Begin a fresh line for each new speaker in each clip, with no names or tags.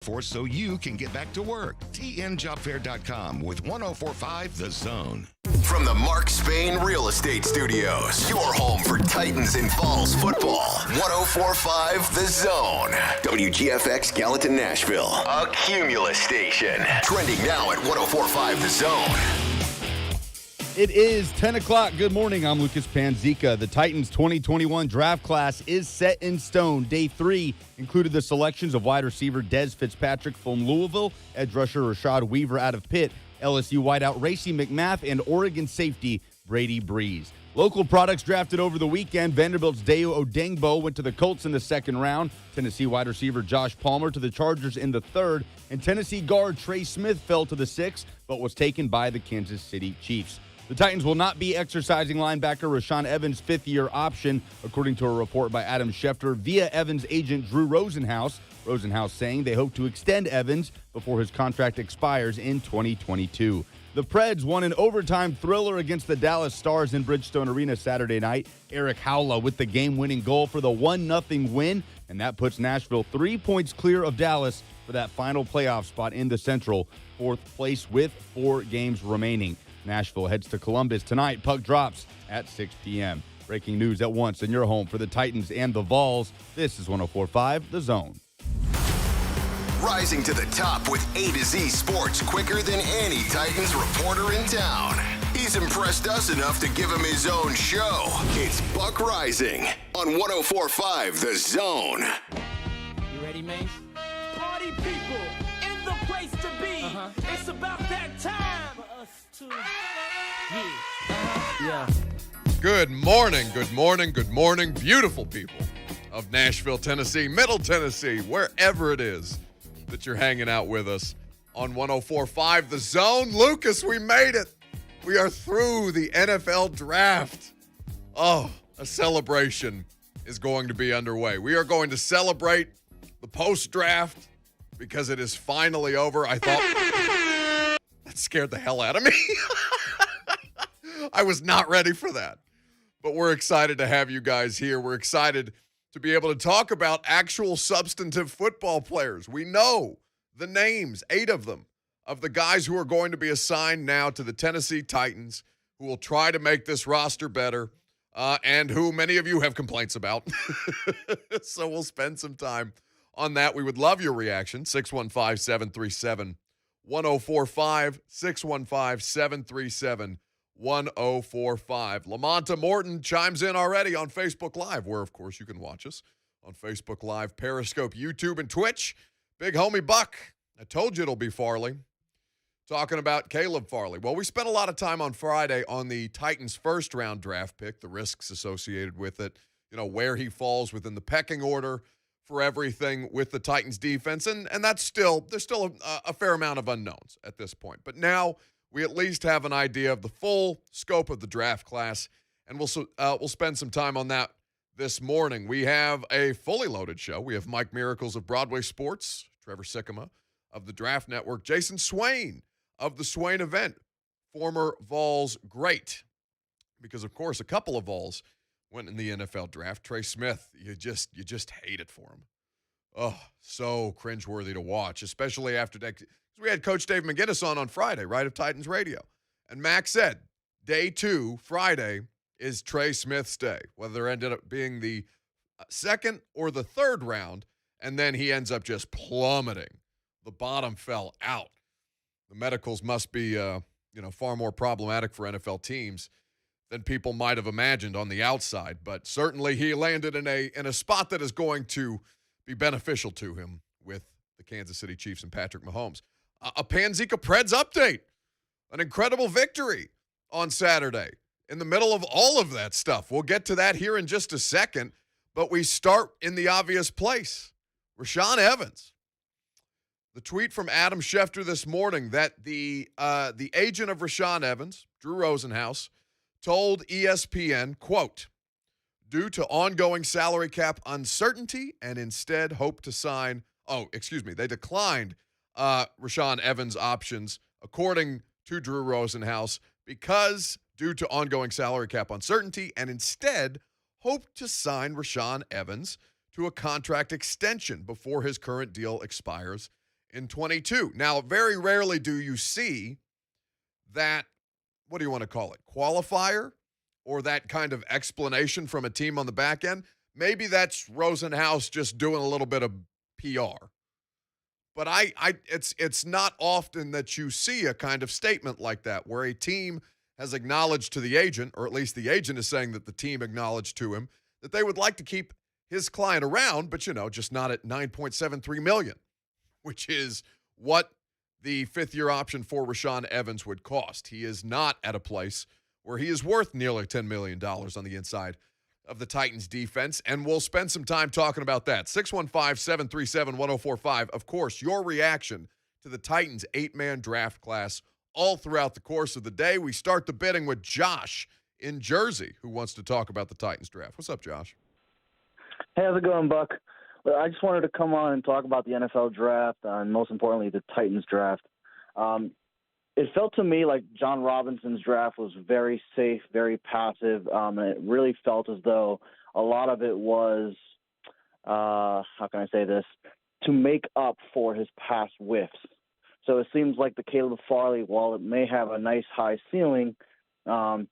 so you can get back to work. TNJobfair.com with 104.5 The Zone.
From the Mark Spain Real Estate Studios, your home for Titans and Falls football. 104.5 The Zone. WGFX Gallatin, Nashville. A Cumulus station. Trending now at 104.5 The Zone.
It is 10 o'clock. Good morning. I'm Lucas Panzica. The Titans 2021 draft class is set in stone. Day 3 included the selections of wide receiver Dez Fitzpatrick from Louisville, edge rusher Rashad Weaver out of Pitt, LSU wideout Racey McMath, and Oregon safety Brady Breeze. Local products drafted over the weekend. Vanderbilt's Dayo Odengbo went to the Colts in the second round. Tennessee wide receiver Josh Palmer to the Chargers in the third. And Tennessee guard Trey Smith fell to the sixth, but was taken by the Kansas City Chiefs. The Titans will not be exercising linebacker Rashaan Evans' fifth-year option, according to a report by Adam Schefter via Evans' agent Drew Rosenhaus. Rosenhaus saying they hope to extend Evans before his contract expires in 2022. The Preds won an overtime thriller against the Dallas Stars in Bridgestone Arena Saturday night. Eric Howla with the game-winning goal for the 1-0 win, and that puts Nashville 3 points clear of Dallas for that final playoff spot in the Central, fourth place with 4 games remaining. Nashville heads to Columbus tonight. Puck drops at 6 p.m. Breaking news at once in your home for the Titans and the Vols. This is 104.5 The Zone.
Rising to the top with A to Z sports quicker than any Titans reporter in town. He's impressed us enough to give him his own show. It's Buck Reising on 104.5 The Zone.
You ready, Mace?
Party people in the place to be. It's about that time for us to.
Yeah.
Good morning, beautiful people of Nashville, Tennessee, Middle Tennessee, wherever it is that you're hanging out with us on 104.5 The Zone. Lucas, we made it. We are through the NFL draft. Oh, a celebration is going to be underway. We are going to celebrate the post-draft because it is finally over. I thought that scared the hell out of me. I was not ready for that. But we're excited to have you guys here. We're excited to be able to talk about actual substantive football players. We know the names, 8 of them, of the guys who are going to be assigned now to the Tennessee Titans, who will try to make this roster better, and who many of you have complaints about. So we'll spend some time on that. We would love your reaction. 615-737-1045, 615-737-1045. Lamonta Morton chimes in already on Facebook Live, where, of course, you can watch us on Facebook Live, Periscope, YouTube, and Twitch. Big homie Buck, I told you it'll be Farley. Talking about Caleb Farley. Well, we spent a lot of time on Friday on the Titans' first-round draft pick, the risks associated with it, where he falls within the pecking order for everything with the Titans' defense, and there's still a fair amount of unknowns at this point. But now we at least have an idea of the full scope of the draft class, and we'll spend some time on that this morning. We have a fully loaded show. We have Mike Miracles of Broadway Sports, Trevor Sikkema of the Draft Network, Jayson Swain of the Swain event, former Vols great, because, of course, a couple of Vols went in the NFL draft. Trey Smith, you just hate it for him. Oh, so cringeworthy to watch, especially after that. We had Coach Dave McGinnis on Friday, right, of Titans Radio. And Max said, day 2, Friday, is Trey Smith's day, whether it ended up being the second or the third round, and then he ends up just plummeting. The bottom fell out. The medicals must be, far more problematic for NFL teams than people might have imagined on the outside. But certainly he landed in a spot that is going to be beneficial to him with the Kansas City Chiefs and Patrick Mahomes. A Panzica Preds update. An incredible victory on Saturday in the middle of all of that stuff. We'll get to that here in just a second, but we start in the obvious place. Rashaan Evans. The tweet from Adam Schefter this morning that the agent of Rashaan Evans, Drew Rosenhaus, told ESPN, quote, due to ongoing salary cap uncertainty and instead hope to sign, they declined Rashaan Evans' options, according to Drew Rosenhaus, because due to ongoing salary cap uncertainty and instead hoped to sign Rashaan Evans to a contract extension before his current deal expires in 22. Now, very rarely do you see that, what do you want to call it, qualifier or that kind of explanation from a team on the back end. Maybe that's Rosenhaus just doing a little bit of PR. But it's not often that you see a kind of statement like that where a team has acknowledged to the agent, or at least the agent is saying that the team acknowledged to him, that they would like to keep his client around, but, just not at $9.73 million, which is what the fifth-year option for Rashaan Evans would cost. He is not at a place where he is worth nearly $10 million on the inside of the Titans defense, and we'll spend some time talking about that. 615-737-1045. Of course, your reaction to the Titans 8-man draft class all throughout the course of the day. We start the bidding with Josh in Jersey, who wants to talk about the Titans draft. What's up, Josh?
Hey, how's it going, Buck? Well, I just wanted to come on and talk about the NFL draft, and most importantly, the Titans draft. It felt to me like John Robinson's draft was very safe, very passive, and it really felt as though a lot of it was, how can I say this, to make up for his past whiffs. So it seems like the Caleb Farley, while it may have a nice high ceiling, it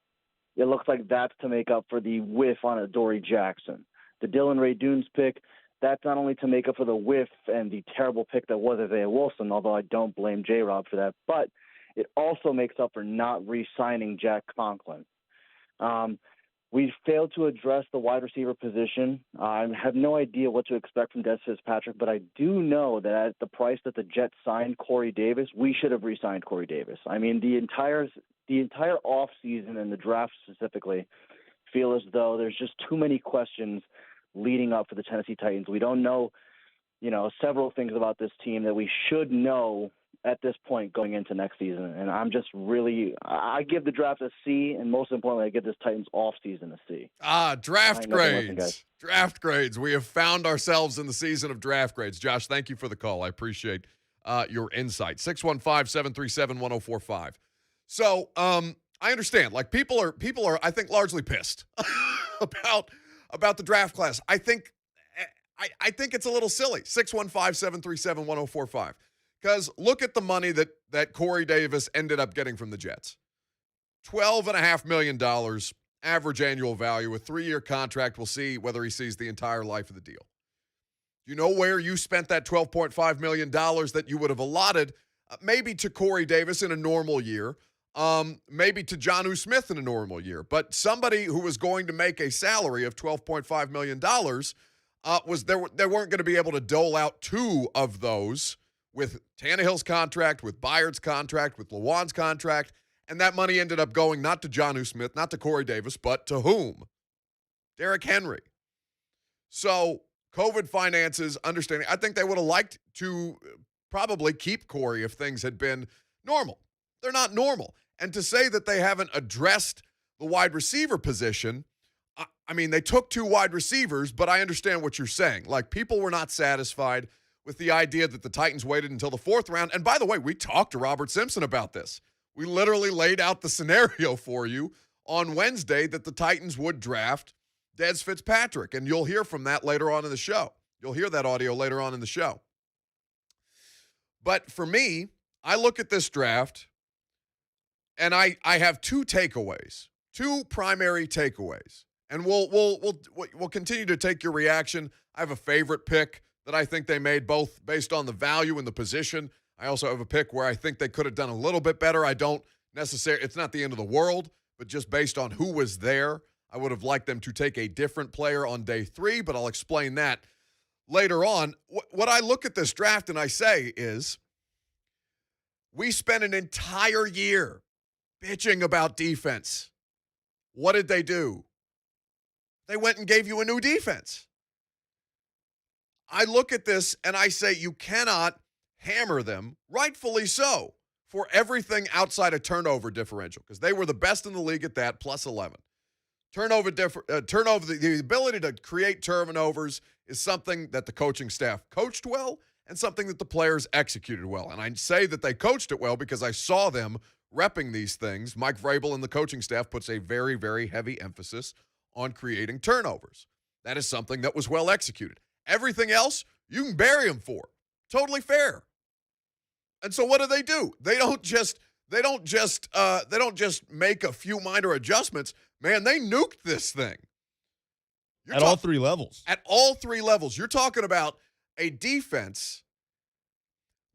looks like that's to make up for the whiff on Adoree Jackson. The Dylan Ray Dunes pick, that's not only to make up for the whiff and the terrible pick that was Isaiah Wilson, although I don't blame J-Rob for that, but it also makes up for not re-signing Jack Conklin. We failed to address the wide receiver position. I have no idea what to expect from Des Fitzpatrick, but I do know that at the price that the Jets signed Corey Davis, we should have re-signed Corey Davis. I mean, the entire offseason and the draft specifically feel as though there's just too many questions leading up for the Tennessee Titans. We don't know, several things about this team that we should know at this point going into next season. And I'm just I give the draft a C, and most importantly, I give this Titans off season a C.
Draft grades. Draft grades. We have found ourselves in the season of draft grades. Josh, thank you for the call. I appreciate your insight. 615-737-1045. So, I understand. Like, people are, I think, largely pissed about the draft class. I think it's a little silly. 615-737-1045. Because look at the money that Corey Davis ended up getting from the Jets. $12.5 million average annual value, a 3-year contract. We'll see whether he sees the entire life of the deal. You know where you spent that $12.5 million that you would have allotted maybe to Corey Davis in a normal year, maybe to Jonnu Smith in a normal year. But somebody who was going to make a salary of $12.5 million they weren't going to be able to dole out 2 of those with Tannehill's contract, with Byard's contract, with Lewan's contract, and that money ended up going not to Jonnu Smith, not to Corey Davis, but to whom? Derrick Henry. So COVID finances, understanding, I think they would have liked to probably keep Corey if things had been normal. They're not normal. And to say that they haven't addressed the wide receiver position, I mean, they took 2 wide receivers, but I understand what you're saying. Like, people were not satisfied with the idea that the Titans waited until the 4th round. And by the way, we talked to Robert Simpson about this. We literally laid out the scenario for you on Wednesday that the Titans would draft Des Fitzpatrick, and you'll hear from that later on in the show. You'll hear that audio later on in the show. But for me, I look at this draft, and I have 2 takeaways, 2 primary takeaways. And we'll continue to take your reaction. I have a favorite pick that I think they made, both based on the value and the position. I also have a pick where I think they could have done a little bit better. I don't necessarily, it's not the end of the world, but just based on who was there, I would have liked them to take a different player on day 3, but I'll explain that later on. What I look at this draft and I say is, we spent an entire year bitching about defense. What did they do? They went and gave you a new defense. I look at this and I say you cannot hammer them, rightfully so, for everything outside of turnover differential, because they were the best in the league at that, plus 11. The ability to create turnovers is something that the coaching staff coached well and something that the players executed well. And I say that they coached it well because I saw them repping these things. Mike Vrabel and the coaching staff puts a very, very heavy emphasis on creating turnovers. That is something that was well executed. Everything else, you can bury them for. Totally fair. And so what do? They don't just make a few minor adjustments. Man, they nuked this thing.
At all three levels.
At all three levels. You're talking about a defense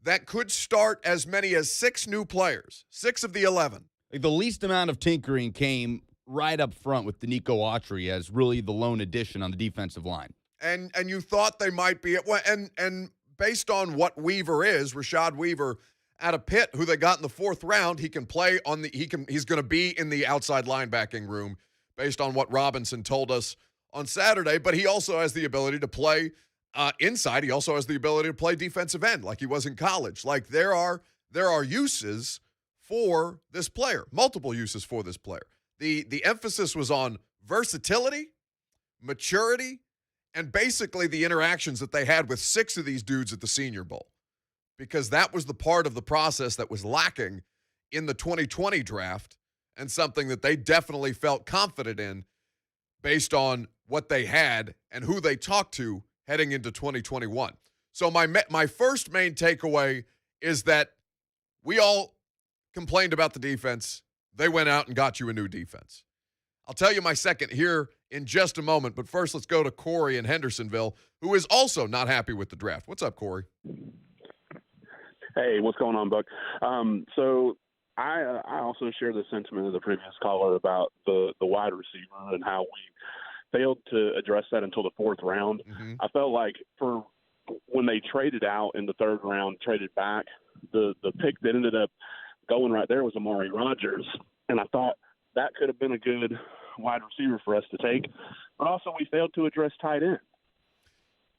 that could start as many as 6 new players, 6 of the 11.
Like the least amount of tinkering came right up front with Danico Autry as really the lone addition on the defensive line.
And you thought they might be and based on what Weaver is, Rashad Weaver out of Pitt, who they got in the 4th round, he can play on he's going to be in the outside linebacking room based on what Robinson told us on Saturday, but he also has the ability to play inside. He also has the ability to play defensive end like he was in college. Like there are uses for this player, multiple uses for this player. The emphasis was on versatility, maturity, and basically the interactions that they had with 6 of these dudes at the Senior Bowl, because that was the part of the process that was lacking in the 2020 draft and something that they definitely felt confident in based on what they had and who they talked to heading into 2021. So my first main takeaway is that we all complained about the defense. They went out and got you a new defense. I'll tell you my second here in just a moment, but first let's go to Corey in Hendersonville, who is also not happy with the draft. What's up, Corey?
Hey, what's going on, Buck? So I also share the sentiment of the previous caller about the wide receiver and how we failed to address that until the 4th round. Mm-hmm. I felt like for when they traded out in the 3rd round, traded back, the pick that ended up going right there was Amari Rodgers, and I thought that could have been a good wide receiver for us to take, but also we failed to address tight end.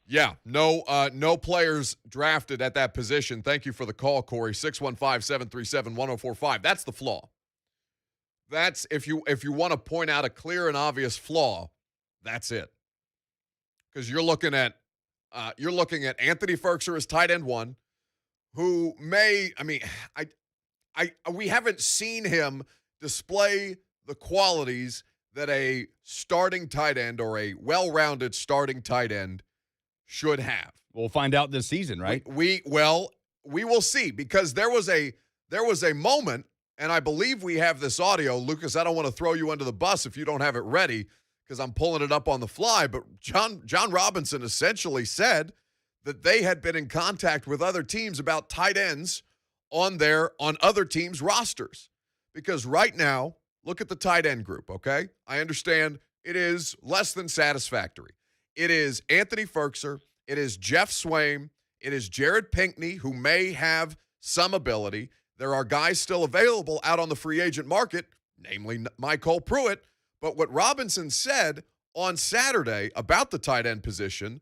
Yeah, no players drafted at that position. Thank you for the call, Corey. 615-737-1045. That's the flaw. That's if you want to point out a clear and obvious flaw, that's it. Because you're looking at Anthony Ferkser as tight end 1, who we haven't seen him display the qualities that a starting tight end or a well-rounded starting tight end should have.
We'll find out this season, right?
We will see, because there was a moment, and I believe we have this audio. Lucas, I don't want to throw you under the bus if you don't have it ready, because I'm pulling it up on the fly, but John Robinson essentially said that they had been in contact with other teams about tight ends on other teams' rosters. Because right now, look at the tight end group, okay? I understand it is less than satisfactory. It is Anthony Ferkser. It is Jeff Swain. It is Jared Pinkney, who may have some ability. There are guys still available out on the free agent market, namely Michael Pruitt. But what Robinson said on Saturday about the tight end position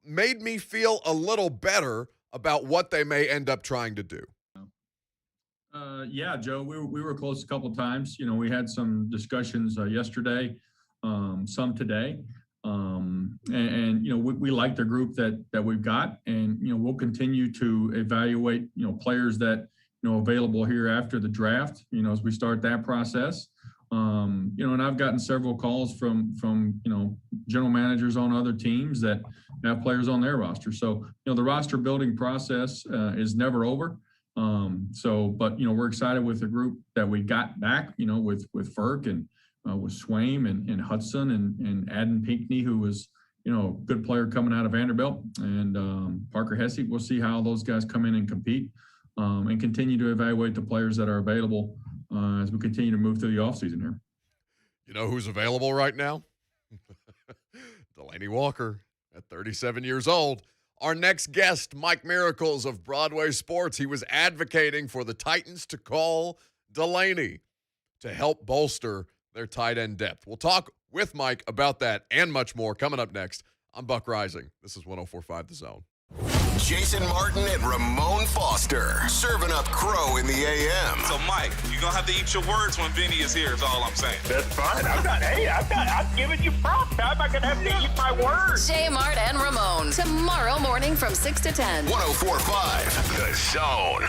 made me feel a little better about what they may end up trying to do.
Yeah, Joe, we were close a couple of times. You know, we had some discussions yesterday, some today. And you know, we like the group that we've got, and, you know, we'll continue to evaluate, you know, players that, you know, available here after the draft, you know, as we start that process. You know, and I've gotten several calls from, you know, general managers on other teams that have players on their roster. So, you know, the roster building process is never over. But, you know, we're excited with the group that we got back, you know, with Ferk and with Swain and Hudson and Adden Pinkney, who was, you know, a good player coming out of Vanderbilt, and Parker Hesse. We'll see how those guys come in and compete, and continue to evaluate the players that are available as we continue to move through the offseason here.
You know who's available right now? Delaney Walker at 37 years old. Our next guest, Mike Miracles of Broadway Sports, he was advocating for the Titans to call Delaney to help bolster their tight end depth. We'll talk with Mike about that and much more coming up next. I'm Buck Reising. This is 104.5 The Zone.
Jayson Martin and Ramon Foster serving up crow in the AM.
So, Mike, you're going to have to eat your words when Vinny is here, is all I'm saying.
That's fine. I'm giving you props. I'm not going to have to eat my words.
Jay, Mart, and Ramon. Tomorrow morning from 6 to 10.
104.5 The Zone.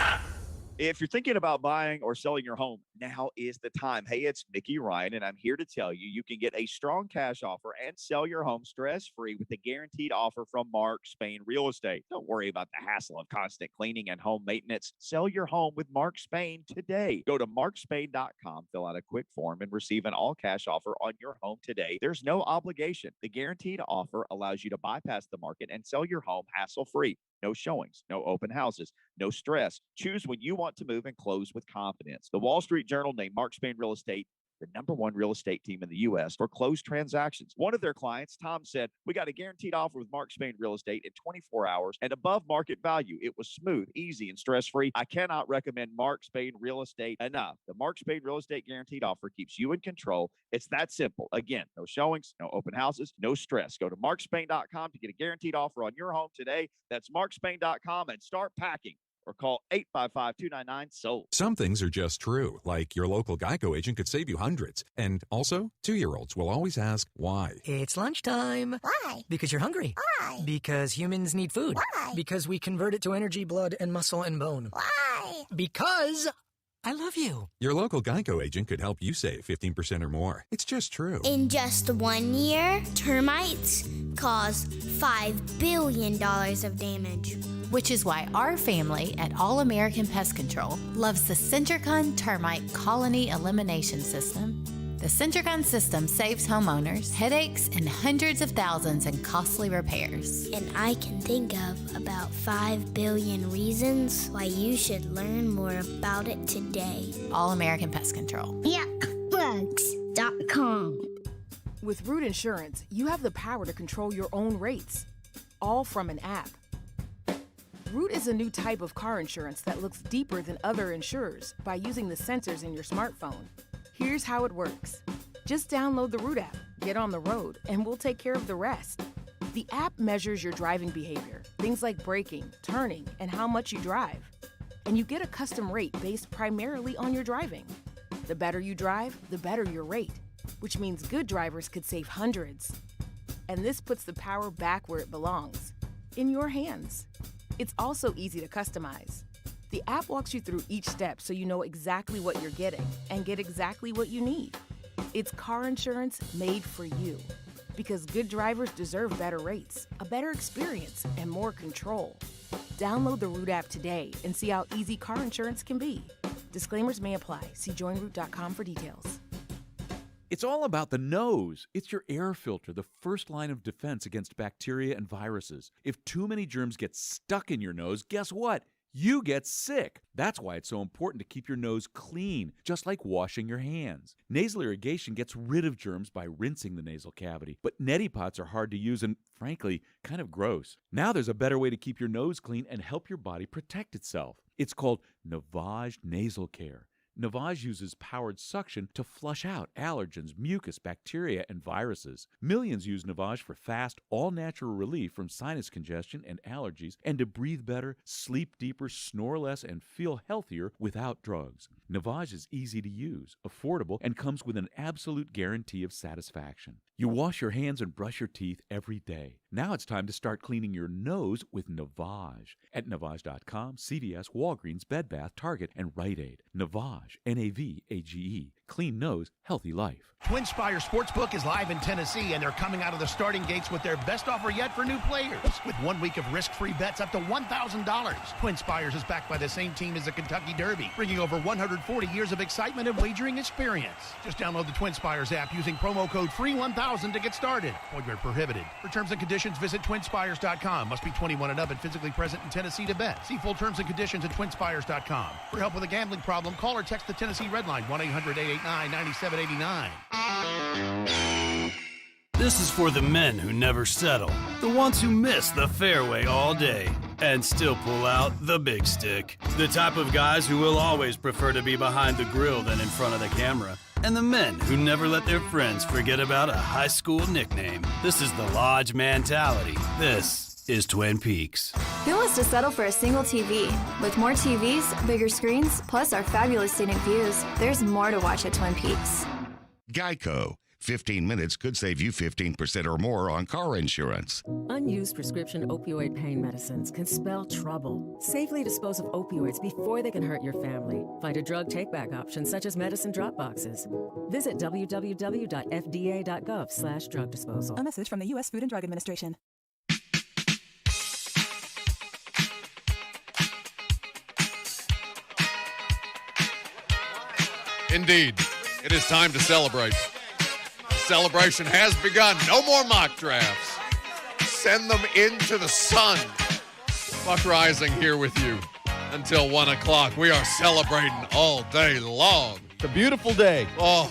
If you're thinking about buying or selling your home, now is the time. Hey, it's Mickey Ryan, and I'm here to tell you, you can get a strong cash offer and sell your home stress-free with a guaranteed offer from Mark Spain Real Estate. Don't worry about the hassle of constant cleaning and home maintenance. Sell your home with Mark Spain today. Go to markspain.com, fill out a quick form, and receive an all-cash offer on your home today. There's no obligation. The guaranteed offer allows you to bypass the market and sell your home hassle-free. No showings, no open houses, no stress. Choose when you want to move and close with confidence. The Wall Street Journal named Mark Spain Real Estate the #1 real estate team in the U.S. for closed transactions. One of their clients, Tom, said, we got a guaranteed offer with Mark Spain Real Estate in 24 hours and above market value. It was smooth, easy, and stress-free. I cannot recommend Mark Spain Real Estate enough. The Mark Spain Real Estate guaranteed offer keeps you in control. It's that simple. Again, no showings, no open houses, no stress. Go to markspain.com to get a guaranteed offer on your home today. That's markspain.com and start packing. Or call 855-299-SOLD.
Some things are just true, like your local Geico agent could save you hundreds. And also, 2-year-olds will always ask, why?
It's lunchtime.
Why?
Because you're hungry.
Why?
Because humans need food.
Why?
Because we convert it to energy, blood, and muscle and bone.
Why?
Because I love you.
Your local Geico agent could help you save 15% or more. It's just true.
In just 1 year, termites cause $5 billion of damage.
Which is why our family at All American Pest Control loves the Centricon Termite Colony Elimination System. The Centricon system saves homeowners headaches and hundreds of thousands in costly repairs.
And I can think of about 5 billion reasons why you should learn more about it today.
All American Pest Control.
Yuckbugs.com.
With Root Insurance, you have the power to control your own rates, all from an app. Root is a new type of car insurance that looks deeper than other insurers by using the sensors in your smartphone. Here's how it works. Just download the Root app, get on the road, and we'll take care of the rest. The app measures your driving behavior, things like braking, turning, and how much you drive. And you get a custom rate based primarily on your driving. The better you drive, the better your rate, which means good drivers could save hundreds. And this puts the power back where it belongs, in your hands. It's also easy to customize. The app walks you through each step so you know exactly what you're getting and get exactly what you need. It's car insurance made for you. Because good drivers deserve better rates, a better experience, and more control. Download the Root app today and see how easy car insurance can be. Disclaimers may apply. See joinroot.com for details.
It's all about the nose. It's your air filter, the first line of defense against bacteria and viruses. If too many germs get stuck in your nose, guess what? You get sick. That's why it's so important to keep your nose clean, just like washing your hands. Nasal irrigation gets rid of germs by rinsing the nasal cavity, but neti pots are hard to use and, frankly, kind of gross. Now there's a better way to keep your nose clean and help your body protect itself. It's called Navage Nasal Care. Navage uses powered suction to flush out allergens, mucus, bacteria, and viruses. Millions use Navage for fast, all-natural relief from sinus congestion and allergies, and to breathe better, sleep deeper, snore less, and feel healthier without drugs. Navage is easy to use, affordable, and comes with an absolute guarantee of satisfaction. You wash your hands and brush your teeth every day. Now it's time to start cleaning your nose with Navage. At Navage.com, CVS, Walgreens, Bed Bath, Target, and Rite Aid. Navage, N-A-V-A-G-E. Clean nose, healthy life.
Twin Spire Sportsbook is live in Tennessee, and they're coming out of the starting gates with their best offer yet for new players. With 1 week of risk-free bets up to $1,000. Twin Spires is backed by the same team as the Kentucky Derby, bringing over 140 years of excitement and wagering experience. Just download the Twin Spires app using promo code FREE1000 to get started. Void where prohibited. For terms and conditions, visit twinspires.com. Must be 21 and up and physically present in Tennessee to bet. See full terms and conditions at twinspires.com. For help with a gambling problem, call or text the Tennessee Red Line, 1-800-889-9789.
This is for the men who never settle, the ones who miss the fairway all day and still pull out the big stick, the type of guys who will always prefer to be behind the grill than in front of the camera, and the men who never let their friends forget about a high school nickname. This is the Lodge mentality. This is Twin Peaks.
Who wants to settle for a single TV? With more TVs, bigger screens, plus our fabulous scenic views, there's more to watch at Twin Peaks.
Geico. 15 minutes could save you 15% or more on car insurance.
Unused prescription opioid pain medicines can spell trouble. Safely dispose of opioids before they can hurt your family. Find a drug take-back option such as medicine drop boxes. Visit www.fda.gov/drug disposal.
A message from the U.S. Food and Drug Administration.
Indeed, it is time to celebrate. Celebration has begun. No more mock drafts. Send them into the sun. Buck Reising here with you until 1 o'clock. We are celebrating all day long.
It's a beautiful day.
Oh,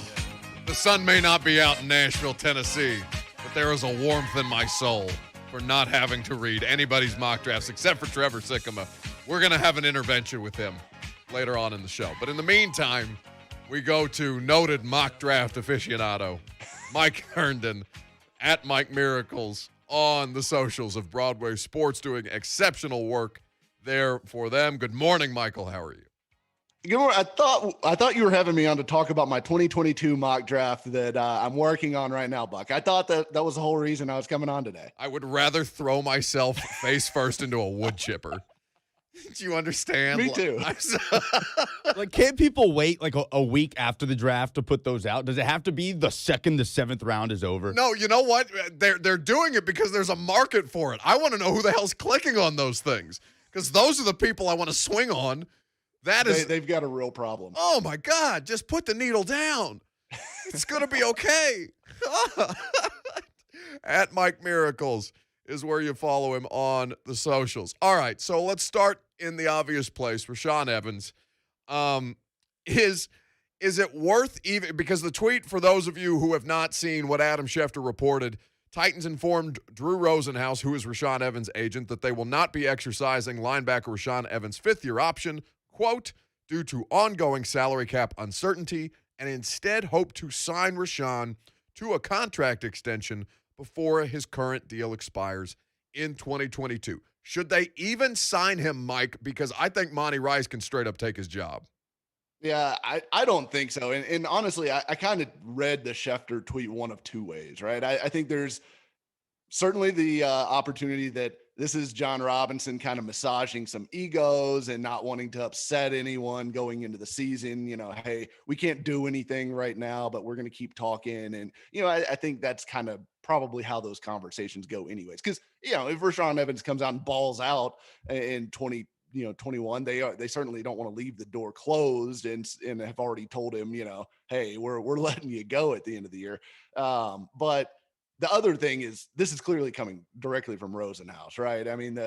the sun may not be out in Nashville, Tennessee, but there is a warmth in my soul for not having to read anybody's mock drafts except for Trevor Sikkema. We're going to have an intervention with him later on in the show. But in the meantime, we go to noted mock draft aficionado, Mike Herndon, at Mike Miracles on the socials of Broadway Sports, doing exceptional work there for them. Good morning, Michael. How are you?
Good morning. I thought you were having me on to talk about my 2022 mock draft that I'm working on right now, Buck. I thought that was the whole reason I was coming on today.
I would rather throw myself face first into a wood chipper. Do you understand?
Me too.
Like, can't people wait like a week after the draft to put those out? Does it have to be the second the 7th round is over?
No, you know what? They're doing it because there's a market for it. I want to know who the hell's clicking on those things, because those are the people I want to swing on.
They've got a real problem.
Oh my God! Just put the needle down. It's gonna be okay. At Mike Miracles is where you follow him on the socials. All right, so let's start in the obvious place. Rashaan Evans. Is it worth even, because the tweet, for those of you who have not seen what Adam Schefter reported, Titans informed Drew Rosenhaus, who is Rashaan Evans' agent, that they will not be exercising linebacker Rashaan Evans' fifth-year option, quote, due to ongoing salary cap uncertainty, and instead hope to sign Rashaan to a contract extension before his current deal expires in 2022. Should they even sign him, Mike? Because I think Monty Rice can straight up take his job.
Yeah, I don't think so. And honestly, I kind of read the Schefter tweet one of two ways, right? I think there's certainly the opportunity that this is John Robinson kind of massaging some egos and not wanting to upset anyone going into the season. You know, hey, we can't do anything right now, but we're going to keep talking. And, you know, I think that's kind of probably how those conversations go anyways. Because, you know, if Rashaan Evans comes out and balls out in 21, they certainly don't want to leave the door closed and have already told him, you know, hey, we're letting you go at the end of the year. But the other thing is, this is clearly coming directly from Rosenhaus, right? I mean,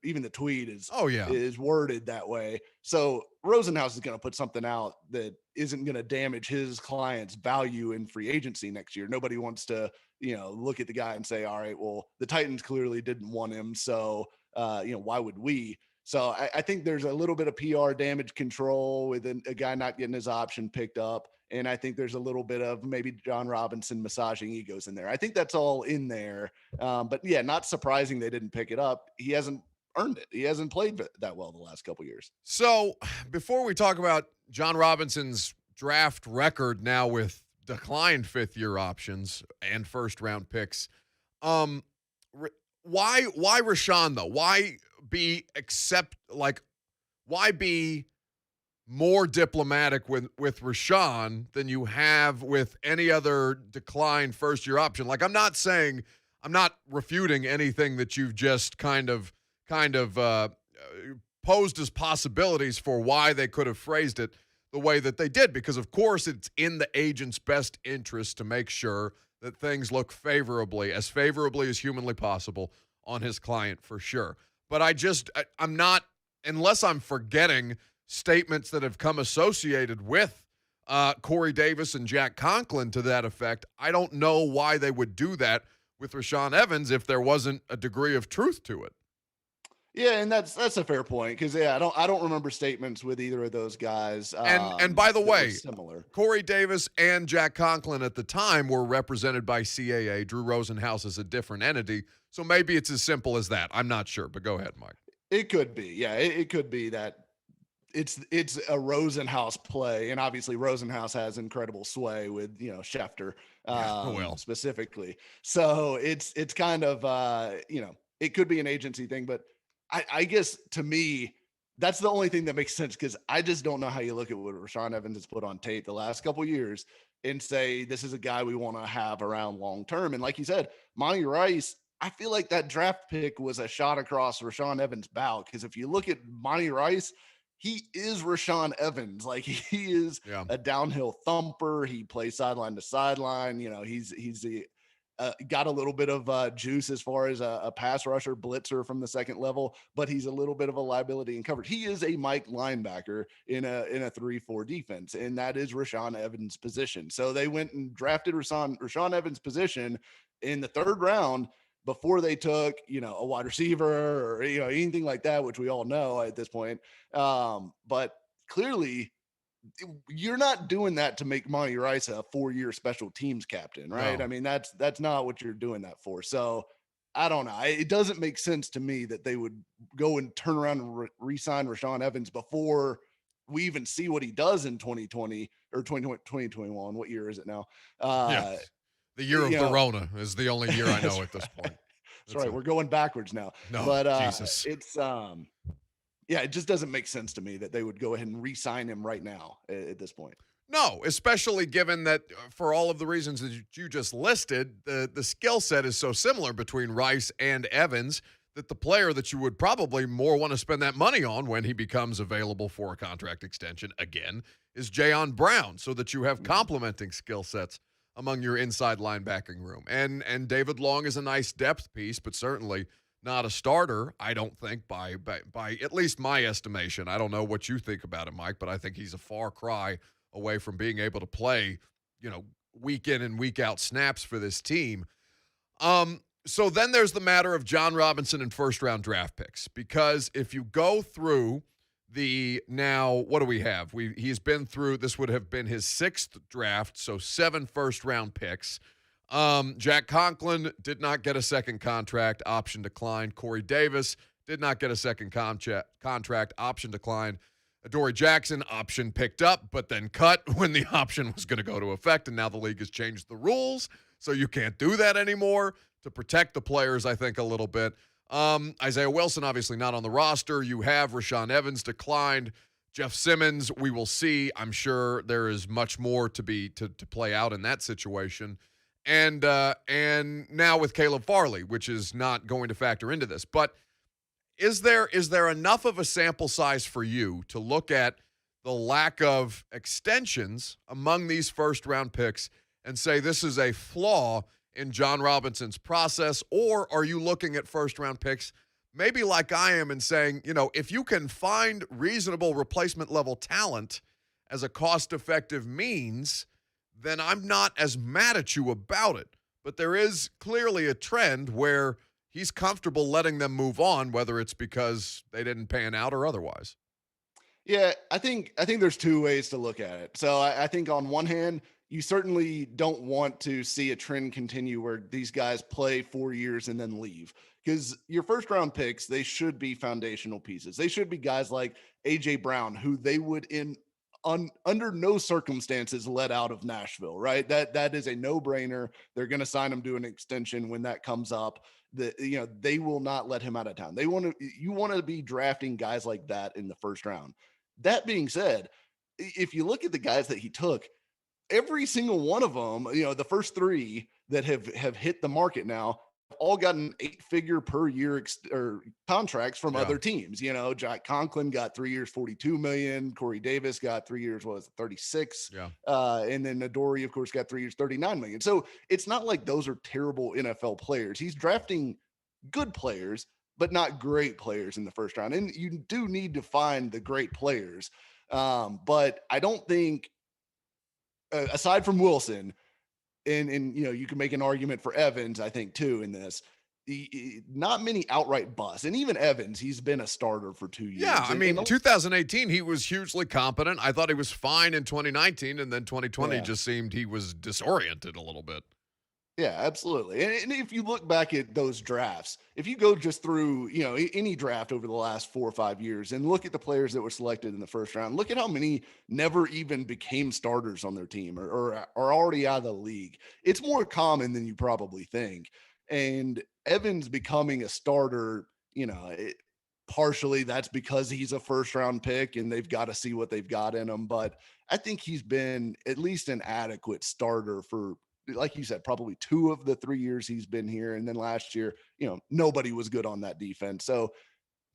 even the tweet is is worded that way. So Rosenhaus is going to put something out that isn't going to damage his client's value in free agency next year. Nobody wants to, you know, look at the guy and say, all right, well, the Titans clearly didn't want him, so why would we? So I think there's a little bit of PR damage control with a guy not getting his option picked up. And I think there's a little bit of maybe John Robinson massaging egos in there. I think that's all in there. But yeah, not surprising they didn't pick it up. He hasn't earned it. He hasn't played that well the last couple of years.
So before we talk about John Robinson's draft record now with declined fifth-year options and first-round picks, why Rashaan, though? Why be more diplomatic with Rashaan than you have with any other declined first-year option? Like, I'm not refuting anything that you've just kind of posed as possibilities for why they could have phrased it the way that they did, because of course it's in the agent's best interest to make sure that things look as favorably as humanly possible on his client, for sure. But I'm not, unless I'm forgetting statements that have come associated with Corey Davis and Jack Conklin to that effect, I don't know why they would do that with Rashaan Evans if there wasn't a degree of truth to it.
Yeah, and that's a fair point, because I don't remember statements with either of those guys.
And by the way,
similar.
Corey Davis and Jack Conklin at the time were represented by CAA. Drew Rosenhaus is a different entity, so maybe it's as simple as that. I'm not sure, but go ahead, Mike.
It could be, yeah, it could be that it's a Rosenhaus play, and obviously Rosenhaus has incredible sway with Schefter specifically. So it's kind of it could be an agency thing, but I guess to me that's the only thing that makes sense, because I just don't know how you look at what Rashaan Evans has put on tape the last couple of years and say this is a guy we want to have around long term. And like you said, Monty Rice, I feel like that draft pick was a shot across Rashaan Evans' bow, because if you look at Monty Rice, he is Rashaan Evans. Like, he is a downhill thumper. He plays sideline to sideline. He's got a little bit of juice as far as a pass rusher, blitzer from the second level, but he's a little bit of a liability in coverage. He is a Mike linebacker in a 3-4 defense, and that is Rashaan Evans' position. So they went and drafted Rashaan Evans' position in the third round before they took, a wide receiver or, anything like that, which we all know at this point. But clearly you're not doing that to make Monty Rice a 4-year special teams captain, right?
No.
I mean, that's not what you're doing that for. So I don't know. It doesn't make sense to me that they would go and turn around and re-sign Rashaan Evans before we even see what he does in 2020 or 2021. What year is it now?
The year of the Rona is the only year I know at this point.
That's right. We're going backwards now.
No,
but
Jesus.
It's it just doesn't make sense to me that they would go ahead and re-sign him right now at this point.
No, especially given that for all of the reasons that you just listed, the skill set is so similar between Rice and Evans that the player that you would probably more want to spend that money on when he becomes available for a contract extension again is Jayon Brown, so that you have complementing skill sets among your inside linebacking room. And David Long is a nice depth piece, but certainly not a starter, I don't think, by at least my estimation. I don't know what you think about it, Mike, but I think he's a far cry away from being able to play, week in and week out snaps for this team. So then there's the matter of John Robinson and first-round draft picks, because if you go through what do we have? He's been through, this would have been his 6th draft, so 7 first-round picks. Jack Conklin did not get a second contract, option declined. Corey Davis did not get a second contract, option declined. Adoree Jackson, option picked up, but then cut when the option was going to go to effect, and now the league has changed the rules, so you can't do that anymore to protect the players, I think, a little bit. Isaiah Wilson, obviously not on the roster. You have Rashaan Evans declined. Jeff Simmons, we will see. I'm sure there is much more to play out in that situation. And now with Caleb Farley, which is not going to factor into this. But is there enough of a sample size for you to look at the lack of extensions among these first-round picks and say this is a flaw in John Robinson's process? Or are you looking at first-round picks maybe like I am and saying, if you can find reasonable replacement-level talent as a cost-effective means, then I'm not as mad at you about it. But there is clearly a trend where he's comfortable letting them move on, whether it's because they didn't pan out or otherwise.
Yeah, I think there's 2 ways to look at it. So I think on one hand, you certainly don't want to see a trend continue where these guys play 4 years and then leave, because your first round picks, they should be foundational pieces. They should be guys like AJ Brown, who they would under no circumstances let out of Nashville, right? That is a no-brainer. They're going to sign him to an extension when that comes up. They will not let him out of town. You want to be drafting guys like that in the first round. That being said, if you look at the guys that he took, every single one of them, the first 3 that have hit the market now, all gotten 8-figure per year contracts from other teams. Jack Conklin got 3 years, $42 million. Corey Davis got 3 years, 36.
Yeah.
And then Adoree, of course, got 3 years, $39 million. So it's not like those are terrible NFL players. He's drafting good players, but not great players in the first round. And you do need to find the great players. But I don't think, aside from Wilson, and you can make an argument for Evans, I think, too, in this. Not many outright busts. And even Evans, he's been a starter for 2 years.
Yeah, I mean, 2018, he was hugely competent. I thought he was fine in 2019, and then 2020 just seemed he was disoriented a little bit.
Yeah, absolutely. And if you look back at those drafts, if you go just through, any draft over the last 4 or 5 years and look at the players that were selected in the first round, look at how many never even became starters on their team or are already out of the league. It's more common than you probably think. And Evans becoming a starter, partially that's because he's a first round pick and they've got to see what they've got in him. But I think he's been at least an adequate starter for, like you said, probably 2 of the 3 years he's been here. And then last year, nobody was good on that defense. So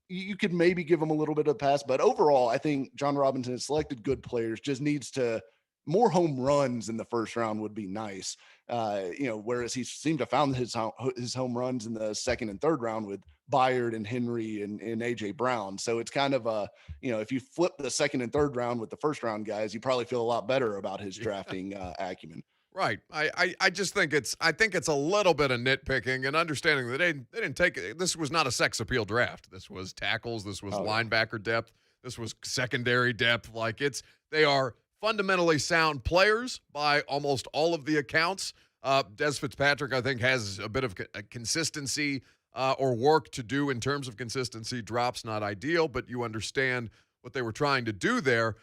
you could maybe give him a little bit of a pass, but overall, I think John Robinson has selected good players, just needs to more home runs in the first round would be nice. Whereas he seemed to found his home runs in the second and third round with Byard and Henry and AJ Brown. So it's kind of if you flip the second and third round with the first round guys, you probably feel a lot better about his drafting acumen.
Right. I just think it's a little bit of nitpicking and understanding that they didn't take it. This was not a sex appeal draft. This was tackles. This was linebacker depth. This was secondary depth. They are fundamentally sound players by almost all of the accounts. Des Fitzpatrick, I think, has a bit of a consistency or work to do in terms of consistency. Drops not ideal, but you understand what they were trying to do there.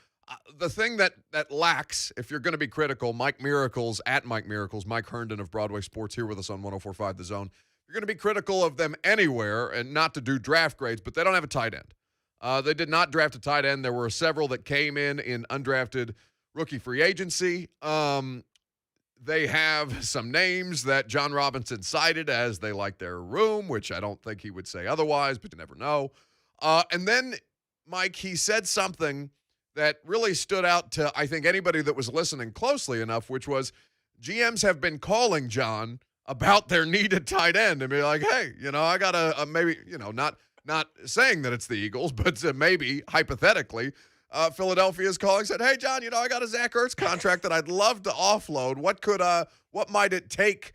The thing that lacks, if you're going to be critical, Mike Herndon of Broadway Sports here with us on 104.5 The Zone. You're going to be critical of them anywhere and not to do draft grades, but they don't have a tight end. They did not draft a tight end. There were several that came in undrafted rookie free agency. They have some names that John Robinson cited as they like their room, which I don't think he would say otherwise, but you never know. And then, Mike, he said something that really stood out to, I think, anybody that was listening closely enough, which was GMs have been calling John about their needed tight end and be like, hey, I got a maybe, not saying that it's the Eagles, but maybe hypothetically, Philadelphia is calling, said, hey, John, I got a Zach Ertz contract that I'd love to offload. What might it take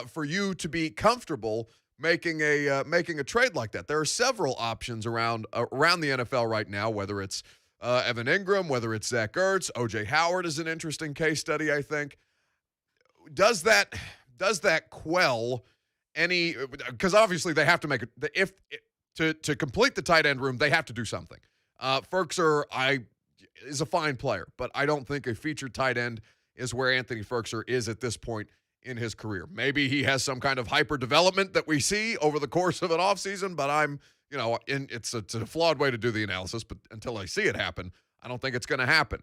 for you to be comfortable making a trade like that? There are several options around the NFL right now, whether it's Evan Ingram, whether it's Zach Ertz. O.J. Howard is an interesting case study, I think. Does that quell any – because obviously they have to make it – to complete the tight end room, they have to do something. Firkser is a fine player, but I don't think a featured tight end is where Anthony Firkser is at this point in his career. Maybe he has some kind of hyper development that we see over the course of an offseason, but it's a flawed way to do the analysis, but until I see it happen, I don't think it's going to happen.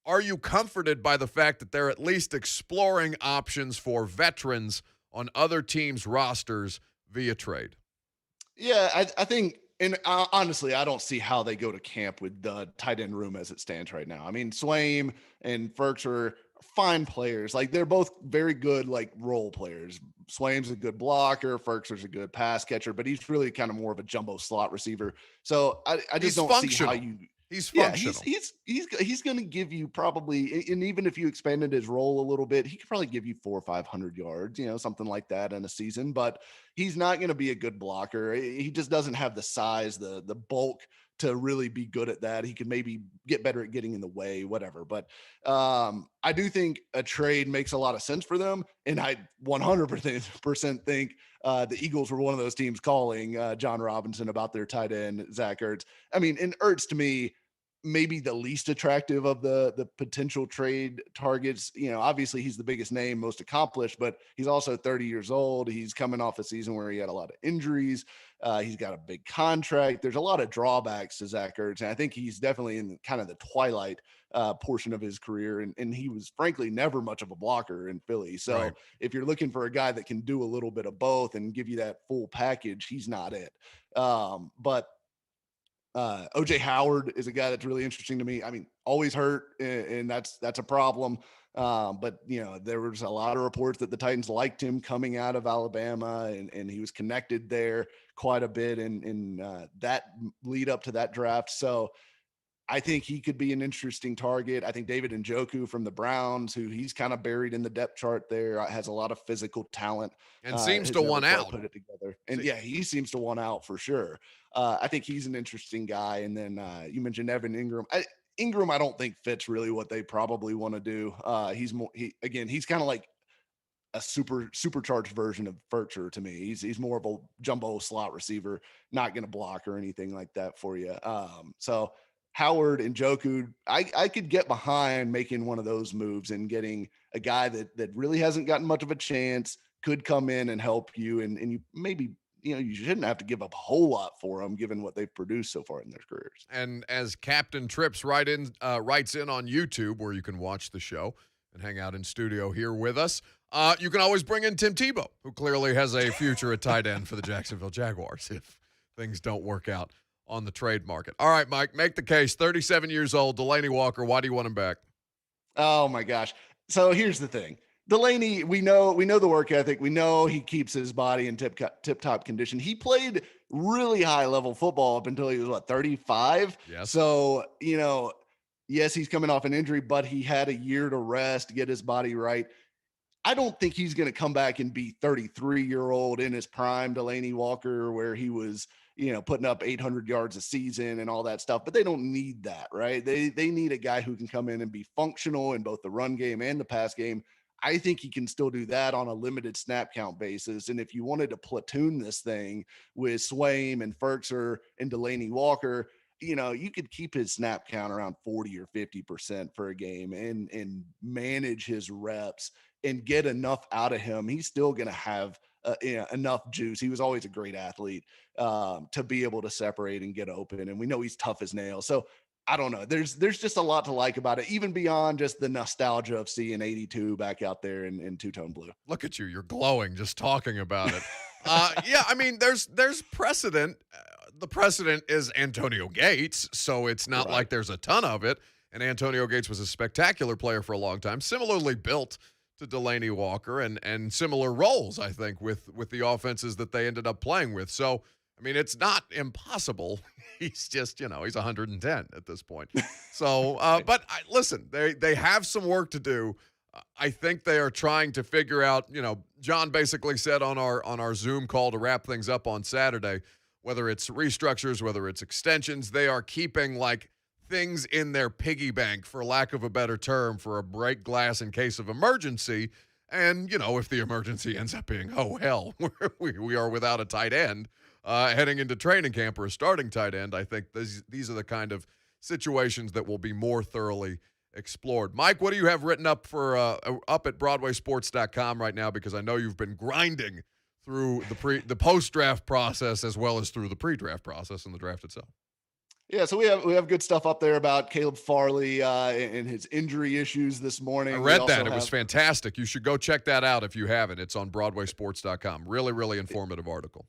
Are you comforted by the fact that they're at least exploring options for veterans on other teams' rosters via trade?
Yeah, I think, and honestly, I don't see how they go to camp with the tight end room as it stands right now. I mean, Swain and Ferks are fine players. They're both very good, role players. Swain's a good blocker. Ferkser's a good pass catcher, but he's really kind of more of a jumbo slot receiver. So I just don't see how you.
He's functional.
He's going to give you probably, and even if you expanded his role a little bit, he could probably give you 400 or 500 yards, something like that in a season. But he's not going to be a good blocker. He just doesn't have the size, the bulk to really be good at that. He could maybe get better at getting in the way, whatever. But I do think a trade makes a lot of sense for them, and I 100% think the Eagles were one of those teams calling John Robinson about their tight end, Zach Ertz. I mean, and Ertz to me, maybe the least attractive of the potential trade targets. Obviously he's the biggest name, most accomplished, but he's also 30 years old. He's coming off a season where he had a lot of injuries. He's got a big contract. There's a lot of drawbacks to Zach Ertz, and I think he's definitely in kind of the twilight portion of his career. And he was frankly never much of a blocker in Philly. So right. If you're looking for a guy that can do a little bit of both and give you that full package, he's not it. But O.J. Howard is a guy that's really interesting to me. I mean, always hurt, and that's a problem. But there was a lot of reports that the Titans liked him coming out of Alabama, and he was connected there quite a bit in that lead up to that draft. So I think he could be an interesting target. I think David Njoku from the Browns, who he's kind of buried in the depth chart there, has a lot of physical talent
and seems to want out.
Put it together, and he seems to want out for sure. I think he's an interesting guy. And then you mentioned Evan Ingram. Ingram, I don't think fits really what they probably want to do. He's kind of like a supercharged version of Furcher to me. He's more of a jumbo slot receiver, not going to block or anything like that for you. So Howard and Njoku, I could get behind making one of those moves and getting a guy that really hasn't gotten much of a chance, could come in and help you, and you maybe, you shouldn't have to give up a whole lot for them given what they've produced so far in their careers.
And as Captain Trips writes in on YouTube, where you can watch the show and hang out in studio here with us, you can always bring in Tim Tebow, who clearly has a future at tight end for the Jacksonville Jaguars if things don't work out on the trade market. All right, Mike, make the case. 37 years old, Delanie Walker. Why do you want him back?
Oh my gosh. So here's the thing. Delanie, we know the work ethic. We know he keeps his body in tip-top condition. He played really high-level football up until he was, 35?
Yes.
So, yes, he's coming off an injury, but he had a year to rest, get his body right. I don't think he's going to come back and be 33-year-old in his prime Delanie Walker, where he was, putting up 800 yards a season and all that stuff. But they don't need that, right? They need a guy who can come in and be functional in both the run game and the pass game. I think he can still do that on a limited snap count basis. And if you wanted to platoon this thing with Swain and Furcher and Delanie Walker, you could keep his snap count around 40 or 50% for a game and manage his reps and get enough out of him. He's still going to have enough juice. He was always a great athlete to be able to separate and get open. And we know he's tough as nails. So I don't know. There's just a lot to like about it, even beyond just the nostalgia of seeing 82 back out there in two-tone blue.
Look at you. You're glowing just talking about it. Yeah, I mean, there's precedent. The precedent is Antonio Gates, so it's not like there's a ton of it. And Antonio Gates was a spectacular player for a long time, similarly built to Delanie Walker and similar roles, I think, with the offenses that they ended up playing with. So, I mean, it's not impossible. He's just, he's 110 at this point. So, but listen, they have some work to do. I think they are trying to figure out, John basically said on our Zoom call to wrap things up on Saturday, whether it's restructures, whether it's extensions, they are keeping things in their piggy bank, for lack of a better term, for a break glass in case of emergency. And, if the emergency ends up being, oh, hell, we are without a tight end heading into training camp, or a starting tight end, I think these are the kind of situations that will be more thoroughly explored. Mike, what do you have written up for up at BroadwaySports.com right now? Because I know you've been grinding through the post-draft process as well as through the pre-draft process and the draft itself.
Yeah, so we have good stuff up there about Caleb Farley and his injury issues this morning.
I read that. It was fantastic. You should go check that out if you haven't. It's on BroadwaySports.com. Really, really informative article.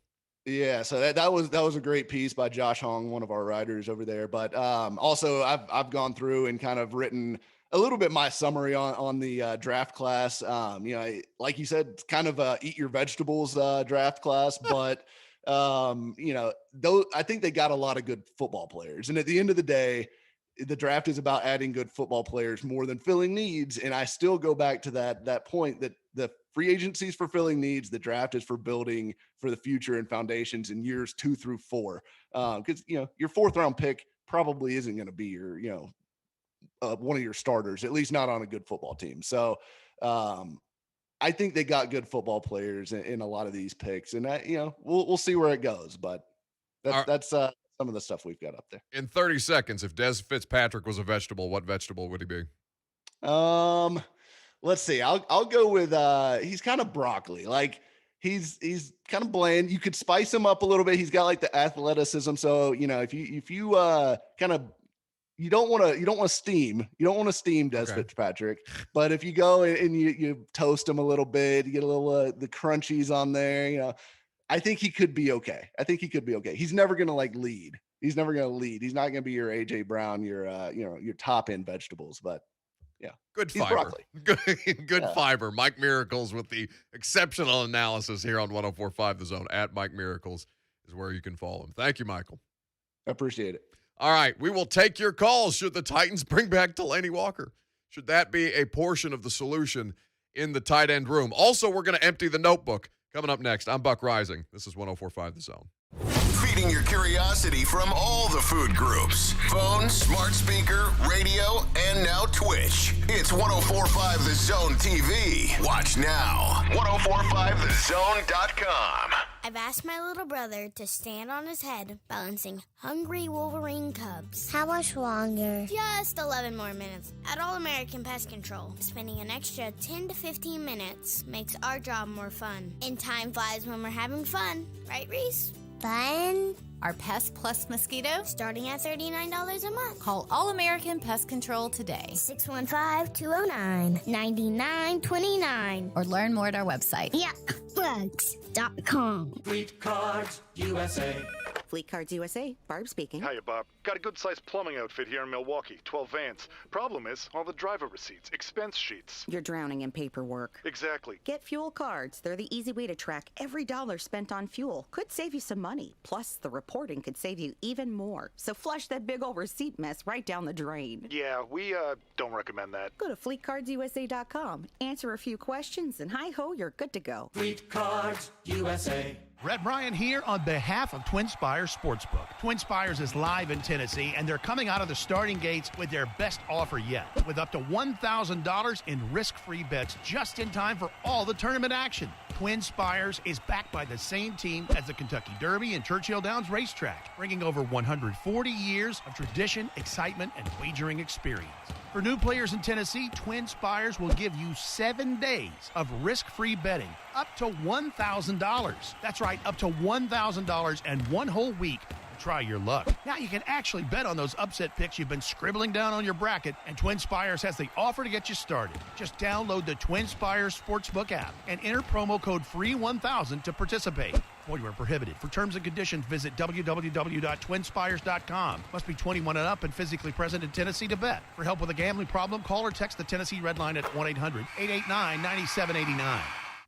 Yeah, so that was a great piece by Josh Hong, one of our writers over there. But also I've gone through and kind of written a little bit my summary on the draft class. Like you said, it's kind of a eat your vegetables draft class, but though I think they got a lot of good football players. And at the end of the day, the draft is about adding good football players more than filling needs. And I still go back to that point that the free agency is for filling needs. The draft is for building for the future and foundations in years 2 through 4. Because, your 4th round pick probably isn't going to be your, one of your starters, at least not on a good football team. So I think they got good football players in a lot of these picks, and we'll see where it goes. But that's some of the stuff we've got up there.
In 30 seconds, if Des Fitzpatrick was a vegetable, what vegetable would he be?
Let's see. I'll go with he's kind of broccoli. He's kind of bland. You could spice him up a little bit. He's got the athleticism. So if you kind of you don't want to steam Des Fitzpatrick, but if you go and you toast him a little bit, you get a little the crunchies on there, I think he could be okay. He's never going to lead. He's never going to lead. He's not going to be your AJ Brown, your top end vegetables, but yeah.
Good fiber. Good fiber. Mike Miracles with the exceptional analysis here on 104.5 The Zone. At Mike Miracles is where you can follow him. Thank you, Michael.
I appreciate it.
All right, we will take your calls should the Titans bring back Delanie Walker. Should that be a portion of the solution in the tight end room? Also, we're going to empty the notebook. Coming up next, I'm Buck Reising. This is 104.5 The Zone.
feeding your curiosity from all the food groups. Phone, smart speaker, radio, and now Twitch. It's 1045 The Zone TV. Watch now. 1045thezone.com.
I've asked my little brother to stand on his head, balancing hungry Wolverine cubs. How much longer? Just 11 more minutes at All American Pest Control. Spending an extra 10 to 15 minutes makes our job more fun. And time flies when we're having fun. Right, Reese? Fun?
Our Pest Plus mosquito?
Starting at $39 a month.
Call All American Pest Control today.
615-209-9929.
Or learn more at our website.
Yuckbugs.com.
Fleet Cards USA.
Fleet Cards USA. Barb speaking.
Hiya, Bob. Got a good-sized plumbing outfit here in Milwaukee. 12 vans. Problem is, all the driver receipts, expense sheets.
You're drowning in paperwork.
Exactly.
Get fuel cards. They're the easy way to track every dollar spent on fuel. Could save you some money. Plus, the reporting could save you even more. So flush that big old receipt mess right down the drain.
Yeah, we don't recommend that.
Go to FleetCardsUSA.com. Answer a few questions, and hi-ho, you're good to go.
Fleet Cards USA.
Brett Bryan here on behalf of Twin Spires Sportsbook. Twin Spires is live in Tennessee, and they're coming out of the starting gates with their best offer yet, with up to $1,000 in risk-free bets just in time for all the tournament action. Twin Spires is backed by the same team as the Kentucky Derby and Churchill Downs Racetrack, bringing over 140 years of tradition, excitement, and wagering experience. For new players in Tennessee, Twin Spires will give you 7 days of risk-free betting, up to $1,000. That's right, up to $1,000 and 1 whole week to try your luck. Now you can actually bet on those upset picks you've been scribbling down on your bracket, and Twin Spires has the offer to get you started. Just download the Twin Spires Sportsbook app and enter promo code FREE1000 to participate. Void where prohibited. For terms and conditions, visit www.twinspires.com. Must be 21 and up and physically present in Tennessee to bet. For help with a gambling problem, call or text the Tennessee Red Line at 1-800-889-9789.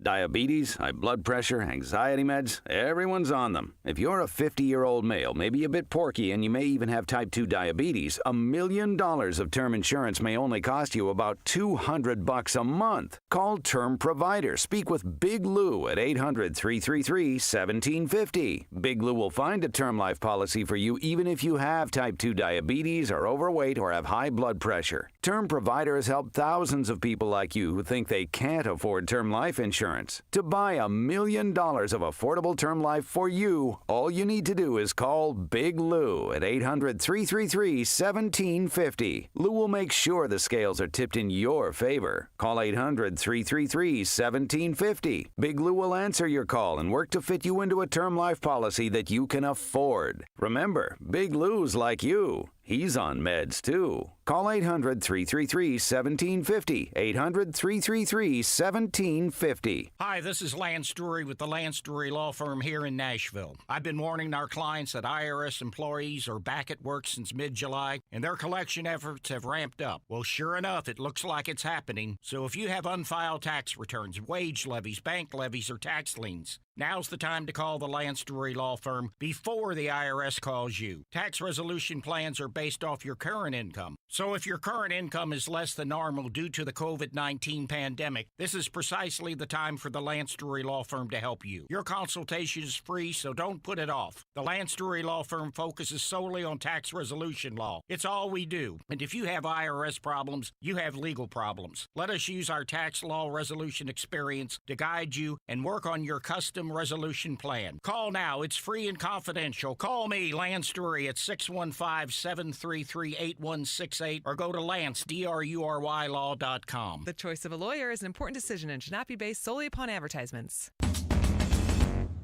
Diabetes, high blood pressure, anxiety meds, everyone's on them. If you're a 50-year-old male, maybe a bit porky, and you may even have type 2 diabetes, $1 million of term insurance may only cost you about $200 a month. Call Term Provider. Speak with Big Lou at 800-333-1750. Big Lou will find a term life policy for you even if you have type 2 diabetes, are overweight, or have high blood pressure. Term Provider has helped thousands of people like you who think they can't afford term life insurance. To buy $1 million of affordable term life for you, all you need to do is call Big Lou at 800-333-1750. Lou will make sure the scales are tipped in your favor. Call 800-333-1750. Big Lou will answer your call and work to fit you into a term life policy that you can afford. Remember, Big Lou's like you. He's on meds, too. Call 800-333-1750. 800-333-1750.
Hi, this is Lance Drury with the Lance Drury Law Firm here in Nashville. I've been warning our clients that IRS employees are back at work since mid-July, and their collection efforts have ramped up. Well, sure enough, it looks like it's happening. So if you have unfiled tax returns, wage levies, bank levies, or tax liens, now's the time to call the Lance Drury Law Firm before the IRS calls you. Tax resolution plans are based off your current income. So if your current income is less than normal due to the COVID-19 pandemic, this is precisely the time for the Lance Drury Law Firm to help you. Your consultation is free, so don't put it off. The Lance Drury Law Firm focuses solely on tax resolution law. It's all we do. And if you have IRS problems, you have legal problems. Let us use our tax law resolution experience to guide you and work on your custom resolution plan. Call now. It's free and confidential. Call me, Lance Drury, at 615-733-8168 or go to LanceDruryLaw.com.
The choice of a lawyer is an important decision and should not be based solely upon advertisements.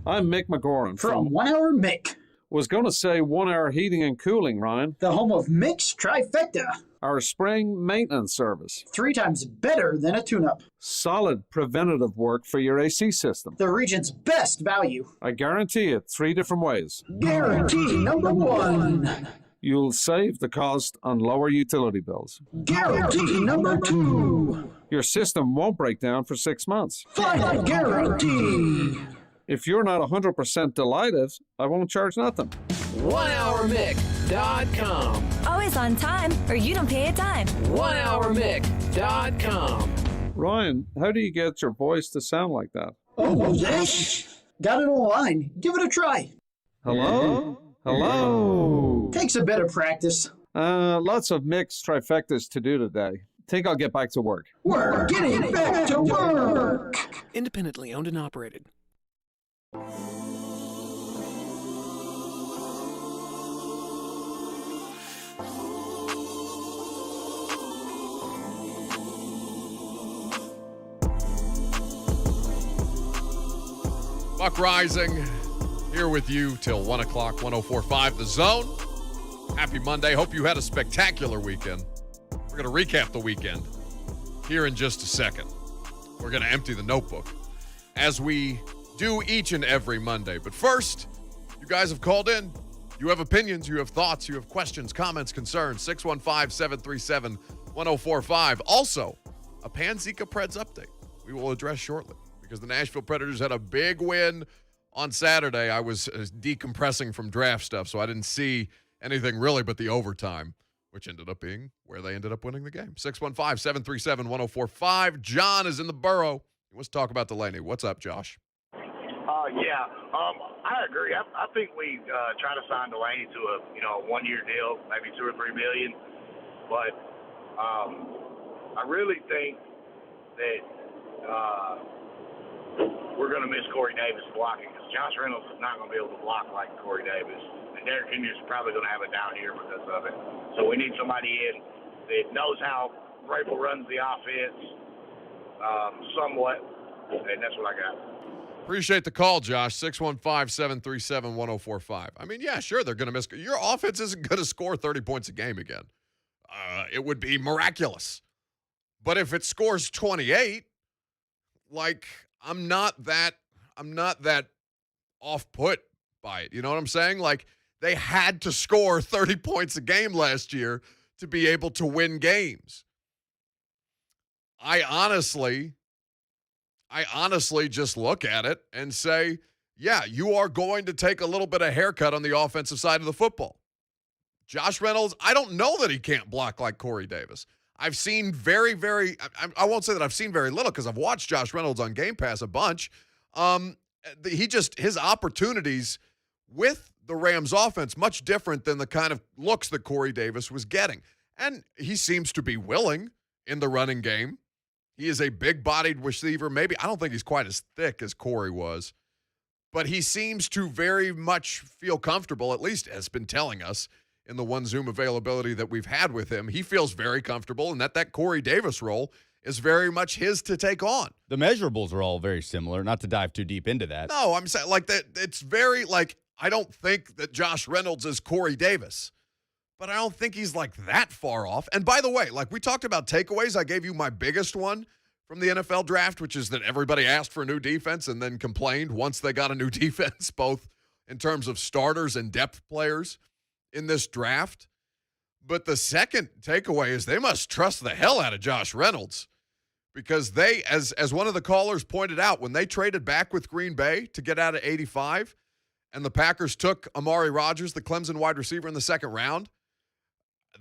I'm Mick McGoran
from 1 Hour Mick.
Was going to say 1 Hour Heating and Cooling, Ryan.
The home of Mick's Trifecta.
Our spring maintenance service.
3 times better than a tune-up.
Solid preventative work for your AC system.
The region's best value.
I guarantee it 3 different ways.
Guarantee number 1.
You'll save the cost on lower utility bills.
Guarantee number 2.
Your system won't break down for 6 months.
Final guarantee.
If you're not 100% delighted, I won't charge nothing.
1hourmick.com.
Always on time, or you don't pay a dime.
1hourmick.com.
Ryan, how do you get your voice to sound like that?
Oh, yes. Got it online. Give it a try.
Hello? Hello?
Takes a bit of practice.
Lots of mixed trifectas to do today. Think I'll get back to work.
We're getting back to work.
Independently owned and operated.
Buck Reising here with you till 1 o'clock, 104.5 The Zone. Happy Monday. Hope you had a spectacular weekend. We're going to recap the weekend here in just a second. We're going to empty the notebook as we do each and every Monday. But first, you guys have called in. You have opinions, you have thoughts, you have questions, comments, concerns. 615-737-1045. Also, a Panzika Preds update we will address shortly, because the Nashville Predators had a big win on Saturday. I was decompressing from draft stuff, so I didn't see anything really but the overtime, which ended up being where they ended up winning the game. 615-737-1045. John is in the borough. He wants to talk about Delaney. What's up, Josh?
I agree. I think we try to sign Delaney to a 1-year deal, maybe $2 or $3 million. But I really think that we're going to miss Corey Davis blocking, because Josh Reynolds is not going to be able to block like Corey Davis. And Derek Henry is probably going to have a down year because of it. So we need somebody in that knows how Vrabel runs the offense somewhat, and that's what I got.
Appreciate the call, Josh. 615-737-1045. I mean, yeah, sure, they're going to miss. Your offense isn't going to score 30 points a game again. It would be miraculous. But if it scores 28, I'm not that off put by it. You know what I'm saying? Like, they had to score 30 points a game last year to be able to win games. I honestly just look at it and say, yeah, you are going to take a little bit of haircut on the offensive side of the football. Josh Reynolds, I don't know that he can't block like Corey Davis. I've seen I won't say that I've seen very little, because I've watched Josh Reynolds on Game Pass a bunch. His opportunities with the Rams offense, much different than the kind of looks that Corey Davis was getting. And he seems to be willing in the running game. He is a big-bodied receiver. Maybe, I don't think he's quite as thick as Corey was, but he seems to very much feel comfortable, at least has been telling us in the one Zoom availability that we've had with him. He feels very comfortable, and that Corey Davis role is very much his to take on.
The measurables are all very similar, not to dive too deep into that.
No, I'm saying, like, that. It's very, like, I don't think that Josh Reynolds is Corey Davis, but I don't think he's like that far off. And by the way, like, we talked about takeaways. I gave you my biggest one from the NFL draft, which is that everybody asked for a new defense and then complained once they got a new defense, both in terms of starters and depth players in this draft. But the second takeaway is they must trust the hell out of Josh Reynolds, because they, as one of the callers pointed out, when they traded back with Green Bay to get out of 85, and the Packers took Amari Rodgers, the Clemson wide receiver, in the second round,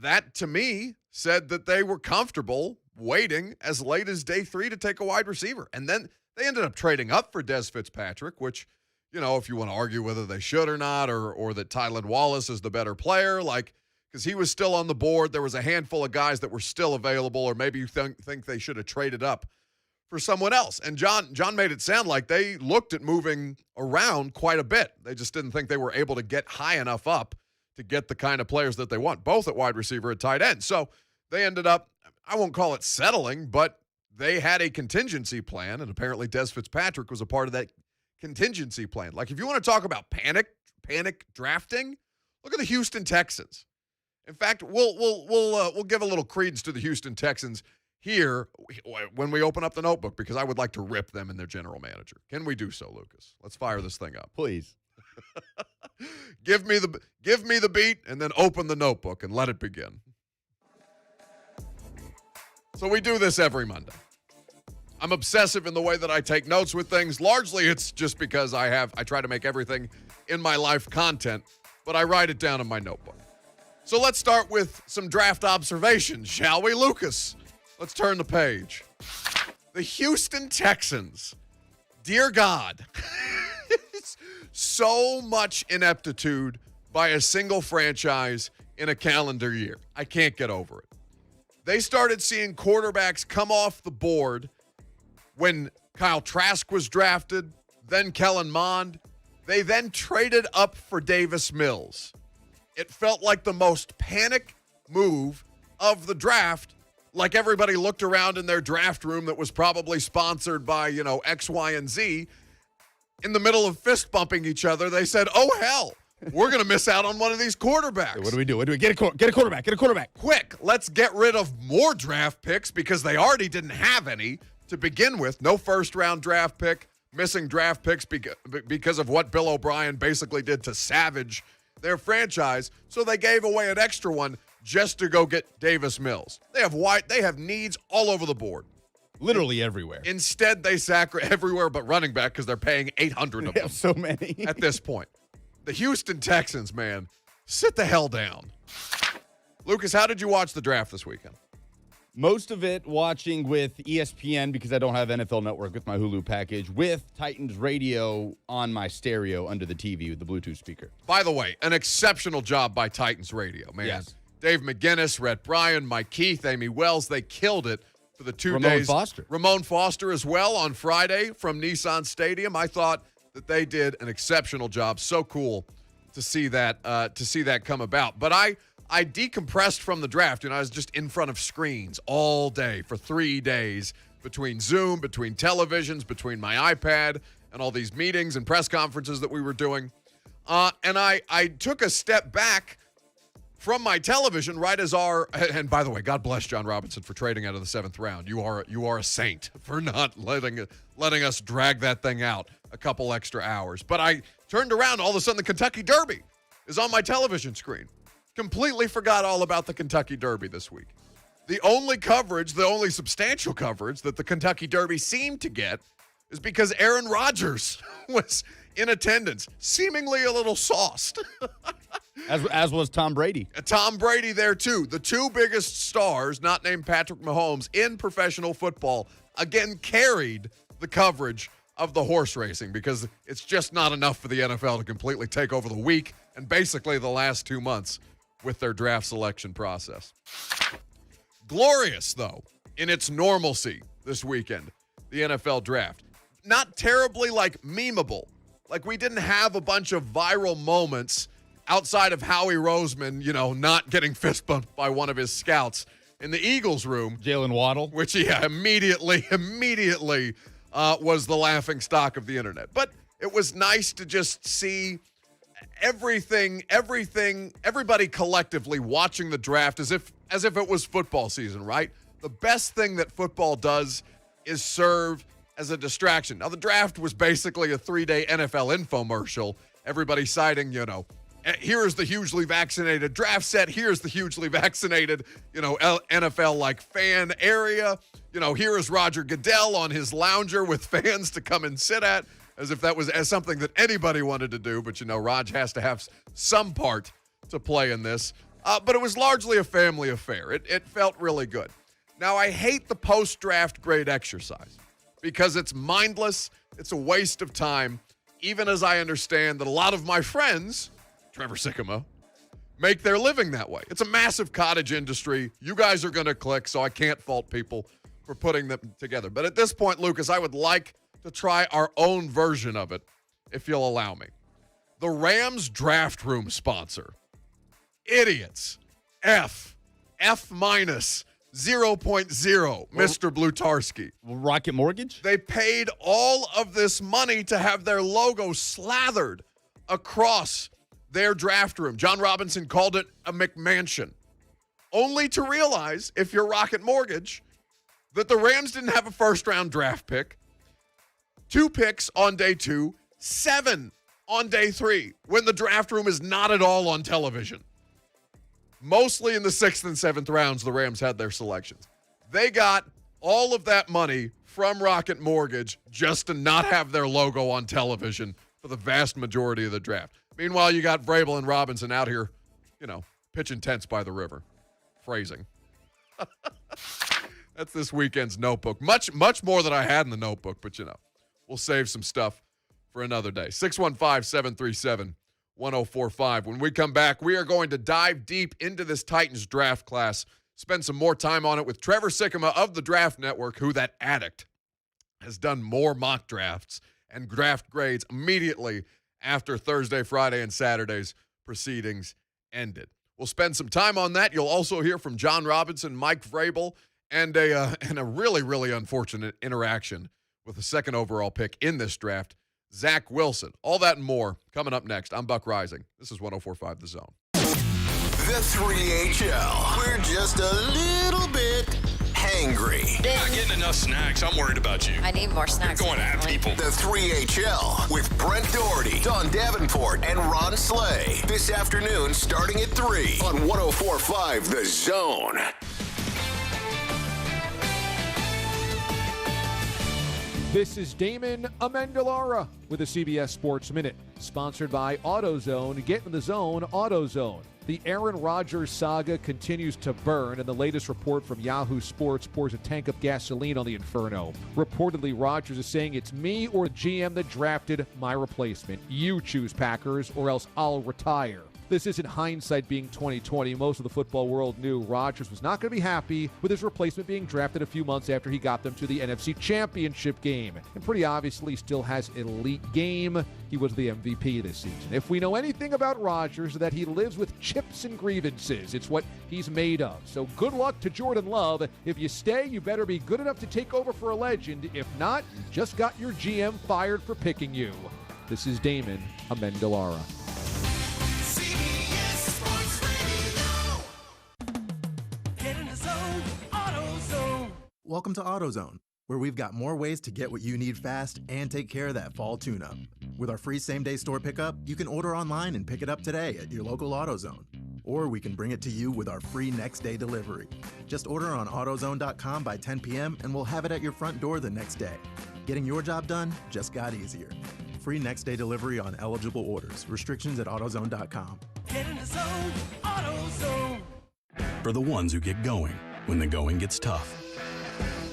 that to me said that they were comfortable waiting as late as day 3 to take a wide receiver. And then they ended up trading up for Des Fitzpatrick, which, if you want to argue whether they should or not, or that Tylan Wallace is the better player, because he was still on the board. There was a handful of guys that were still available, or maybe you think they should have traded up for someone else. And John made it sound like they looked at moving around quite a bit. They just didn't think they were able to get high enough up to get the kind of players that they want, both at wide receiver and tight end. So they ended up, I won't call it settling, but they had a contingency plan, and apparently Des Fitzpatrick was a part of that contingency plan. Like, if you want to talk about panic drafting, look at the Houston Texans. In fact, we'll give a little credence to the Houston Texans here when we open up the notebook, because I would like to rip them and their general manager. Can we do so, Lucas? Let's fire this thing up,
please.
Give me the beat, and then open the notebook and let it begin. So we do this every Monday. I'm obsessive in the way that I take notes with things. Largely, it's just because I try to make everything in my life content, but I write it down in my notebook. So let's start with some draft observations, shall we, Lucas? Let's turn the page. The Houston Texans. Dear God. so much ineptitude by a single franchise in a calendar year. I can't get over it. They started seeing quarterbacks come off the board when Kyle Trask was drafted, then Kellen Mond. They then traded up for Davis Mills. It felt like the most panic move of the draft, like everybody looked around in their draft room that was probably sponsored by, X, Y, and Z. In the middle of fist bumping each other, they said, oh, hell, we're going to miss out on one of these quarterbacks.
What do we do? Get a quarterback.
Quick, let's get rid of more draft picks because they already didn't have any to begin with. No first-round draft pick, missing draft picks because of what Bill O'Brien basically did to savage their franchise. So they gave away an extra one just to go get Davis Mills. They have needs all over the board.
Literally everywhere.
Instead, they everywhere but running back because they're paying 800 of them.
So many.
At this point. The Houston Texans, man, sit the hell down. Lucas, how did you watch the draft this weekend?
Most of it watching with ESPN because I don't have NFL Network with my Hulu package, with Titans radio on my stereo under the TV with the Bluetooth speaker.
By the way, an exceptional job by Titans radio, man.
Yes.
Dave McGinnis, Rhett Bryan, Mike Keith, Amy Wells, they killed it for the 2 days. Ramon Foster as well on Friday from Nissan Stadium. I thought that they did an exceptional job. So cool to see that come about. But I decompressed from the draft, I was just in front of screens all day for 3 days between Zoom, between televisions, between my iPad, and all these meetings and press conferences that we were doing. And I took a step back from my television right as and by the way, God bless John Robinson for trading out of the 7th round. You are a saint for not letting us drag that thing out a couple extra hours. But I turned around, all of a sudden the Kentucky Derby is on my television screen. Completely forgot all about the Kentucky Derby this week. The only substantial coverage that the Kentucky Derby seemed to get is because Aaron Rodgers was in attendance, seemingly a little sauced.
As was Tom Brady.
Tom Brady there, too. The 2 biggest stars, not named Patrick Mahomes, in professional football, again carried the coverage of the horse racing because it's just not enough for the NFL to completely take over the week and basically the last 2 months with their draft selection process. Glorious, though, in its normalcy this weekend, the NFL draft. Not terribly, memeable. We didn't have a bunch of viral moments outside of Howie Roseman, not getting fist bumped by one of his scouts in the Eagles room.
Jalen Waddle.
Which, immediately was the laughing stock of the internet. But it was nice to just see everybody collectively watching the draft as if it was football season, right? The best thing that football does is serve as a distraction. Now, the draft was basically a 3-day NFL infomercial. Everybody citing, here is the hugely vaccinated draft set. Here's the hugely vaccinated, NFL fan area. Here is Roger Goodell on his lounger with fans to come and sit at, as if that was something that anybody wanted to do. But, Raj has to have some part to play in this. But it was largely a family affair. It felt really good. Now, I hate the post-draft grade exercise because it's mindless. It's a waste of time, even as I understand that a lot of my friends, Trevor Sikkema, make their living that way. It's a massive cottage industry. You guys are going to click, so I can't fault people for putting them together. But at this point, Lucas, I would like to try our own version of it, if you'll allow me. The Rams draft room sponsor. Idiots. F minus 0.0, Mr. Blutarski.
Rocket Mortgage?
They paid all of this money to have their logo slathered across their draft room. John Robinson called it a McMansion. Only to realize, if you're Rocket Mortgage, that the Rams didn't have a first-round draft pick, 2 picks on day 2, 7 on day 3, when the draft room is not at all on television. Mostly in the 6th and 7th rounds, the Rams had their selections. They got all of that money from Rocket Mortgage just to not have their logo on television for the vast majority of the draft. Meanwhile, you got Vrabel and Robinson out here, pitching tents by the river. Phrasing. That's this weekend's notebook. Much more than I had in the notebook, but we'll save some stuff for another day. 615-737-1045. When we come back, we are going to dive deep into this Titans draft class, spend some more time on it with Trevor Sikkema of the Draft Network, who, that addict, has done more mock drafts and draft grades immediately after Thursday, Friday, and Saturday's proceedings ended. We'll spend some time on that. You'll also hear from John Robinson, Mike Vrabel, and a really, really unfortunate interaction with the second overall pick in this draft, Zach Wilson. All that and more coming up next. I'm Buck Reising. This is 104.5 The Zone.
The 3HL. We're just a little bit hangry.
You're not getting enough snacks. I'm worried about you.
I need more snacks.
You're going at people.
The 3HL with Brent Doherty, Don Davenport, and Ron Slay. This afternoon starting at 3 on 104.5 The Zone.
This is Damon Amendolara with a CBS Sports Minute, sponsored by AutoZone. Get in the zone, AutoZone. The Aaron Rodgers saga continues to burn, and the latest report from Yahoo Sports pours a tank of gasoline on the inferno. Reportedly, Rodgers is saying it's me or the GM that drafted my replacement. You choose, Packers, or else I'll retire. This isn't hindsight being 2020. Most of the football world knew Rodgers was not going to be happy with his replacement being drafted a few months after he got them to the NFC Championship game. And pretty obviously still has elite game. He was the MVP this season. If we know anything about Rodgers, that he lives with chips and grievances. It's what he's made of. So good luck to Jordan Love. If you stay, you better be good enough to take over for a legend. If not, you just got your GM fired for picking you. This is Damon Amendolara.
Welcome to AutoZone, where we've got more ways to get what you need fast and take care of that fall tune-up. With our free same-day store pickup, you can order online and pick it up today at your local AutoZone. Or we can bring it to you with our free next-day delivery. Just order on AutoZone.com by 10 p.m. and we'll have it at your front door the next day. Getting your job done just got easier. Free next-day delivery on eligible orders. Restrictions at AutoZone.com.
Get in the zone, AutoZone.
For the ones who get going when the going gets tough.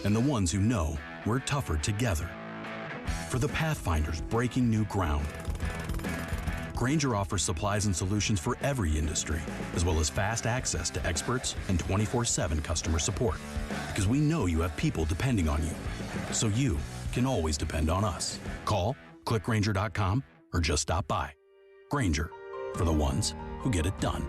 And the ones who know we're tougher together. For the Pathfinders breaking new ground. Grainger offers supplies and solutions for every industry, as well as fast access to experts and 24/7 customer support. Because we know you have people depending on you, so you can always depend on us. Call, click Grainger.com, or just stop by. Grainger, for the ones who get it done.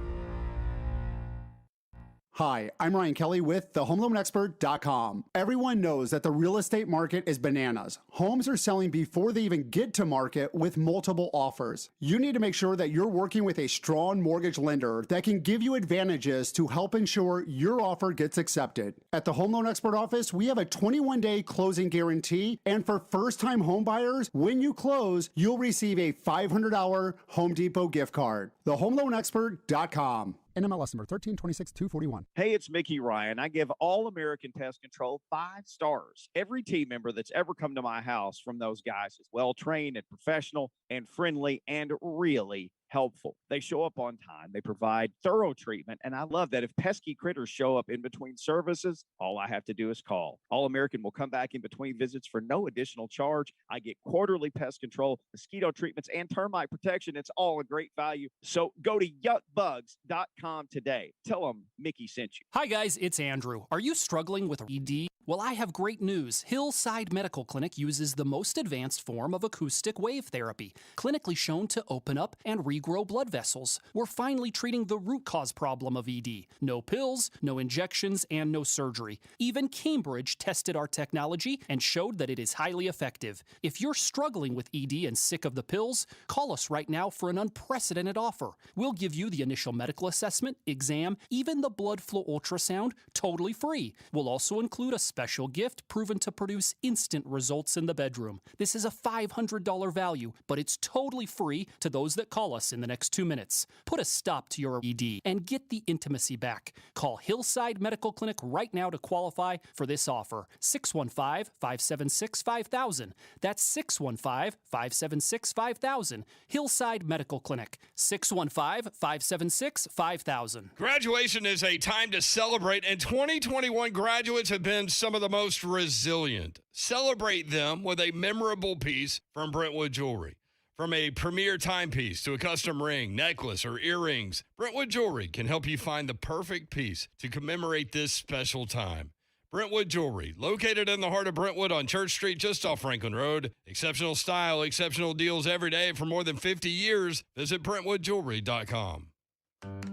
Hi, I'm Ryan Kelly with thehomeloanexpert.com. Everyone knows that the real estate market is bananas. Homes are selling before they even get to market with multiple offers. You need to make sure that you're working with a strong mortgage lender that can give you advantages to help ensure your offer gets accepted. At the Home Loan Expert office, we have a 21-day closing guarantee, and for first-time home buyers, when you close, you'll receive a $500 Home Depot gift card. Thehomeloanexpert.com.
NMLS number 1326241.
Hey, it's Mickey Ryan. I give All American Pest Control 5 stars. Every team member that's ever come to my house from those guys is well-trained and professional and friendly and really helpful. They show up on time. They provide thorough treatment. And I love that if pesky critters show up in between services, all I have to do is call. All American will come back in between visits for no additional charge. I get quarterly pest control, mosquito treatments, and termite protection. It's all a great value. So go to yuckbugs.com today. Tell them Mickey sent you.
Hi, guys. It's Andrew. Are you struggling with ED? Well, I have great news. Hillside Medical Clinic uses the most advanced form of acoustic wave therapy, clinically shown to open up and regrow blood vessels. We're finally treating the root cause problem of ED. No pills, no injections, and no surgery. Even Cambridge tested our technology and showed that it is highly effective. If you're struggling with ED and sick of the pills, call us right now for an unprecedented offer. We'll give you the initial medical assessment, exam, even the blood flow ultrasound, totally free. We'll also include a special gift proven to produce instant results in the bedroom. This is a $500 value, but it's totally free to those that call us in the next 2 minutes. Put a stop to your ED and get the intimacy back. Call Hillside Medical Clinic right now to qualify for this offer. 615-576-5000. That's 615-576-5000. Hillside Medical Clinic. 615-576-5000.
Graduation is a time to celebrate, and 2021 graduates have been some of the most resilient. Celebrate them with a memorable piece from Brentwood Jewelry. From a premier timepiece to a custom ring, necklace, or earrings, Brentwood Jewelry can help you find the perfect piece to commemorate this special time. Brentwood Jewelry, located in the heart of Brentwood on Church Street, just off Franklin Road. Exceptional style, exceptional deals every day for more than 50 years. Visit BrentwoodJewelry.com.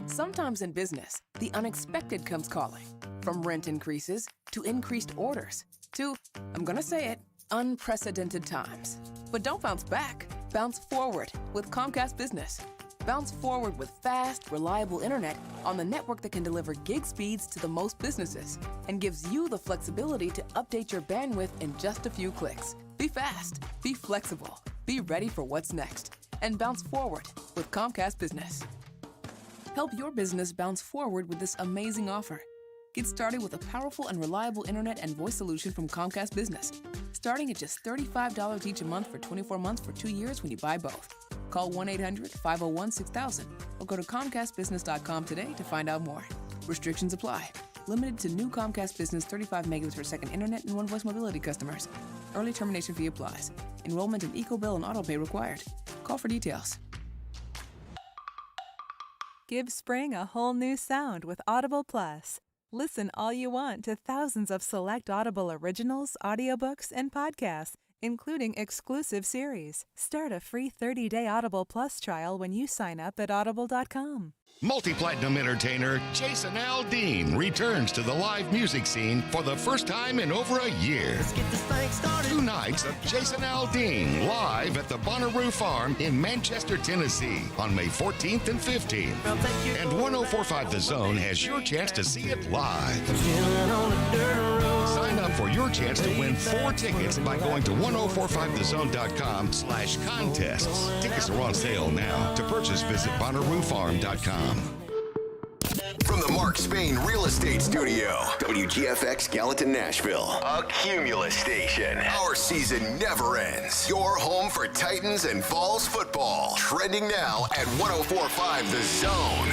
Sometimes in business, the unexpected comes calling. From rent increases to increased orders to, I'm gonna say it, unprecedented times. But don't bounce back. Bounce forward with Comcast Business. Bounce forward with fast, reliable internet on the network that can deliver gig speeds to the most businesses and gives you the flexibility to update your bandwidth in just a few clicks. Be fast, be flexible, be ready for what's next, and bounce forward with Comcast Business. Help your business bounce forward with this amazing offer. Get started with a powerful and reliable internet and voice solution from Comcast Business, starting at just $35 each a month for 24 months for 2 years when you buy both. Call 1-800-501-6000 or go to ComcastBusiness.com today to find out more. Restrictions apply. Limited to new Comcast Business 35 megabits per second internet and one voice mobility customers. Early termination fee applies. Enrollment in EcoBill and AutoPay required. Call for details.
Give spring a whole new sound with Audible Plus. Listen all you want to thousands of select Audible originals, audiobooks, and podcasts, including exclusive series. Start a free 30-day Audible Plus trial when you sign up at audible.com.
Multi-platinum entertainer Jayson Aldean returns to the live music scene for the first time in over a year.
Let's get this thing started.
2 nights of Jayson Aldean live at the Bonnaroo Farm in Manchester, Tennessee on May 14th and 15th. And 1045 The Zone has your chance to see it live. Sign up for your chance to win 4 tickets by going to 1045thezone.com/contests. Tickets are on sale now. To purchase, visit BonnarooFarm.com.
From the Mark Spain Real Estate Studio, WGFX Gallatin, Nashville, a Cumulus station. Our season never ends. Your home for Titans and Vols football. Trending now at 1045 The Zone.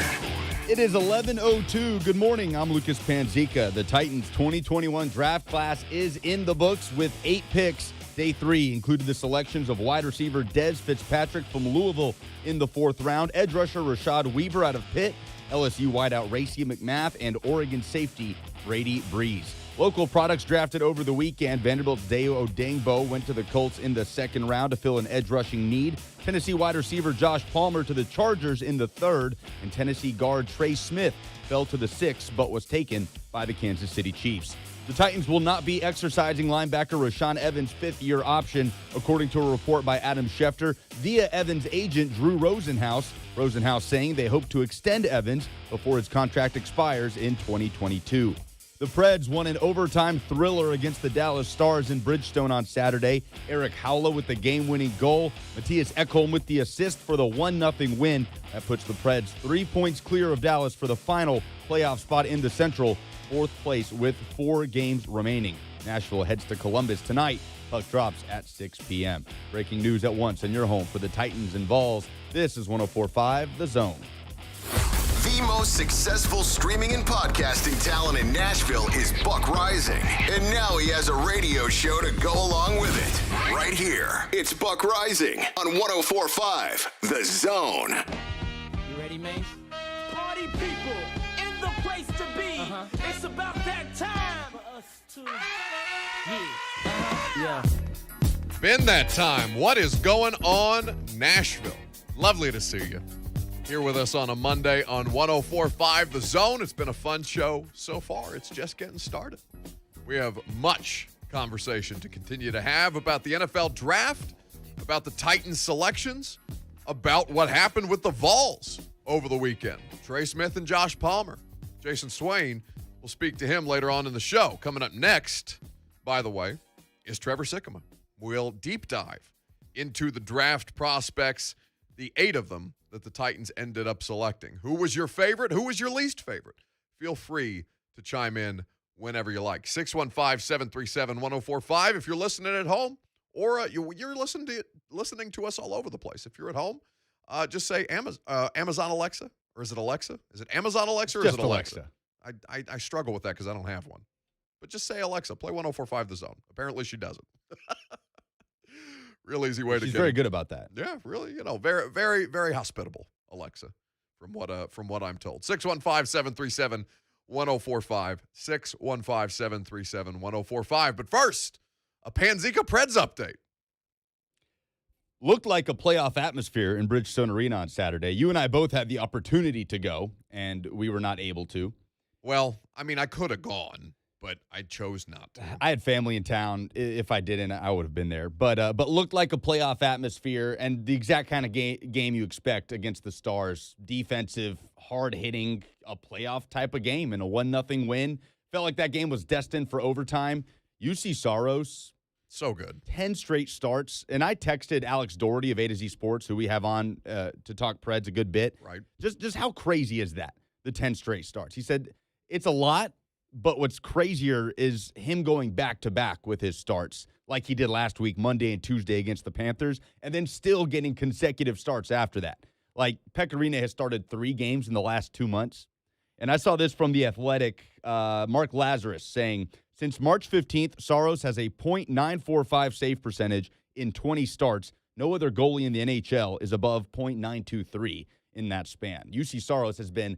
It is 11:02. Good morning. I'm Lucas Panzica. The Titans 2021 draft class is in the books with 8 picks. Day 3 included the selections of wide receiver Dez Fitzpatrick from Louisville in the 4th round, edge rusher Rashad Weaver out of Pitt, LSU wideout Racy McMath, and Oregon safety Brady Breeze. Local products drafted over the weekend. Vanderbilt's Deo Odengbo went to the Colts in the 2nd round to fill an edge rushing need. Tennessee wide receiver Josh Palmer to the Chargers in the 3rd, and Tennessee guard Trey Smith fell to the 6th but was taken by the Kansas City Chiefs. The Titans will not be exercising linebacker Rashaan Evans' 5th-year option, according to a report by Adam Schefter, via Evans' agent Drew Rosenhaus. Rosenhaus saying they hope to extend Evans before his contract expires in 2022. The Preds won an overtime thriller against the Dallas Stars in Bridgestone on Saturday. Eric Howla with the game-winning goal. Matthias Ekholm with the assist for the 1-0 win. That puts the Preds 3 points clear of Dallas for the final playoff spot in the Central, 4th place with 4 games remaining. Nashville heads to Columbus tonight. Puck drops at 6 p.m. Breaking news at once in your home for the Titans and Vols. This is 104.5 The Zone.
The most successful streaming and podcasting talent in Nashville is Buck Reising. And now he has a radio show to go along with it. Right here, it's Buck Reising on 104.5 The Zone.
You ready, Mace? Party people in the place to be. It's about that time for us to. Yeah.
Been that time. What is going on, Nashville? Lovely to see you here with us on a Monday on 104.5 The Zone. It's been a fun show so far. It's just getting started. We have much conversation to continue to have about the NFL draft, about the Titans selections, about what happened with the Vols over the weekend. Trey Smith and Josh Palmer. Jason Swain, we'll speak to him later on in the show. Coming up next, by the way, is Trevor Sikkema. We'll deep dive into the draft prospects, the 8 of them that the Titans ended up selecting. Who was your favorite? Who was your least favorite? Feel free to chime in whenever you like. 615-737-1045 if you're listening at home, or you're listening to us all over the place. If you're at home, just say Amazon Alexa, or is it Alexa? Is it Amazon Alexa or is it Alexa? I struggle with that because I don't have one. But just say Alexa, play 104.5 The Zone. Apparently she doesn't. Real easy way to
She's
get
very
it.
good about that.
Yeah, really, very, very, very hospitable, Alexa, from what I'm told. 615-737-1045, 615-737-1045. But first, a Panzika Preds update.
Looked like a playoff atmosphere in Bridgestone Arena on Saturday. You and I both had the opportunity to go, and we were not able to.
Well, I mean, I could have gone, but I chose not to.
I had family in town. If I didn't, I would have been there. But looked like a playoff atmosphere and the exact kind of game you expect against the Stars. Defensive, hard-hitting, a playoff type of game, and a 1-0 win. Felt like that game was destined for overtime. UC Saros.
So good.
10 straight starts. And I texted Alex Doherty of A to Z Sports, who we have on to talk Preds a good bit.
Right.
Just how crazy is that, the 10 straight starts? He said it's a lot, but what's crazier is him going back-to-back with his starts like he did last week, Monday and Tuesday against the Panthers, and then still getting consecutive starts after that. Like, Pecorino has started 3 games in the last 2 months. And I saw this from The Athletic, Mark Lazarus saying, since March 15th, Saros has a .945 save percentage in 20 starts. No other goalie in the NHL is above .923 in that span. UC Saros has been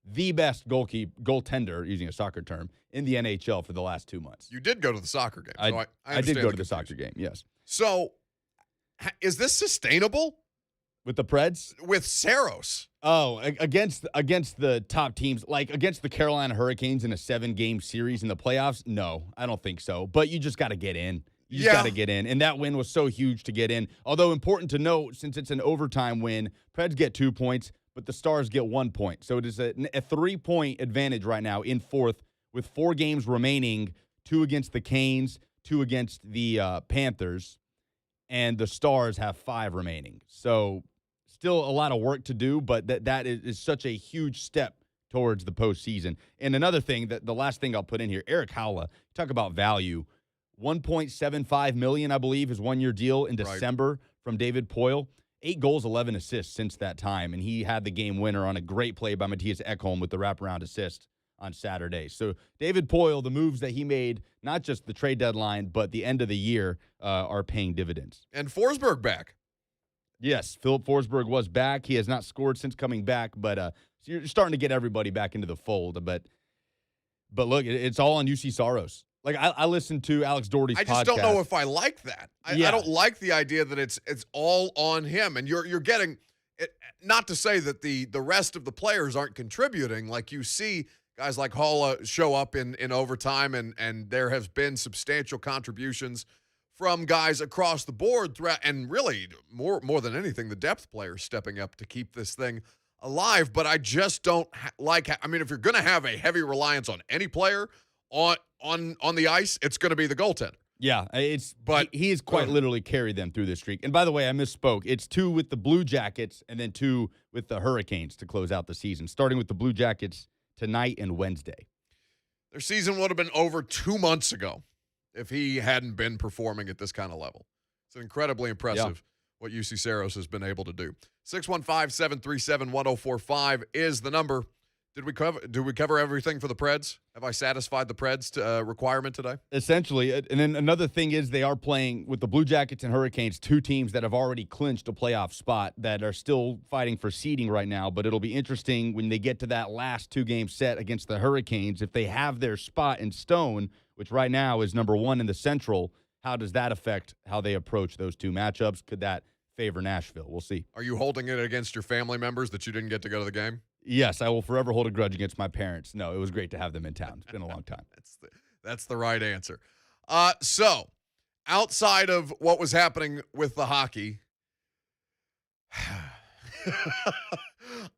the best goaltender, using a soccer term, in the NHL for the last 2 months.
You did go to the soccer game. So
I did go to the soccer game, yes.
So, is this sustainable?
With the Preds?
With Saros.
Oh, against the top teams, like against the Carolina Hurricanes in a 7-game series in the playoffs? No, I don't think so. But you just got to get in. You just got to get in. And that win was so huge to get in. Although important to note, since it's an overtime win, Preds get 2 points, but the Stars get 1 point. So it is a 3-point advantage right now in fourth with 4 games remaining, 2 against the Canes, 2 against the Panthers, and the Stars have 5 remaining. So still a lot of work to do, but that is such a huge step towards the postseason. And another thing, that the last thing I'll put in here, Eric Howla, talk about value, $1.75 million, I believe, his 1-year deal in December from David Poile. 8 goals, 11 assists since that time, and he had the game winner on a great play by Matthias Ekholm with the wraparound assist on Saturday. So David Poile, the moves that he made, not just the trade deadline, but the end of the year, are paying dividends.
And Forsberg back.
Yes, Philip Forsberg was back. He has not scored since coming back, but so you're starting to get everybody back into the fold. But look, it's all on UC Saros. Like, I listened to Alex Doherty's podcast.
I just don't know if I like that. I don't like the idea that it's all on him, and you're getting it. Not to say that the rest of the players aren't contributing. Like, you see guys like Halla show up in overtime, and there has been substantial contributions from guys across the board throughout, and really more than anything, the depth players stepping up to keep this thing alive. But I just don't like. I mean, if you're going to have a heavy reliance on any player on the ice, it's going to be the goaltender.
Yeah, he has quite literally carried them through this streak. And by the way, I misspoke. It's 2 with the Blue Jackets and then 2 with the Hurricanes to close out the season, starting with the Blue Jackets tonight and Wednesday.
Their season would have been over 2 months ago if he hadn't been performing at this kind of level. It's incredibly impressive what UC Saros has been able to do. 615-737-1045 is the number. Did we cover everything for the Preds? Have I satisfied the Preds requirement today?
Essentially. And then another thing is they are playing with the Blue Jackets and Hurricanes, 2 teams that have already clinched a playoff spot that are still fighting for seeding right now. But it'll be interesting when they get to that last 2-game set against the Hurricanes. If they have their spot in stone, which right now is number 1 in the Central, how does that affect how they approach those 2 matchups? Could that favor Nashville? We'll see.
Are you holding it against your family members that you didn't get to go to the game?
Yes, I will forever hold a grudge against my parents. No, it was great to have them in town. It's been a long time.
That's the right answer. So, outside of what was happening with the hockey,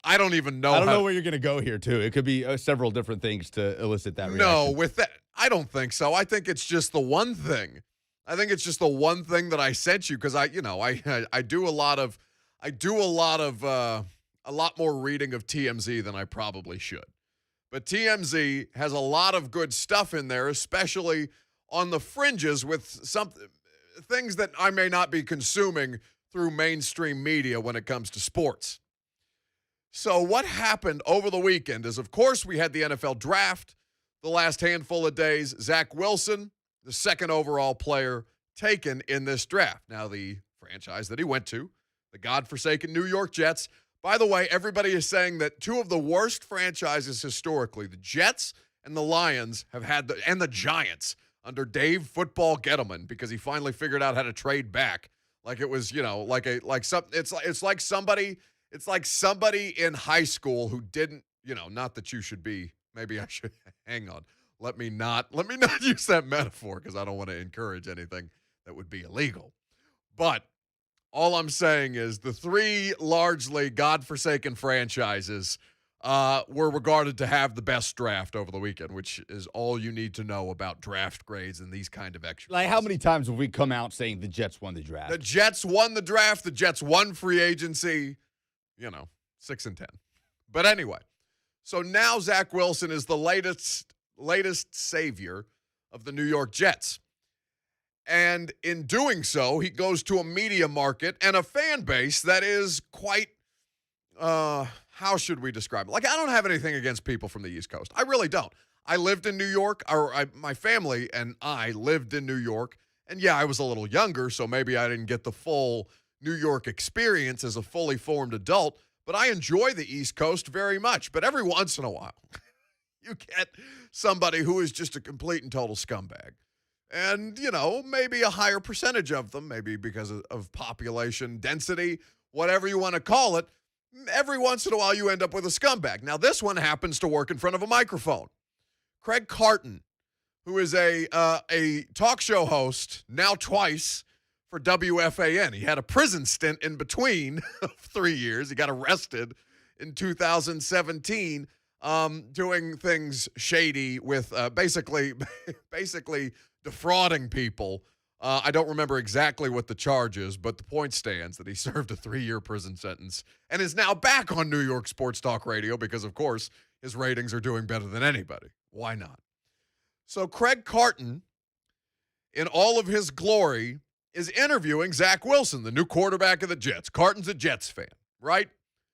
I don't even know.
I don't know where you're going to go here, too. It could be several different things to elicit that reaction.
No, with that, I don't think so. I think it's just the one thing. I think it's just the one thing that I sent you because I do a lot more reading of TMZ than I probably should. But TMZ has a lot of good stuff in there, especially on the fringes with some things that I may not be consuming through mainstream media when it comes to sports. So what happened over the weekend is, of course, we had the NFL draft the last handful of days. Zach Wilson, the second overall player taken in this draft. Now, the franchise that he went to, the godforsaken New York Jets. By the way, everybody is saying that two of the worst franchises historically, the Jets and the Lions, have had and the Giants under Dave Football Gettleman, because he finally figured out how to trade back. Like it was, it's like somebody in high school who didn't, not that you should be, maybe I should hang on. Let me not use that metaphor because I don't want to encourage anything that would be illegal. But all I'm saying is the three largely godforsaken franchises were regarded to have the best draft over the weekend, which is all you need to know about draft grades and these kind of exercises.
Like, how many times have we come out saying the Jets won the draft?
The Jets won the draft. The Jets won free agency. 6-10. But anyway, so now Zach Wilson is the latest savior of the New York Jets. And in doing so, he goes to a media market and a fan base that is quite, how should we describe it? Like, I don't have anything against people from the East Coast. I really don't. I lived in New York, my family and I lived in New York. And yeah, I was a little younger, so maybe I didn't get the full New York experience as a fully formed adult, but I enjoy the East Coast very much. But every once in a while, you get somebody who is just a complete and total scumbag. And, maybe a higher percentage of them, maybe because of population density, whatever you want to call it, every once in a while you end up with a scumbag. Now, this one happens to work in front of a microphone. Craig Carton, who is a talk show host, now twice, for WFAN. He had a prison stint in between of 3 years. He got arrested in 2017 doing things shady with basically defrauding people. I don't remember exactly what the charge is, but the point stands that he served a 3-year prison sentence and is now back on New York Sports Talk Radio because, of course, his ratings are doing better than anybody. Why not? So Craig Carton, in all of his glory, is interviewing Zach Wilson, the new quarterback of the Jets. Carton's a Jets fan, right?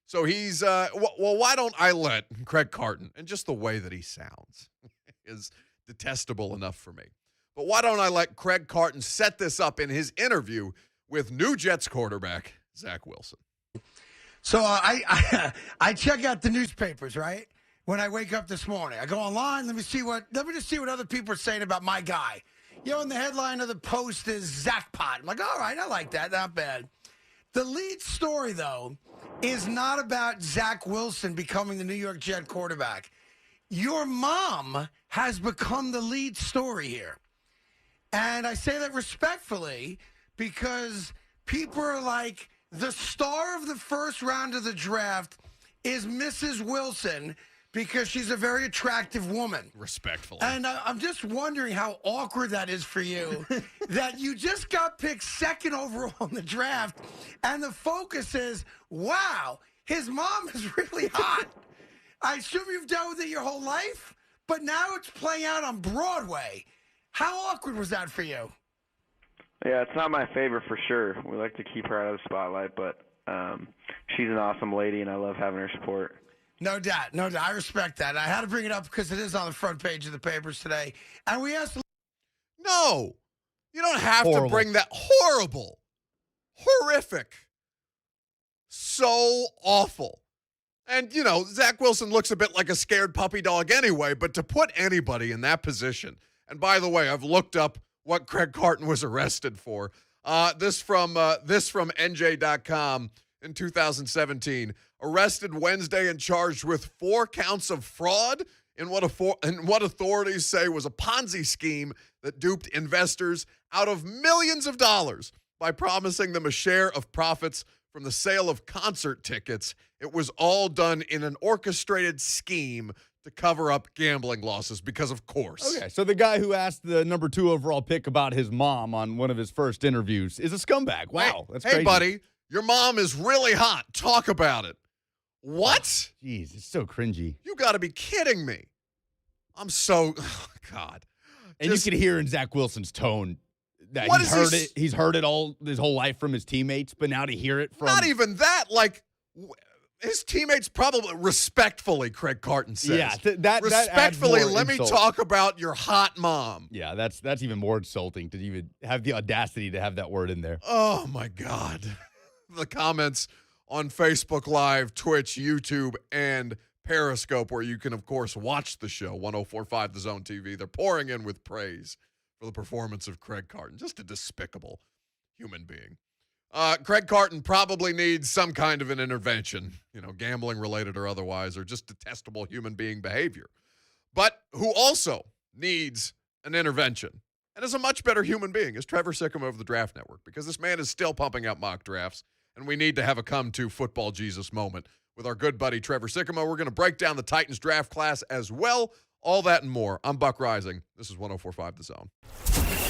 So he's, why don't I let Craig Carton, and just the way that he sounds is detestable enough for me. But why don't I let Craig Carton set this up in his interview with new Jets quarterback Zach Wilson?
So I check out the newspapers, right? When I wake up this morning, I go online. Let me just see what other people are saying about my guy. And the headline of the Post is Zachpot. I'm like, all right, I like that. Not bad. The lead story, though, is not about Zach Wilson becoming the New York Jet quarterback. Your mom has become the lead story here. And I say that respectfully because people are like, the star of the first round of the draft is Mrs. Wilson because she's a very attractive woman.
Respectfully.
And I'm just wondering how awkward that is for you, that you just got picked second overall in the draft, and the focus is, wow, his mom is really hot. I assume you've dealt with it your whole life, but now it's playing out on Broadway. How awkward was that for you?
Yeah, it's not my favorite for sure. We like to keep her out of the spotlight, but she's an awesome lady, and I love having her support.
No doubt. I respect that. I had to bring it up because it is on the front page of the papers today. And we asked...
No, you don't have to bring that. Horrible. Horrific. So awful. And, Zach Wilson looks a bit like a scared puppy dog anyway, but to put anybody in that position, and by the way, I've looked up what Craig Carton was arrested for. This from NJ.com in 2017. Arrested Wednesday and charged with 4 counts of fraud in what authorities say was a Ponzi scheme that duped investors out of millions of dollars by promising them a share of profits from the sale of concert tickets. It was all done in an orchestrated scheme to cover up gambling losses because, of course.
Okay, so the guy who asked the number 2 overall pick about his mom on one of his first interviews is a scumbag. Wow, that's crazy.
Hey, buddy, your mom is really hot. Talk about it. What?
Jeez, it's so cringy.
You got to be kidding me. I'm so, God.
And you can hear in Zach Wilson's tone that he's heard it all his whole life from his teammates, but now to hear it from...
Not even that. Like, his teammates probably respectfully, Craig Carton says.
Yeah, that
respectfully,
adds more
let me
insult.
talk about your hot mom.
Yeah, that's even more insulting to even have the audacity to have that word in there.
Oh, my God. The comments on Facebook Live, Twitch, YouTube, and Periscope, where you can, of course, watch the show, 104.5 The Zone TV. They're pouring in with praise for the performance of Craig Carton. Just a despicable human being. Craig Carton probably needs some kind of an intervention, gambling related or otherwise, or just detestable human being behavior. But who also needs an intervention and is a much better human being is Trevor Sikkema of the Draft Network, because this man is still pumping out mock drafts, and we need to have a come-to football Jesus moment with our good buddy Trevor Sikkema. We're going to break down the Titans draft class as well. All that and more. I'm Buck Reising. This is 104.5 The Zone.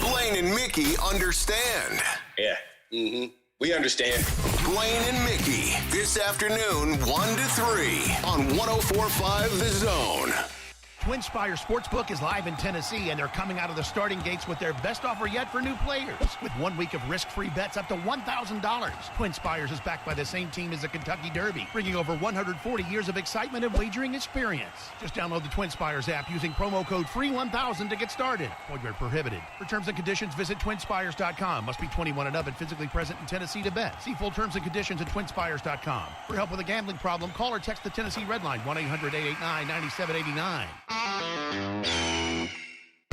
Blaine and Mickey understand.
Yeah. Mm-hmm. We understand.
Blaine and Mickey, this afternoon, 1 to 3 on 104.5 The Zone.
TwinSpire Sportsbook is live in Tennessee, and they're coming out of the starting gates with their best offer yet for new players. With 1 week of risk-free bets up to $1,000. TwinSpires is backed by the same team as the Kentucky Derby, bringing over 140 years of excitement and wagering experience. Just download the TwinSpires app using promo code FREE1000 to get started. Void prohibited. For terms and conditions, visit TwinSpires.com. Must be 21 and up and physically present in Tennessee to bet. See full terms and conditions at TwinSpires.com. For help with a gambling problem, call or text the Tennessee Red Line, 1-800-889-9789.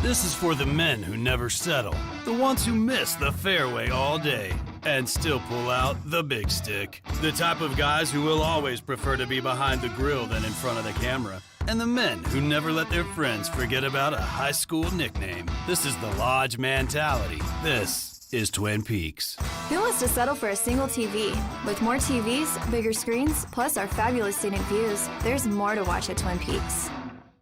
This is for the men who never settle, the ones who miss the fairway all day and still pull out the big stick, the type of guys who will always prefer to be behind the grill than in front of the camera, and the men who never let their friends forget about a high school nickname. This is the Lodge mentality. This is Twin Peaks.
Who wants to settle for a single TV? With more TVs, bigger screens, plus our fabulous scenic views, there's more to watch at Twin Peaks.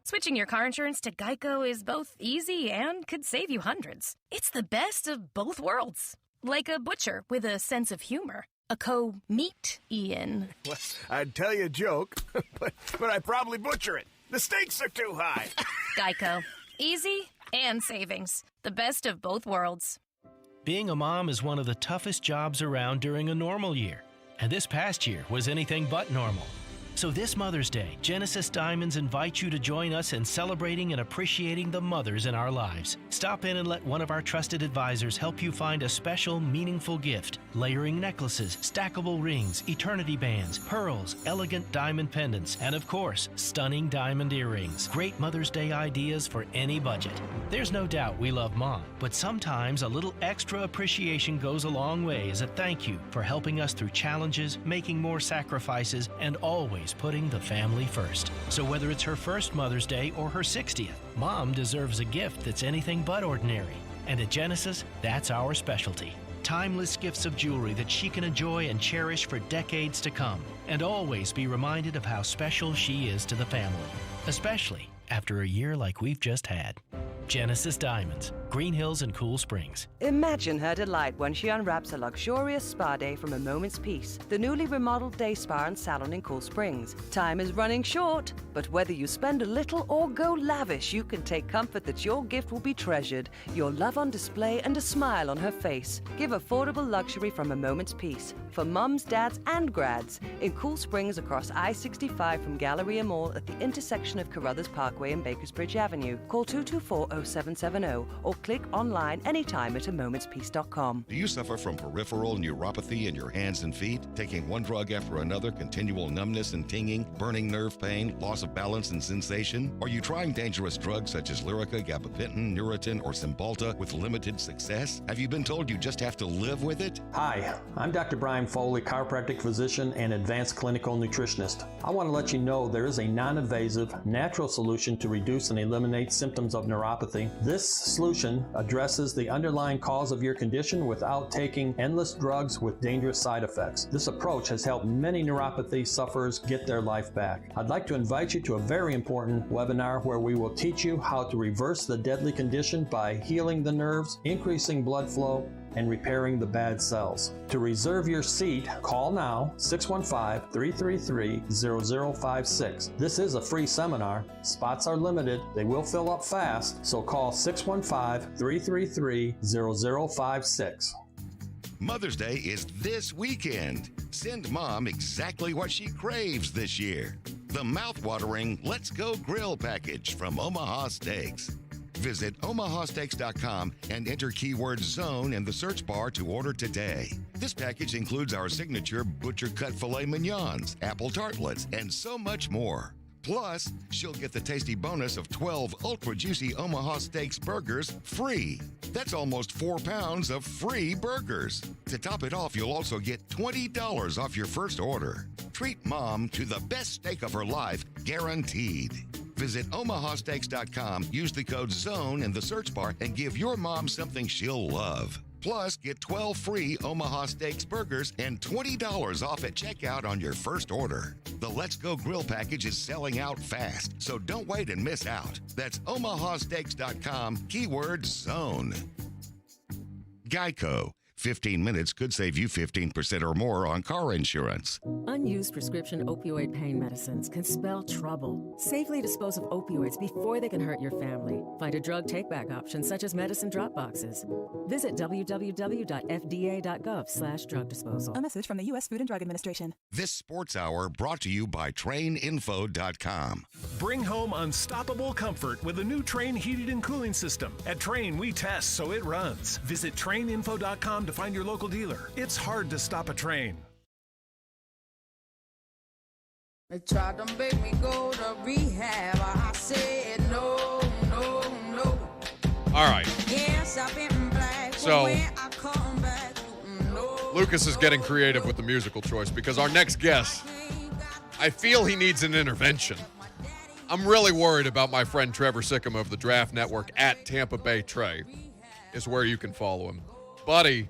Switching your car insurance to Geico is both easy and could save you hundreds. It's the best of both worlds. Like a butcher with a sense of humor. A co-meat Ian.
Well, I'd tell you a joke, but I'd probably butcher it. The stakes are too high.
Geico. Easy and savings. The best of both worlds.
Being a mom is one of the toughest jobs around during a normal year. And this past year was anything but normal. So this Mother's Day, Genesis Diamonds invites you to join us in celebrating and appreciating the mothers in our lives. Stop in and let one of our trusted advisors help you find a special, meaningful gift. Layering necklaces, stackable rings, eternity bands, pearls, elegant diamond pendants, and of course, stunning diamond earrings. Great Mother's Day ideas for any budget. There's no doubt we love Mom, but sometimes a little extra appreciation goes a long way as a thank you for helping us through challenges, making more sacrifices, and always putting the family first. So whether it's her first Mother's Day or her 60th, Mom deserves a gift that's anything but ordinary. And at Genesis, that's our specialty. Timeless gifts of jewelry that she can enjoy and cherish for decades to come, and always be reminded of how special she is to the family, especially after a year like we've just had. Genesis Diamonds, Green Hills and Cool Springs.
Imagine her delight when she unwraps a luxurious spa day from A Moment's Peace, the newly remodeled day spa and salon in Cool Springs. Time is running short, but whether you spend a little or go lavish, you can take comfort that your gift will be treasured, your love on display and a smile on her face. Give affordable luxury from A Moment's Peace for mums, dads and grads in Cool Springs across I-65 from Galleria Mall at the intersection of Carruthers Parkway and Bakersbridge Avenue. Call 224-0770 or click online anytime at amomentspeace.com.
Do you suffer from peripheral neuropathy in your hands and feet? Taking one drug after another, continual numbness and tinging, burning nerve pain, loss of balance and sensation? Are you trying dangerous drugs such as Lyrica, gabapentin, Neurontin, or Cymbalta with limited success? Have you been told you just have to live with it?
Hi, I'm Dr. Brian Foley, chiropractic physician and advanced clinical nutritionist. I want to let you know there is a non-invasive, natural solution to reduce and eliminate symptoms of neuropathy. This solution addresses the underlying cause of your condition without taking endless drugs with dangerous side effects. This approach has helped many neuropathy sufferers get their life back. I'd like to invite you to a very important webinar where we will teach you how to reverse the deadly condition by healing the nerves, increasing blood flow, and repairing the bad cells. To reserve your seat, call now 615-333-0056. This is a free seminar. Spots are limited. They will fill up fast, so call 615-333-0056.
Mother's Day is this weekend. Send Mom exactly what she craves this year. The mouth-watering Let's Go Grill package from Omaha Steaks. Visit omahasteaks.com and enter keyword ZONE in the search bar to order today. This package includes our signature butcher-cut filet mignons, apple tartlets, and so much more. Plus, she'll get the tasty bonus of 12 ultra-juicy Omaha Steaks burgers free. That's almost 4 pounds of free burgers. To top it off, you'll also get $20 off your first order. Treat Mom to the best steak of her life, guaranteed. Visit omahasteaks.com, use the code ZONE in the search bar, and give your mom something she'll love. Plus, get 12 free Omaha Steaks burgers and $20 off at checkout on your first order. The Let's Go Grill package is selling out fast, so don't wait and miss out. That's omahasteaks.com, keyword ZONE. Geico. 15 minutes could save you 15% or more on car insurance.
Unused prescription opioid pain medicines can spell trouble. Safely dispose of opioids before they can hurt your family. Find a drug take-back option such as medicine drop boxes. Visit www.fda.gov/drug disposal.
A message from the U.S. Food and Drug Administration.
This sports hour brought to you by traininfo.com.
Bring home unstoppable comfort with a new Train heated and cooling system. At Train, we test so it runs. Visit traininfo.com to find your local dealer. It's hard to stop a train.
They tried to make me go to rehab. I said no, no, no.
All right.
Yes, I've been black.
So,
when I come back, no.
Lucas is getting creative with the musical choice because our next guest, I feel he needs an intervention. I'm really worried about my friend Trevor Sikkema of the Draft Network at Tampa Bay Trey is where you can follow him. Buddy,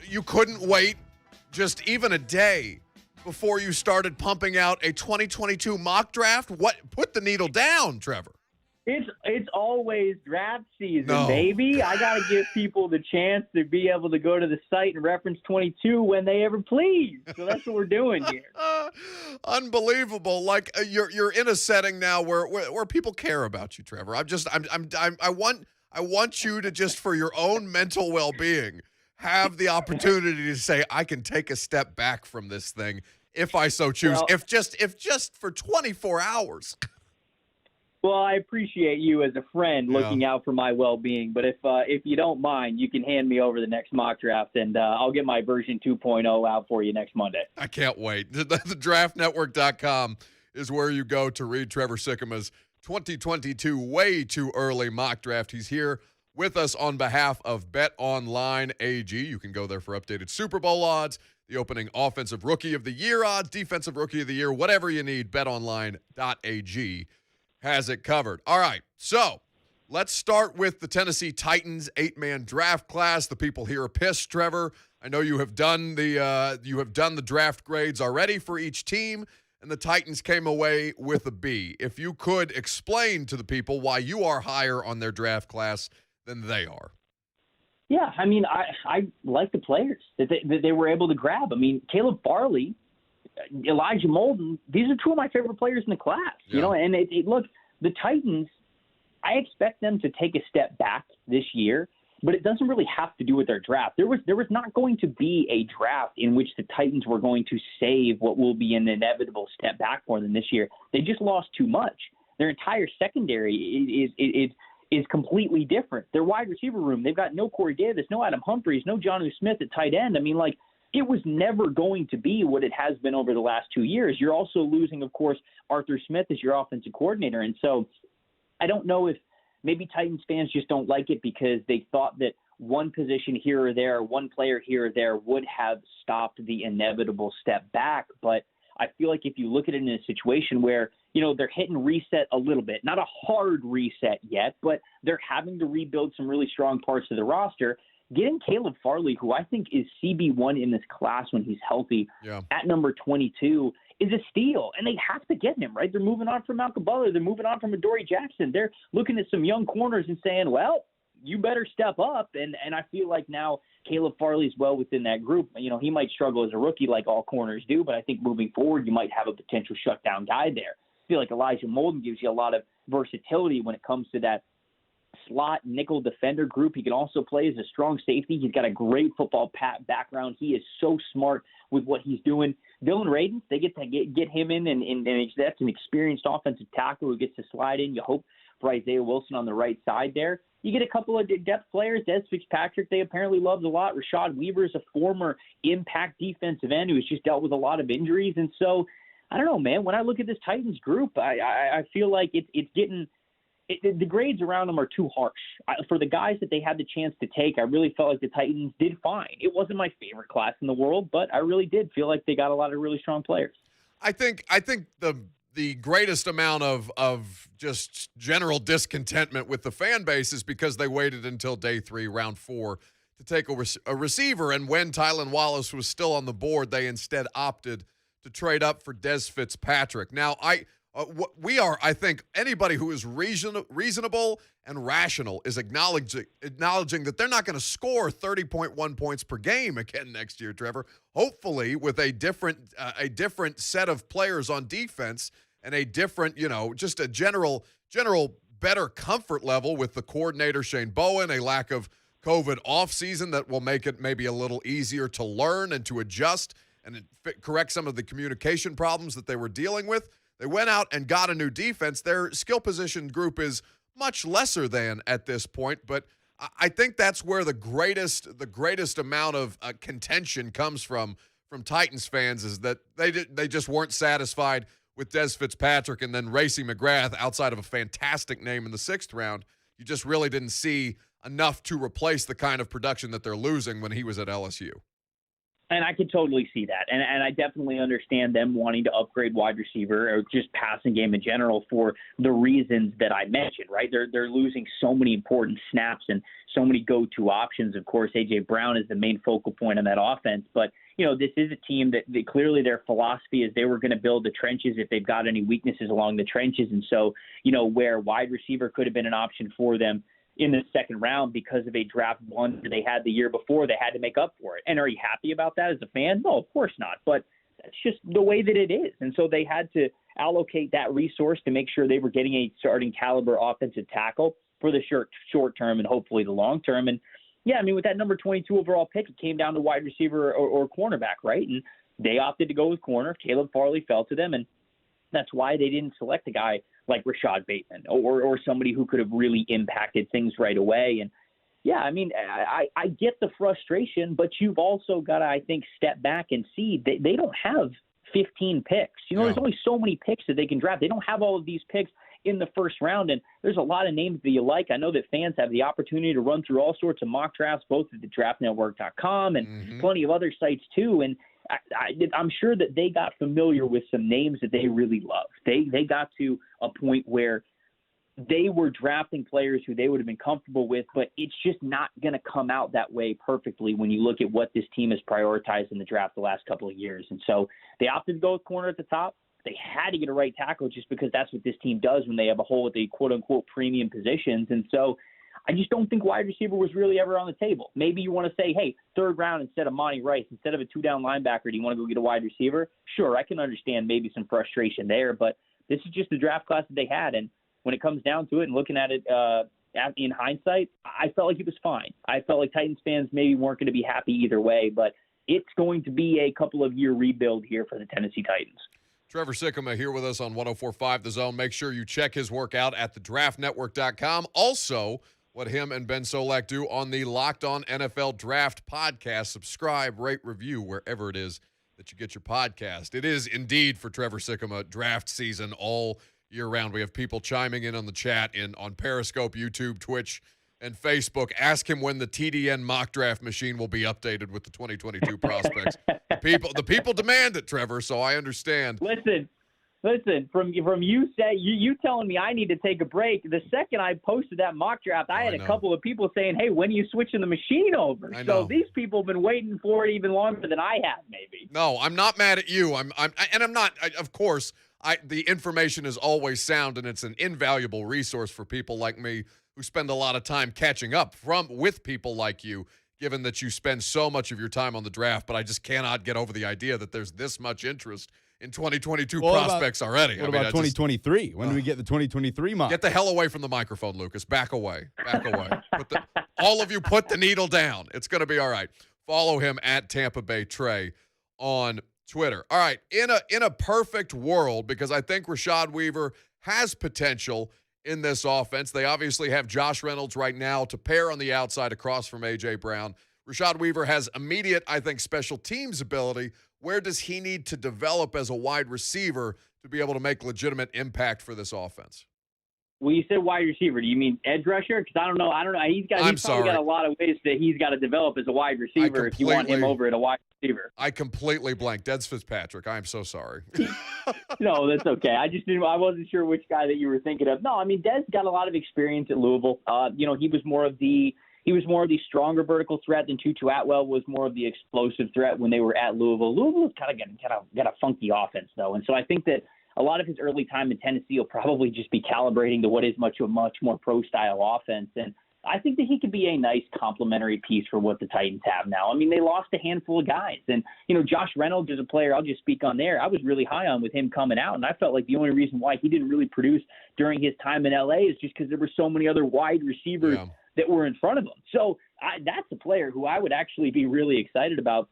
you couldn't wait just even a day before you started pumping out a 2022 mock draft? What? Put the needle down, Trevor.
It's always draft season,
No.
baby. I got to give people the chance to be able to go to the site and reference 22 when they ever please. So that's what we're doing here.
Unbelievable. Like you're in a setting now where people care about you, Trevor. I want you to just, for your own mental well-being, have the opportunity to say, I can take a step back from this thing if I so choose,
Well,
if just for 24 hours.
Well, I appreciate you as a friend looking out for my well-being, but if you don't mind, you can hand me over the next mock draft, and I'll get my version 2.0 out for you next Monday.
I can't wait. The draftnetwork.com is where you go to read Trevor Sikkema's 2022 way too early mock draft. He's here with us on behalf of BetOnline AG. You can go there for updated Super Bowl odds, the opening offensive rookie of the year odds, defensive rookie of the year, whatever you need, betonline.ag has it covered. All right, so let's start with the Tennessee Titans 8-man draft class. The people here are pissed, Trevor. I know you have done the draft grades already for each team, and the Titans came away with a B. If you could explain to the people why you are higher on their draft class than they are.
Yeah, I mean, I like the players that they were able to grab. I mean, Caleb Farley, Elijah Molden, these are two of my favorite players in the class.
Yeah.
You know, and look, the Titans, I expect them to take a step back this year, but it doesn't really have to do with their draft. There was not going to be a draft in which the Titans were going to save what will be an inevitable step back for them this year. They just lost too much. Their entire secondary is completely different. Their wide receiver room, they've got no Corey Davis, no Adam Humphries, no Jonnu Smith at tight end. I mean, like, it was never going to be what it has been over the last 2 years. You're also losing, of course, Arthur Smith as your offensive coordinator. And so I don't know if maybe Titans fans just don't like it because they thought that one position here or there, one player here or there would have stopped the inevitable step back. But I feel like if you look at it in a situation where, you know, they're hitting reset a little bit, not a hard reset yet, but they're having to rebuild some really strong parts of the roster. Getting Caleb Farley, who I think is CB1 in this class when he's healthy, at number 22 is a steal. And they have to get him, right? They're moving on from Malcolm Butler. They're moving on from Adoree Jackson. They're looking at some young corners and saying, well, you better step up. And I feel like now Caleb Farley's well within that group. You know, he might struggle as a rookie like all corners do, but I think moving forward you might have a potential shutdown guy there. I feel like Elijah Molden gives you a lot of versatility when it comes to that slot nickel defender group. He can also play as a strong safety. He's got a great football background. He is so smart with what he's doing. Dylan Radins, they get to get him in, and that's an experienced offensive tackle who gets to slide in. You hope for Isaiah Wilson on the right side there. You get a couple of depth players. Des Fitzpatrick, they apparently loved a lot. Rashad Weaver is a former impact defensive end who has just dealt with a lot of injuries. And so, I don't know, man. When I look at this Titans group, I feel like it's getting the grades around them are too harsh. For the guys that they had the chance to take, I really felt like the Titans did fine. It wasn't my favorite class in the world, but I really did feel like they got a lot of really strong players.
I think the greatest amount of just general discontentment with the fan base is because they waited until day 3, round 4, to take a receiver. And when Tylan Wallace was still on the board, they instead opted to trade up for Des Fitzpatrick. Now, I think anybody who is reasonable and rational is acknowledging that they're not going to score 30.1 points per game again next year, Trevor. Hopefully with a different set of players on defense and a different, just a general better comfort level with the coordinator Shane Bowen, a lack of COVID offseason that will make it maybe a little easier to learn and to adjust and correct some of the communication problems that they were dealing with. They went out and got a new defense. Their skill position group is much lesser than at this point, but I think that's where the greatest amount of contention comes from Titans fans, is that they just weren't satisfied with Des Fitzpatrick, and then Racey McGrath, outside of a fantastic name in the 6th round, you just really didn't see enough to replace the kind of production that they're losing when he was at LSU.
And I could totally see that. And I definitely understand them wanting to upgrade wide receiver or just passing game in general for the reasons that I mentioned, right? They're losing so many important snaps and so many go-to options. Of course, A.J. Brown is the main focal point on that offense. But, this is a team that clearly their philosophy is they were going to build the trenches if they've got any weaknesses along the trenches. And so, where wide receiver could have been an option for them in the 2nd round because of a draft blunder they had the year before, they had to make up for it. And are you happy about that as a fan? No, of course not. But that's just the way that it is. And so they had to allocate that resource to make sure they were getting a starting caliber offensive tackle for the short term and hopefully the long term. And yeah, with that number 22 overall pick, it came down to wide receiver or cornerback, right? And they opted to go with corner. Caleb Farley fell to them, and that's why they didn't select a guy like Rashad Bateman or somebody who could have really impacted things right away. And yeah, I get the frustration, but you've also got to, I think, step back and see they don't have 15 picks. There's only so many picks that they can draft. They don't have all of these picks in the 1st round, and there's a lot of names that you like. I know that fans have the opportunity to run through all sorts of mock drafts, both at the draftnetwork.com and plenty of other sites too. And I'm sure that they got familiar with some names that they really loved. They got to a point where they were drafting players who they would have been comfortable with, but it's just not going to come out that way perfectly when you look at what this team has prioritized in the draft the last couple of years. And so they opted to go with corner at the top. They had to get a right tackle just because that's what this team does when they have a hole at the quote-unquote premium positions. And so I just don't think wide receiver was really ever on the table. Maybe you want to say, hey, 3rd round instead of Monty Rice, instead of a 2-down linebacker, do you want to go get a wide receiver? Sure, I can understand maybe some frustration there, but this is just the draft class that they had. And when it comes down to it and looking at it in hindsight, I felt like it was fine. I felt like Titans fans maybe weren't going to be happy either way, but it's going to be a couple of year rebuild here for the Tennessee Titans.
Trevor Sikkema here with us on 104.5 The Zone. Make sure you check his work out at thedraftnetwork.com. Also, what him and Ben Solak do on the Locked On NFL Draft podcast. Subscribe, rate, review wherever it is that you get your podcast. It is indeed, for Trevor Sikkema, draft season all year round. We have people chiming in on the chat on Periscope, YouTube, Twitch, and Facebook. Ask him when the TDN mock draft machine will be updated with the 2022 prospects. The people demand it, Trevor, so I understand.
Listen, from you telling me I need to take a break, the second I posted that mock draft, I had a couple of people saying, hey, when are you switching the machine over? So these people have been waiting for it even longer than I have, maybe.
No, I'm not mad at you. I'm not, of course, the information is always sound, and it's an invaluable resource for people like me who spend a lot of time catching up with people like you, given that you spend so much of your time on the draft. But I just cannot get over the idea that there's this much interest in 2022 prospects already.
What about 2023? When do we get the 2023 mock?
Get the hell away from the microphone, Lucas. Back away. Back away. All of you put the needle down. It's going to be all right. Follow him at Tampa Bay Trey on Twitter. All right, in a perfect world, because I think Rashad Weaver has potential in this offense. They obviously have Josh Reynolds right now to pair on the outside across from A.J. Brown. Rashad Weaver has immediate, I think, special teams ability. Where does he need to develop as a wide receiver to be able to make legitimate impact for this offense?
Well, you said wide receiver. Do you mean edge rusher? Because I don't know. He's probably got a lot of ways that he's got to develop as a wide receiver if you want him over at a wide receiver.
I completely blanked. Dez Fitzpatrick. I am so sorry.
No, that's okay. I wasn't sure which guy that you were thinking of. No, I mean, Dez got a lot of experience at Louisville. He was more of the stronger vertical threat than Tutu Atwell was more of the explosive threat when they were at Louisville. Louisville's kind of got a funky offense though, and so I think that a lot of his early time in Tennessee will probably just be calibrating to what is much more pro-style offense. And I think that he could be a nice complementary piece for what the Titans have now. I mean, they lost a handful of guys. And, Josh Reynolds is a player I'll just speak on there. I was really high on with him coming out, and I felt like the only reason why he didn't really produce during his time in L.A. is just because there were so many other wide receivers that were in front of him. So that's a player who I would actually be really excited about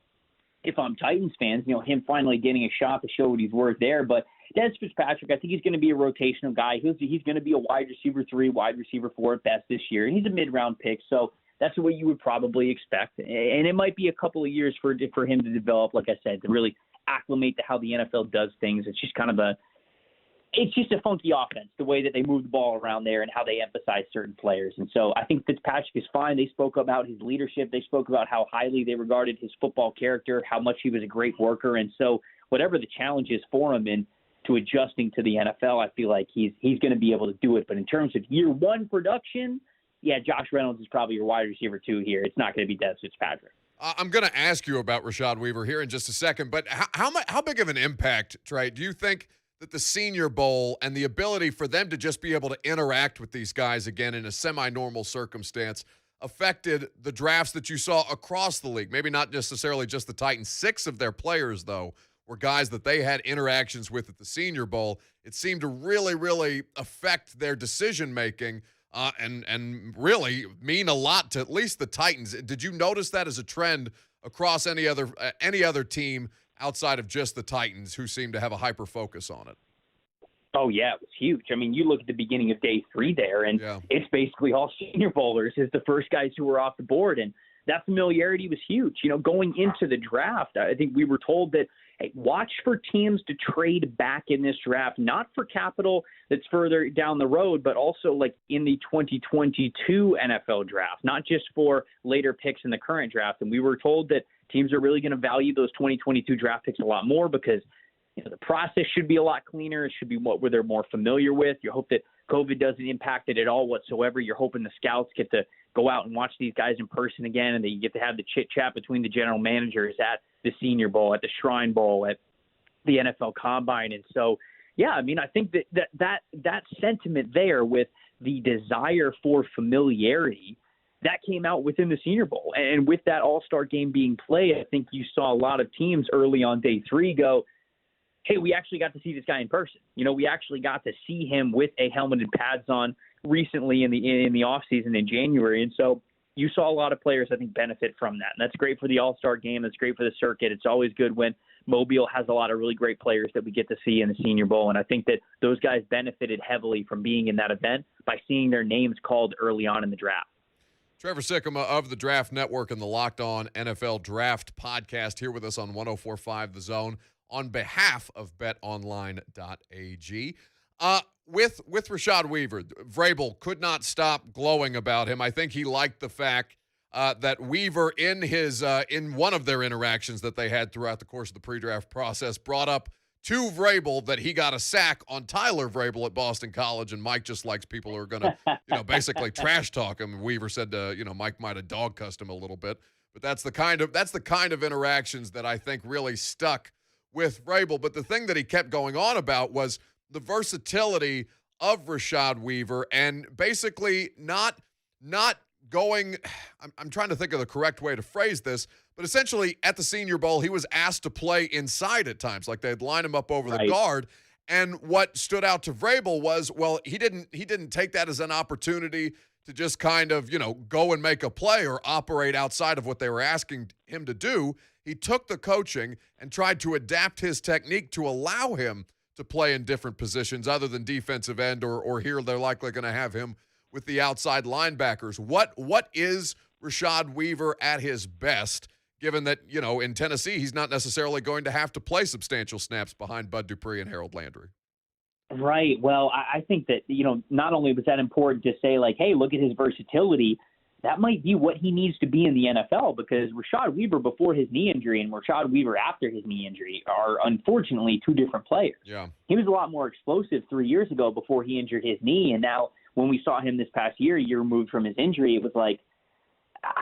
if I'm Titans fans, him finally getting a shot to show what he's worth there. But Dez Fitzpatrick, I think he's going to be a rotational guy. He's going to be a wide receiver 3, wide receiver 4 at best this year. And he's a mid-round pick, so that's what you would probably expect. And it might be a couple of years for him to develop, like I said, to really acclimate to how the NFL does things. It's just a funky offense, the way that they move the ball around there and how they emphasize certain players. And so I think Fitzpatrick is fine. They spoke about his leadership. They spoke about how highly they regarded his football character, how much he was a great worker. And so whatever the challenge is for him to adjusting to the NFL, I feel like he's going to be able to do it. But in terms of year one production, Josh Reynolds is probably your wide receiver 2 here. It's not going to be Dez Fitzpatrick.
I'm going to ask you about Rashad Weaver here in just a second, but how big of an impact, Trey, do you think that the Senior Bowl and the ability for them to just be able to interact with these guys again in a semi-normal circumstance affected the drafts that you saw across the league? Maybe not necessarily just the Titans. 6 of their players, though, were guys that they had interactions with at the Senior Bowl. It seemed to really, really affect their decision-making and really mean a lot to at least the Titans. Did you notice that as a trend across any other team outside of just the Titans who seem to have a hyper-focus on it?
Oh, yeah, it was huge. I mean, you look at the beginning of day 3 there, and it's basically all Senior Bowlers as the first guys who were off the board, and that familiarity was huge. Going into the draft, I think we were told that, hey, watch for teams to trade back in this draft, not for capital that's further down the road, but also like in the 2022 NFL draft, not just for later picks in the current draft. And we were told that teams are really going to value those 2022 draft picks a lot more because the process should be a lot cleaner. It should be what they're more familiar with. You hope that COVID doesn't impact it at all whatsoever. You're hoping the scouts get to go out and watch these guys in person again, and that you get to have the chit-chat between the general managers at the Senior Bowl, at the Shrine Bowl, at the NFL Combine. And so, I mean, I think that sentiment there with the desire for familiarity, that came out within the Senior Bowl. And with that All-Star game being played, I think you saw a lot of teams early on day 3 go, hey, we actually got to see this guy in person. We actually got to see him with a helmet and pads on recently in the offseason in January. And so you saw a lot of players, I think, benefit from that. And that's great for the All-Star game. That's great for the circuit. It's always good when Mobile has a lot of really great players that we get to see in the Senior Bowl. And I think that those guys benefited heavily from being in that event by seeing their names called early on in the draft.
Trevor Sikkema of the Draft Network and the Locked On NFL Draft podcast here with us on 104.5 The Zone on behalf of betonline.ag. With Rashad Weaver, Vrabel could not stop glowing about him. I think he liked the fact that Weaver in one of their interactions that they had throughout the course of the pre-draft process brought up to Vrabel that he got a sack on Tyler Vrabel at Boston College, and Mike just likes people who are going to basically trash talk him. Weaver said Mike might have dog cussed him a little bit, but that's the kind of interactions that I think really stuck with Vrabel. But the thing that he kept going on about was the versatility of Rashad Weaver and basically not I'm trying to think of the correct way to phrase this, but essentially at the Senior Bowl, he was asked to play inside at times. Like they'd line him up over the guard. And what stood out to Vrabel was, well, he didn't take that as an opportunity to just kind of, go and make a play or operate outside of what they were asking him to do. He took the coaching and tried to adapt his technique to allow him to play in different positions other than defensive end, or here they're likely going to have him with the outside linebackers. What is Rashad Weaver at his best, given that, in Tennessee, he's not necessarily going to have to play substantial snaps behind Bud Dupree and Harold Landry?
Right. Well, I think that, not only was that important to say, like, hey, look at his versatility, that might be what he needs to be in the NFL, because Rashad Weaver before his knee injury and Rashad Weaver after his knee injury are unfortunately two different players.
Yeah.
He was a lot more explosive 3 years ago before he injured his knee, and now when we saw him this past year, a year removed from his injury, it was like,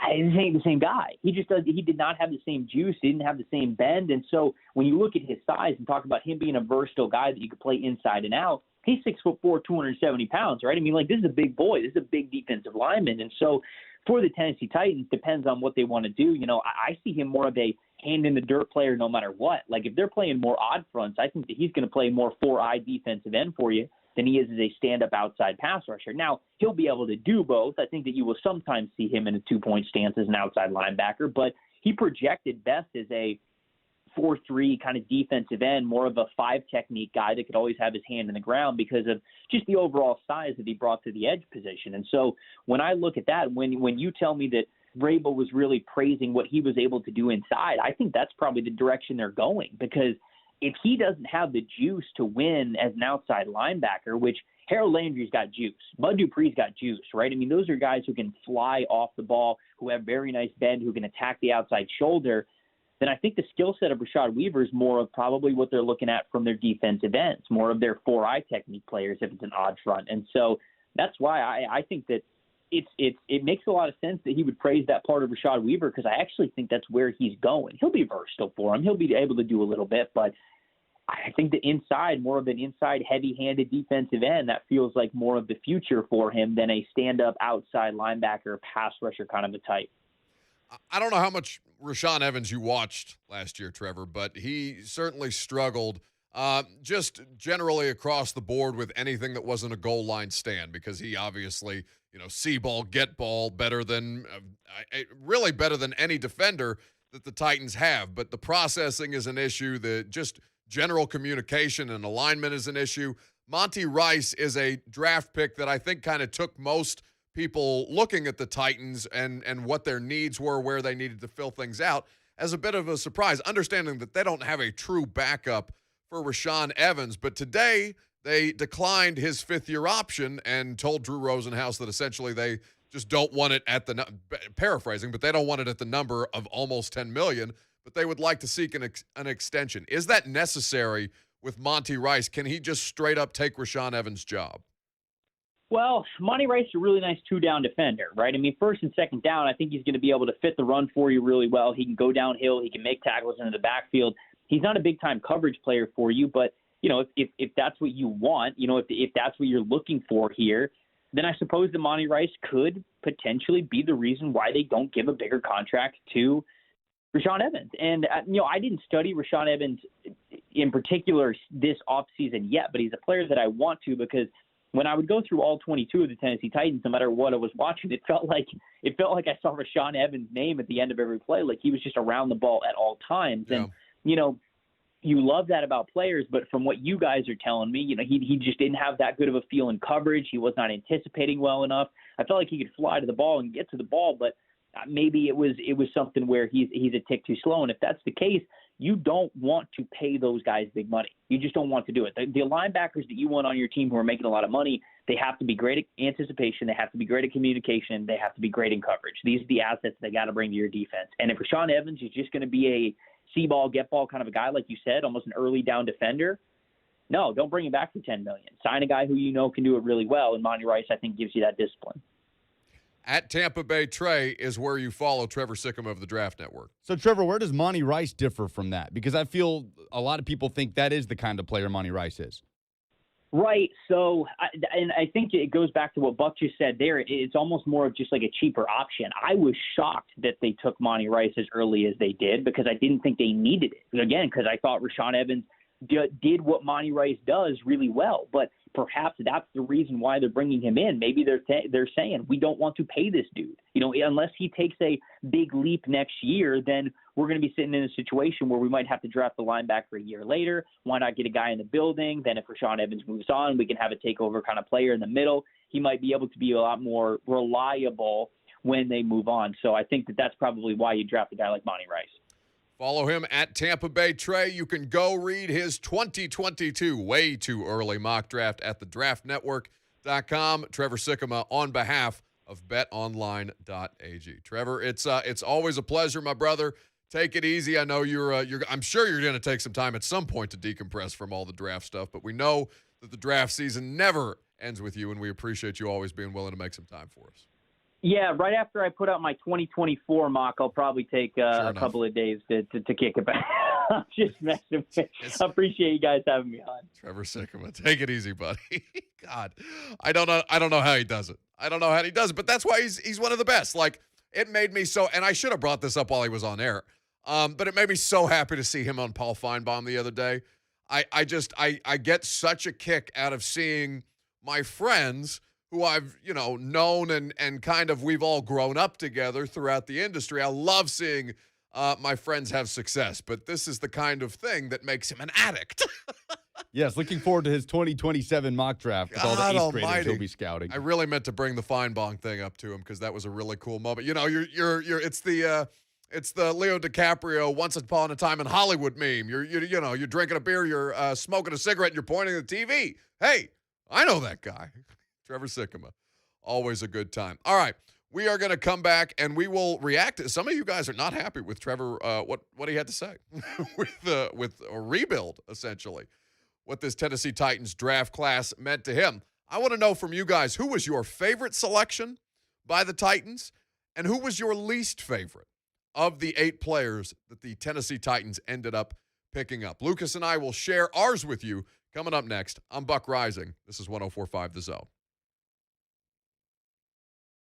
this ain't the same guy. He did not have the same juice. He didn't have the same bend. And so when you look at his size and talk about him being a versatile guy that you could play inside and out, he's 6'4", 270 pounds, right? I mean, like, this is a big boy. This is a big defensive lineman. And so for the Tennessee Titans, depends on what they want to do. I see him more of a hand in the dirt player no matter what. Like, if they're playing more odd fronts, I think that he's going to play more 4-eye defensive end for you than he is as a stand-up outside pass rusher. Now, he'll be able to do both. I think that you will sometimes see him in a two-point stance as an outside linebacker, but he projected best as a 4-3 kind of defensive end, more of a 5 technique guy that could always have his hand in the ground because of just the overall size that he brought to the edge position. And so when I look at that, when you tell me that Vrabel was really praising what he was able to do inside, I think that's probably the direction they're going, because if he doesn't have the juice to win as an outside linebacker, which Harold Landry's got juice, Bud Dupree's got juice, right? I mean, those are guys who can fly off the ball, who have very nice bend, who can attack the outside shoulder. Then I think the skill set of Rashad Weaver is more of probably what they're looking at from their defensive ends, more of their 4-eye technique players if it's an odd front. And so that's why I think that it makes a lot of sense that he would praise that part of Rashad Weaver, because I actually think that's where he's going. He'll be versatile for him. He'll be able to do a little bit, but I think the inside, more of an inside heavy-handed defensive end, that feels like more of the future for him than a stand-up outside linebacker, pass rusher kind of a type.
I don't know how much Rashaan Evans you watched last year, Trevor, but he certainly struggled just generally across the board with anything that wasn't a goal line stand, because he obviously, see ball, get ball better than really better than any defender that the Titans have. But the processing is an issue. The just general communication and alignment is an issue. Monty Rice is a draft pick that I think kind of took most people looking at the Titans and what their needs were, where they needed to fill things out, as a bit of a surprise, understanding that they don't have a true backup for Rashaan Evans. But today they declined his fifth-year option and told Drew Rosenhaus that essentially they just don't want it at the paraphrasing, but they don't want it at the number of almost $10 million, but they would like to seek an extension. Is that necessary with Monty Rice? Can he just straight up take Rashaan Evans' job?
Well, Monty Rice is a really nice two-down defender, right? I mean, first and second down, I think he's going to be able to fit the run for you really well. He can go downhill. He can make tackles into the backfield. He's not a big-time coverage player for you, but, if that's what you want, if that's what you're looking for here, then I suppose that Monty Rice could potentially be the reason why they don't give a bigger contract to Rashaan Evans. And, I didn't study Rashaan Evans in particular this offseason yet, but he's a player that I want to, because when I would go through all 22 of the Tennessee Titans, no matter what I was watching, it felt like I saw Rashaan Evans' name at the end of every play, like he was just around the ball at all times. Yeah. And, you love that about players, but from what you guys are telling me, he just didn't have that good of a feel in coverage. He was not anticipating well enough. I felt like he could fly to the ball and get to the ball, but maybe it was something where he's a tick too slow. And if that's the case, you don't want to pay those guys big money. You just don't want to do it. The linebackers that you want on your team who are making a lot of money, they have to be great at anticipation. They have to be great at communication. They have to be great in coverage. These are the assets they got to bring to your defense. And if Rashaan Evans is just going to be a see-ball, get-ball kind of a guy, like you said, almost an early down defender, no, don't bring him back for $10 million. Sign a guy who can do it really well, and Monty Rice, I think, gives you that discipline.
At Tampa Bay Trey is where you follow Trevor Sikkema of the Draft Network.
So, Trevor, where does Monty Rice differ from that? Because I feel a lot of people think that is the kind of player Monty Rice is.
Right. So, I think it goes back to what Buck just said there. It's almost more of just like a cheaper option. I was shocked that they took Monty Rice as early as they did because I didn't think they needed it. Again, because I thought Rashaan Evans did what Monty Rice does really well. But perhaps that's the reason why they're bringing him in. Maybe they're saying, we don't want to pay this dude. Unless he takes a big leap next year, then we're going to be sitting in a situation where we might have to draft the linebacker a year later. Why not get a guy in the building? Then if Rashaan Evans moves on, we can have a takeover kind of player in the middle. He might be able to be a lot more reliable when they move on. So I think that's probably why you draft a guy like Monty Rice.
Follow him at Tampa Bay Trey. You can go read his 2022 way too early mock draft at thedraftnetwork.com. Trevor Sikkema on behalf of betonline.ag. Trevor, it's always a pleasure, my brother. Take it easy. I know I'm sure you're going to take some time at some point to decompress from all the draft stuff, but we know that the draft season never ends with you, and we appreciate you always being willing to make some time for us.
Yeah, right after I put out my 2024 mock, I'll probably take a couple of days to kick it back. I'm just messing with you. I appreciate you guys having me on.
Trevor Sikkema, take it easy, buddy. God, I don't know how he does it. But that's why he's one of the best. Like, it made me so, and I should have brought this up while he was on air, but it made me so happy to see him on Paul Feinbaum the other day. I get such a kick out of seeing my friends who I've, known and kind of we've all grown up together throughout the industry. I love seeing my friends have success, but this is the kind of thing that makes him an addict.
Yes, looking forward to his 2027 mock draft with all the eighth graders he'll be scouting.
I really meant to bring the Feinbaum thing up to him because that was a really cool moment. It's the Leo DiCaprio Once Upon a Time in Hollywood meme. You're drinking a beer, you're smoking a cigarette, and you're pointing at the TV. Hey, I know that guy. Trevor Sikkema. Always a good time. All right. We are going to come back and we will react. Some of you guys are not happy with Trevor, what he had to say with a rebuild, essentially, what this Tennessee Titans draft class meant to him. I want to know from you guys, who was your favorite selection by the Titans and who was your least favorite of the 8 players that the Tennessee Titans ended up picking up? Lucas and I will share ours with you coming up next. I'm Buck Reising. This is 104.5 The Zone.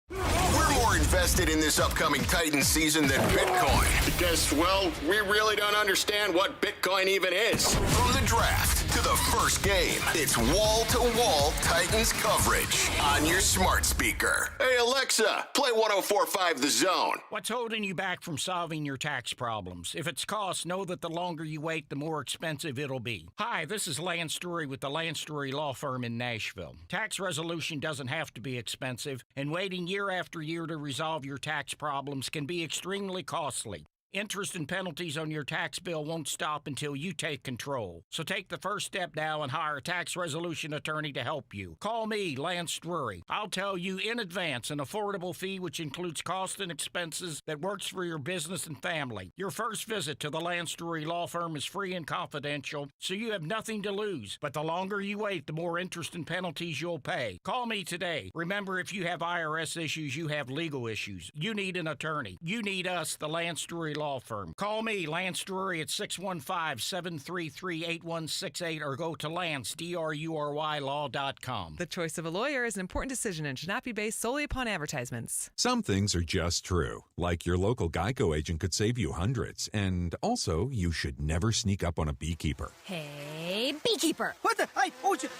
We're more invested in this upcoming Titans season than Bitcoin. Because, well, we really don't understand what Bitcoin even is. From the draft to the first game, it's wall-to-wall Titans coverage on your smart speaker. Hey, Alexa, play 104.5 The Zone.
What's holding you back from solving your tax problems? If it's cost, know that the longer you wait, the more expensive it'll be. Hi, this is Lance Story with the Lance Story Law Firm in Nashville. Tax resolution doesn't have to be expensive, and waiting year after year to resolve your tax problems can be extremely costly. Interest and penalties on your tax bill won't stop until you take control. So take the first step now and hire a tax resolution attorney to help you. Call me, Lance Drury. I'll tell you in advance an affordable fee which includes costs and expenses that works for your business and family. Your first visit to the Lance Drury Law Firm is free and confidential, so you have nothing to lose. But the longer you wait, the more interest and penalties you'll pay. Call me today. Remember, if you have IRS issues, you have legal issues. You need an attorney. You need us, the Lance Drury Law Firm. Call me, Lance Drury, at 615-733-8168 or go to LanceDruryLaw.com.
The choice of a lawyer is an important decision and should not be based solely upon advertisements.
Some things are just true, like your local Geico agent could save you hundreds, and also you should never sneak up on a beekeeper.
Hey, beekeeper!
What the?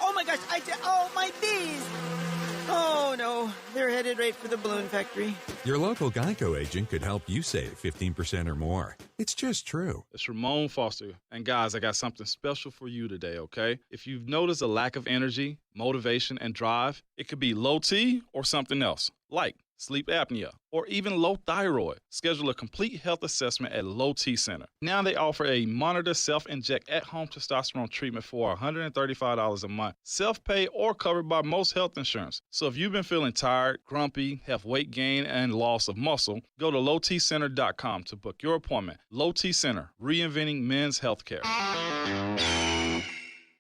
Oh my gosh! Oh, my bees! Oh no, they're headed right for the balloon factory.
Your local Geico agent could help you save 15% or more. It's just true.
It's Ramon Foster. And guys, I got something special for you today, okay? If you've noticed a lack of energy, motivation, and drive, it could be low T or something else, like sleep apnea, or even low thyroid. Schedule a complete health assessment at Low T Center. Now they offer a monitor self-inject at-home testosterone treatment for $135 a month. Self-pay or covered by most health insurance. So if you've been feeling tired, grumpy, have weight gain, and loss of muscle, go to lowtcenter.com to book your appointment. Low T Center, reinventing men's healthcare.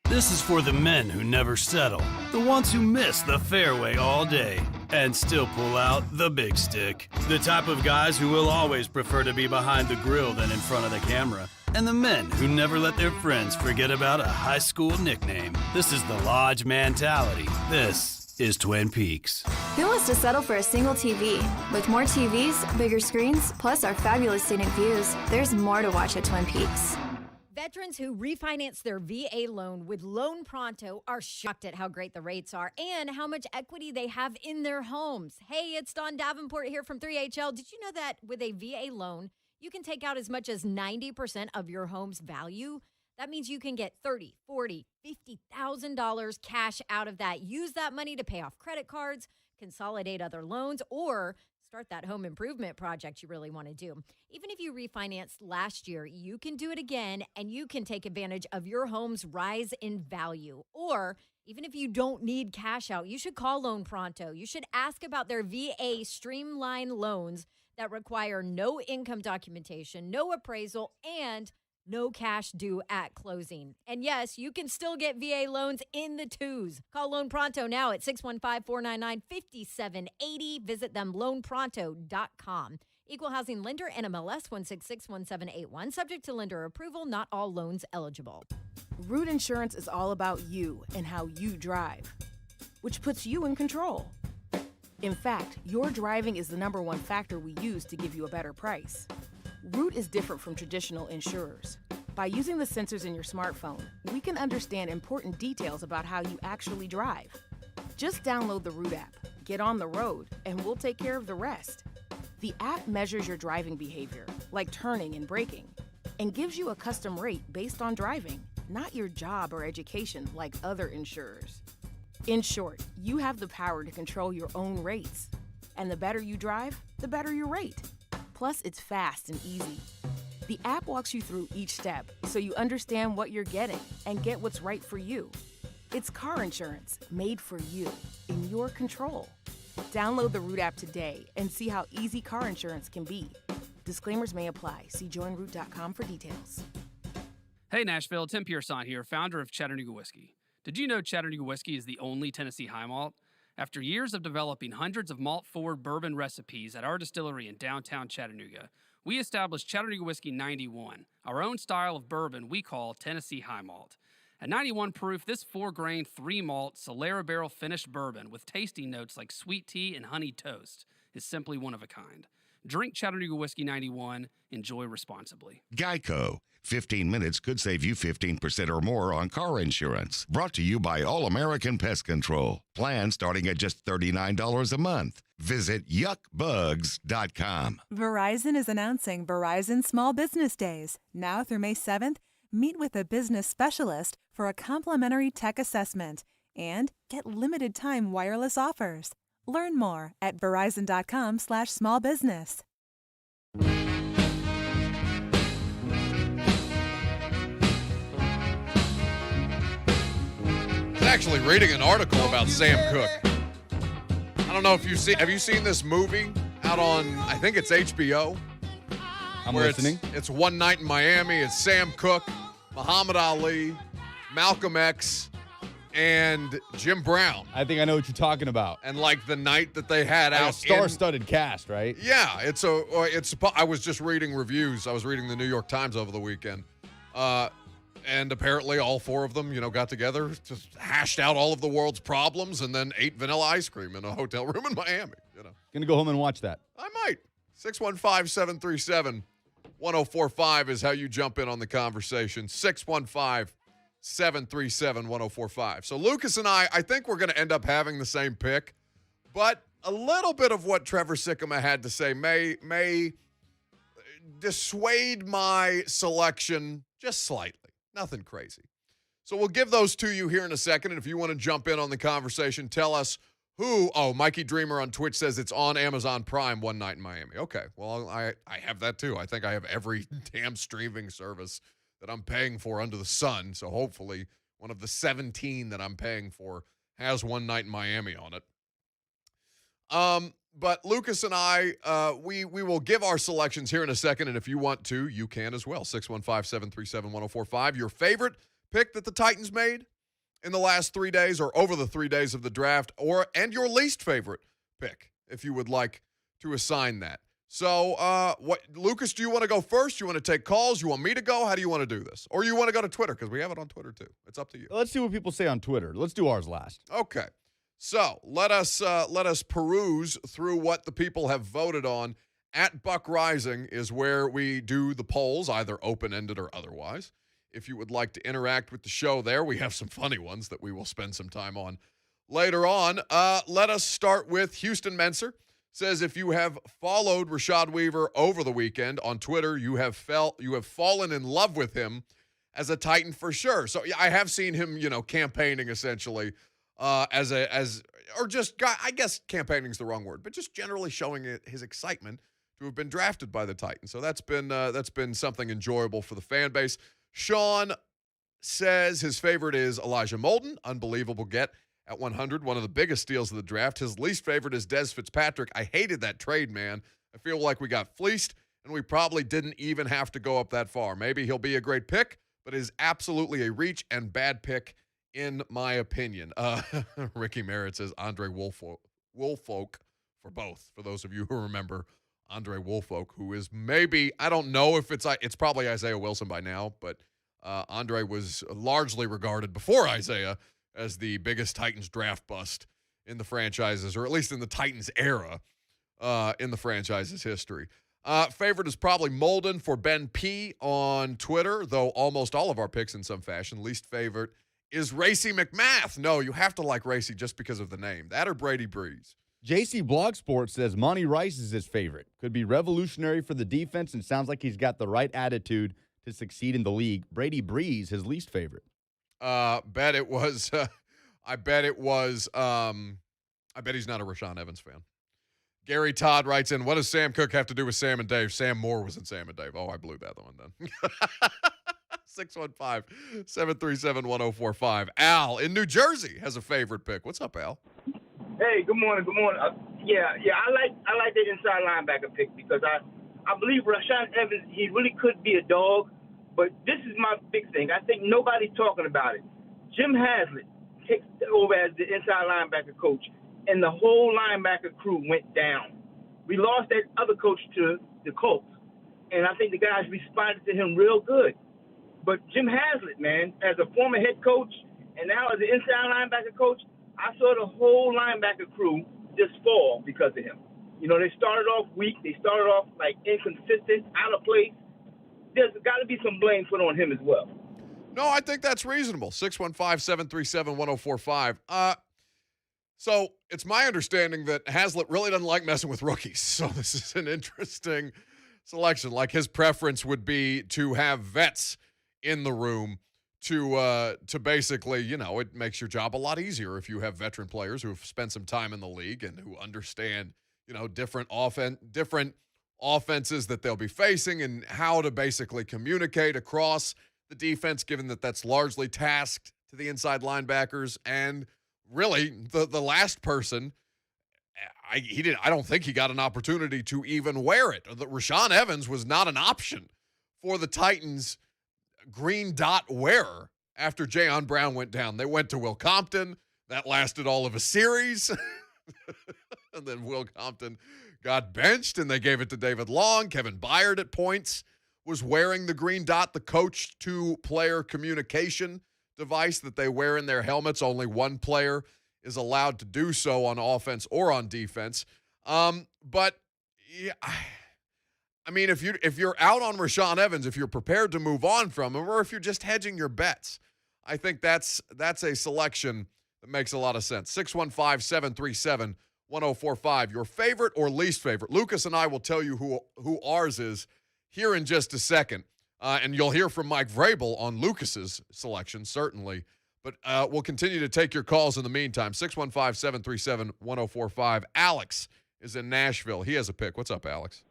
This is for the men who never settle, the ones who miss the fairway all day. and still pull out the big stick. The type of guys who will always prefer to be behind the grill than in front of the camera. And the men who never let their friends forget about a high school nickname. This is the Lodge mentality. This is Twin Peaks.
Who wants to settle for a single TV? With more TVs, bigger screens, plus our fabulous scenic views, there's more to watch at Twin Peaks.
Veterans who refinance their VA loan with Loan Pronto are shocked at how great the rates are and how much equity they have in their homes. Hey, it's Dawn Davenport here from 3HL. Did you know that with a VA loan, you can take out as much as 90% of your home's value? That means you can get $30,000, $40,000, $50,000 cash out of that. Use that money to pay off credit cards, consolidate other loans, or start that home improvement project you really want to do. Even if you refinanced last year, you can do it again, and you can take advantage of your home's rise in value. Or even if you don't need cash out, you should call Loan Pronto. You should ask about their VA Streamline loans that require no income documentation, no appraisal, and no cash due at closing. And yes, you can still get VA loans in the twos. Call Loan Pronto now at 615-499-5780. Visit them, loanpronto.com. Equal housing lender, NMLS 1661781. Subject to lender approval, not all loans eligible.
Root Insurance is all about you and how you drive, which puts you in control. In fact, your driving is the number one factor we use to give you a better price. Root is different from traditional insurers. By using the sensors in your smartphone, we can understand important details about how you actually drive. Just download the Root app, get on the road, and we'll take care of the rest. The app measures your driving behavior, like turning and braking, and gives you a custom rate based on driving, not your job or education like other insurers. In short, you have the power to control your own rates. And the better you drive, the better your rate. Plus, it's fast and easy. The app walks you through each step so you understand what you're getting and get what's right for you. It's car insurance made for you, in your control. Download the Root app today and see how easy car insurance can be. Disclaimers may apply. See joinroot.com for details.
Hey Nashville, Tim Pierson here, founder of Chattanooga Whiskey. Did you know Chattanooga Whiskey is the only Tennessee high malt? After years of developing hundreds of malt-forward bourbon recipes at our distillery in downtown Chattanooga, we established Chattanooga Whiskey 91, our own style of bourbon we call Tennessee High Malt. At 91 proof, this 4-grain, 3-malt, Solera barrel finished bourbon with tasting notes like sweet tea and honey toast is simply one of a kind. Drink Chattanooga Whiskey 91. Enjoy responsibly.
Geico. 15 minutes could save you 15% or more on car insurance. Brought to you by All American Pest Control. Plan starting at just $39 a month. Visit yuckbugs.com.
Verizon is announcing Verizon Small Business Days. Now through May 7th, meet with a business specialist for a complimentary tech assessment and get limited time wireless offers. Learn more at verizon.com/smallbusiness.
Actually reading an article about Sam Cooke. I don't know if you've seen. Have you seen this movie out on? I think it's HBO.
I'm listening.
It's One Night in Miami. It's Sam Cooke, Muhammad Ali, Malcolm X, and Jim Brown.
I think I know what you're talking about.
And like the night that they had
like
out,
a star-studded cast, right?
Yeah, I was just reading reviews. I was reading the New York Times over the weekend. And apparently all four of them, got together, just hashed out all of the world's problems, and then ate vanilla ice cream in a hotel room in Miami.
Gonna go home and watch that.
I might. 615-737-1045 is how you jump in on the conversation. 615-737-1045. So Lucas and I think we're going to end up having the same pick, but a little bit of what Trevor Sikkema had to say may dissuade my selection just slightly. Nothing crazy. So we'll give those to you here in a second. And if you want to jump in on the conversation, tell us who. Oh, Mikey Dreamer on Twitch says it's on Amazon Prime, One Night in Miami. Okay. Well, I have that too. I think I have every damn streaming service that I'm paying for under the sun. So hopefully one of the 17 that I'm paying for has One Night in Miami on it. But Lucas and I, we will give our selections here in a second, and if you want to, you can as well. 615-737-1045. Your favorite pick that the Titans made in the last 3 days or over the 3 days of the draft, and your least favorite pick if you would like to assign that. So, what, Lucas, do you want to go first? You want to take calls? You want me to go? How do you want to do this? Or you want to go to Twitter? Because we have it on Twitter, too. It's up to you.
Let's see what people say on Twitter. Let's do ours last.
Okay. So, let us peruse through what the people have voted on. At Buck Reising is where we do the polls, either open-ended or otherwise. If you would like to interact with the show there, we have some funny ones that we will spend some time on later on. Let us start with Houston Menser. Says if you have followed Rashad Weaver over the weekend on Twitter, you have fallen in love with him as a Titan for sure. So I have seen him, campaigning essentially I guess campaigning is the wrong word, but just generally showing his excitement to have been drafted by the Titans. So that's been something enjoyable for the fan base. Sean says his favorite is Elijah Molden, unbelievable get. At 100, one of the biggest steals of the draft. His least favorite is Dez Fitzpatrick. I hated that trade, man. I feel like we got fleeced, and we probably didn't even have to go up that far. Maybe he'll be a great pick, but is absolutely a reach and bad pick, in my opinion. Ricky Merritt says Andre Woolfolk for both. For those of you who remember Andre Woolfolk, who is maybe, I don't know if it's probably Isaiah Wilson by now, but Andre was largely regarded before Isaiah as the biggest Titans draft bust in the franchise's, or at least in the Titans era, in the franchise's history. Favorite is probably Molden for Ben P. on Twitter, though almost all of our picks in some fashion. Least favorite is Racy McMath. No, you have to like Racy just because of the name. That or Brady Breeze.
JC Blogsport says Monty Rice is his favorite. Could be revolutionary for the defense and sounds like he's got the right attitude to succeed in the league. Brady Breeze, his least favorite.
I bet he's not a Rashaan Evans fan. Gary Todd writes in, what does Sam Cooke have to do with Sam and Dave? Sam Moore was in Sam and Dave. Oh, I blew that one then. 615-737-1045. Al in New Jersey has a favorite pick. What's up, Al?
Hey, good morning. I like that inside linebacker pick because I believe Rashaan Evans, he really could be a dog. But this is my big thing. I think nobody's talking about it. Jim Haslett takes over as the inside linebacker coach, and the whole linebacker crew went down. We lost that other coach to the Colts, and I think the guys responded to him real good. But Jim Haslett, man, as a former head coach and now as an inside linebacker coach, I saw the whole linebacker crew just fall because of him. They started off weak. They started off like inconsistent, out of place. There's got to be some blame put on him as well.
No, I think that's reasonable. 615-737-1045. So it's my understanding that Haslett really doesn't like messing with rookies. So this is an interesting selection. Like his preference would be to have vets in the room to basically, it makes your job a lot easier if you have veteran players who have spent some time in the league and who understand, different offenses that they'll be facing and how to basically communicate across the defense, given that that's largely tasked to the inside linebackers. And really, the last person, I don't think he got an opportunity to even wear it. Rashaan Evans was not an option for the Titans' green dot wearer after Jayon Brown went down. They went to Will Compton. That lasted all of a series. And then Will Compton got benched, and they gave it to David Long. Kevin Byard at points was wearing the green dot, the coach-to-player communication device that they wear in their helmets. Only one player is allowed to do so on offense or on defense. But yeah, I mean, if you're out on Rashaan Evans, if you're prepared to move on from him, or if you're just hedging your bets, I think that's a selection that makes a lot of sense. 615-737-1045. Your favorite or least favorite? Lucas and I will tell you who ours is here in just a second. And you'll hear from Mike Vrabel on Lucas's selection, certainly. But we'll continue to take your calls in the meantime. 615-737-1045. Alex is in Nashville. He has a pick. What's up, Alex?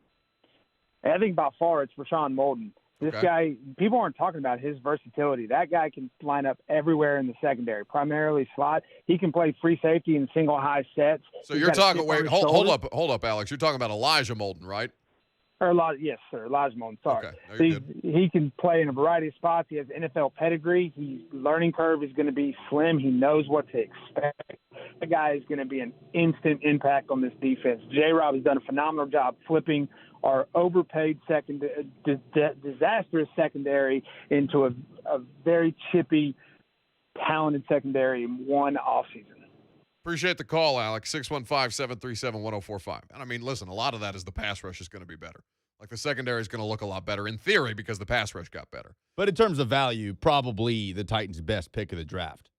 I think by far it's Rashaan Molden. This guy, people aren't talking about his versatility. That guy can line up everywhere in the secondary, primarily slot. He can play free safety in single high sets.
So you're talking, hold up, Alex. You're talking about Elijah Molden, right?
Yes, sir. Elijah Molden. Sorry.
Okay. No,
he can play in a variety of spots. He has NFL pedigree. His learning curve is going to be slim. He knows what to expect. That guy is going to be an instant impact on this defense. J-Rob has done a phenomenal job flipping our overpaid disastrous secondary into a very chippy, talented secondary in one offseason.
Appreciate the call, Alex. 615-737-1045. And I mean, listen, a lot of that is the pass rush is going to be better. Like the secondary is going to look a lot better in theory because the pass rush got better.
But in terms of value, probably the Titans' best pick of the draft.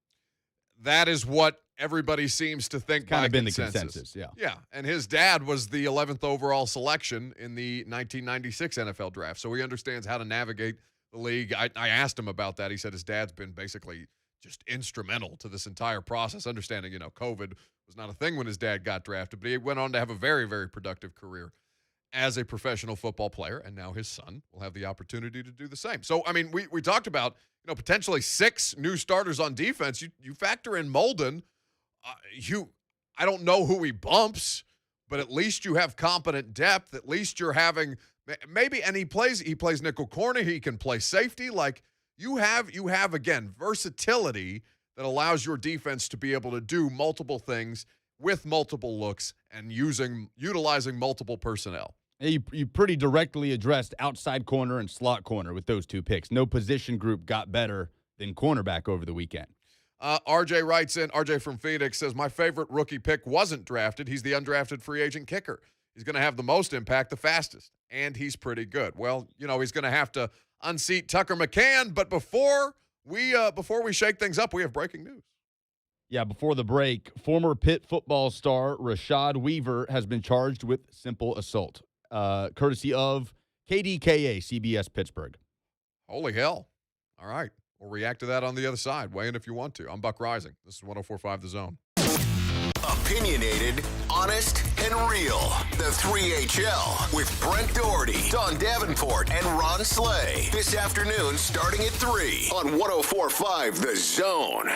That is what everybody seems to think.
Kind of been
consensus.
the consensus, yeah.
Yeah, and his dad was the 11th overall selection in the 1996 NFL draft, so he understands how to navigate the league. I asked him about that. He said his dad's been basically just instrumental to this entire process, understanding, COVID was not a thing when his dad got drafted, but he went on to have a very, very productive career as a professional football player, and now his son will have the opportunity to do the same. So, I mean, we talked about, potentially 6 new starters on defense. You factor in Molden. I don't know who he bumps, but at least you have competent depth. At least you're having maybe, and he plays nickel corner. He can play safety. Like you have again, versatility that allows your defense to be able to do multiple things with multiple looks and utilizing multiple personnel.
You pretty directly addressed outside corner and slot corner with those 2 picks. No position group got better than cornerback over the weekend.
RJ writes in, RJ from Phoenix says, my favorite rookie pick wasn't drafted. He's the undrafted free agent kicker. He's going to have the most impact the fastest, and he's pretty good. Well, he's going to have to unseat Tucker McCann, but before we shake things up, we have breaking news.
Yeah, before the break, former Pitt football star Rashad Weaver has been charged with simple assault, courtesy of KDKA, CBS Pittsburgh.
Holy hell. All right. We'll react to that on the other side. Weigh in if you want to. I'm Buck Reising. This is 104.5 The Zone.
Opinionated, honest, and real. The 3HL with Brent Doherty, Don Davenport, and Ron Slay. This afternoon starting at 3 on 104.5 The Zone.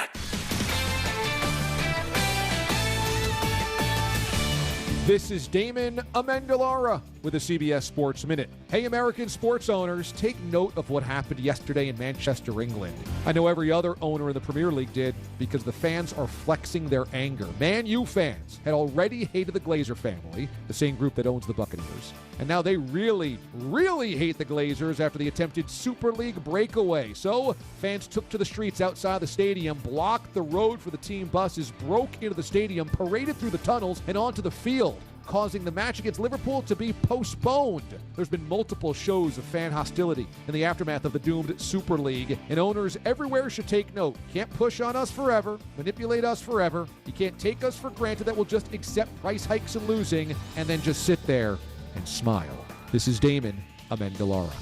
This is Damon Amendolara with a CBS Sports Minute. Hey, American sports owners, take note of what happened yesterday in Manchester, England. I know every other owner in the Premier League did because the fans are flexing their anger. Man U fans had already hated the Glazer family, the same group that owns the Buccaneers. And now they really, really hate the Glazers after the attempted Super League breakaway. So fans took to the streets outside the stadium, blocked the road for the team buses, broke into the stadium, paraded through the tunnels, and onto the field, causing the match against Liverpool to be postponed. There's been multiple shows of fan hostility in the aftermath of the doomed Super League, and owners everywhere should take note. You can't push on us forever, manipulate us forever. You can't take us for granted that we'll just accept price hikes and losing, and then just sit there and smile. This is Damon Amendolara.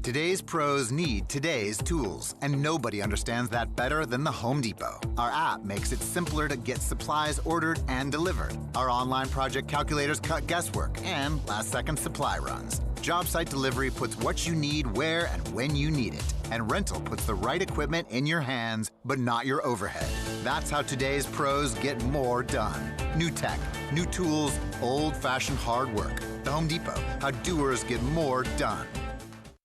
Today's pros need today's tools, and nobody understands that better than the Home Depot. Our app makes it simpler to get supplies ordered and delivered. Our online project calculators cut guesswork and last-second supply runs. Job site delivery puts what you need where and when you need it. And rental puts the right equipment in your hands, but not your overhead. That's how today's pros get more done. New tech, new tools, old-fashioned hard work. The Home Depot, how doers get more done.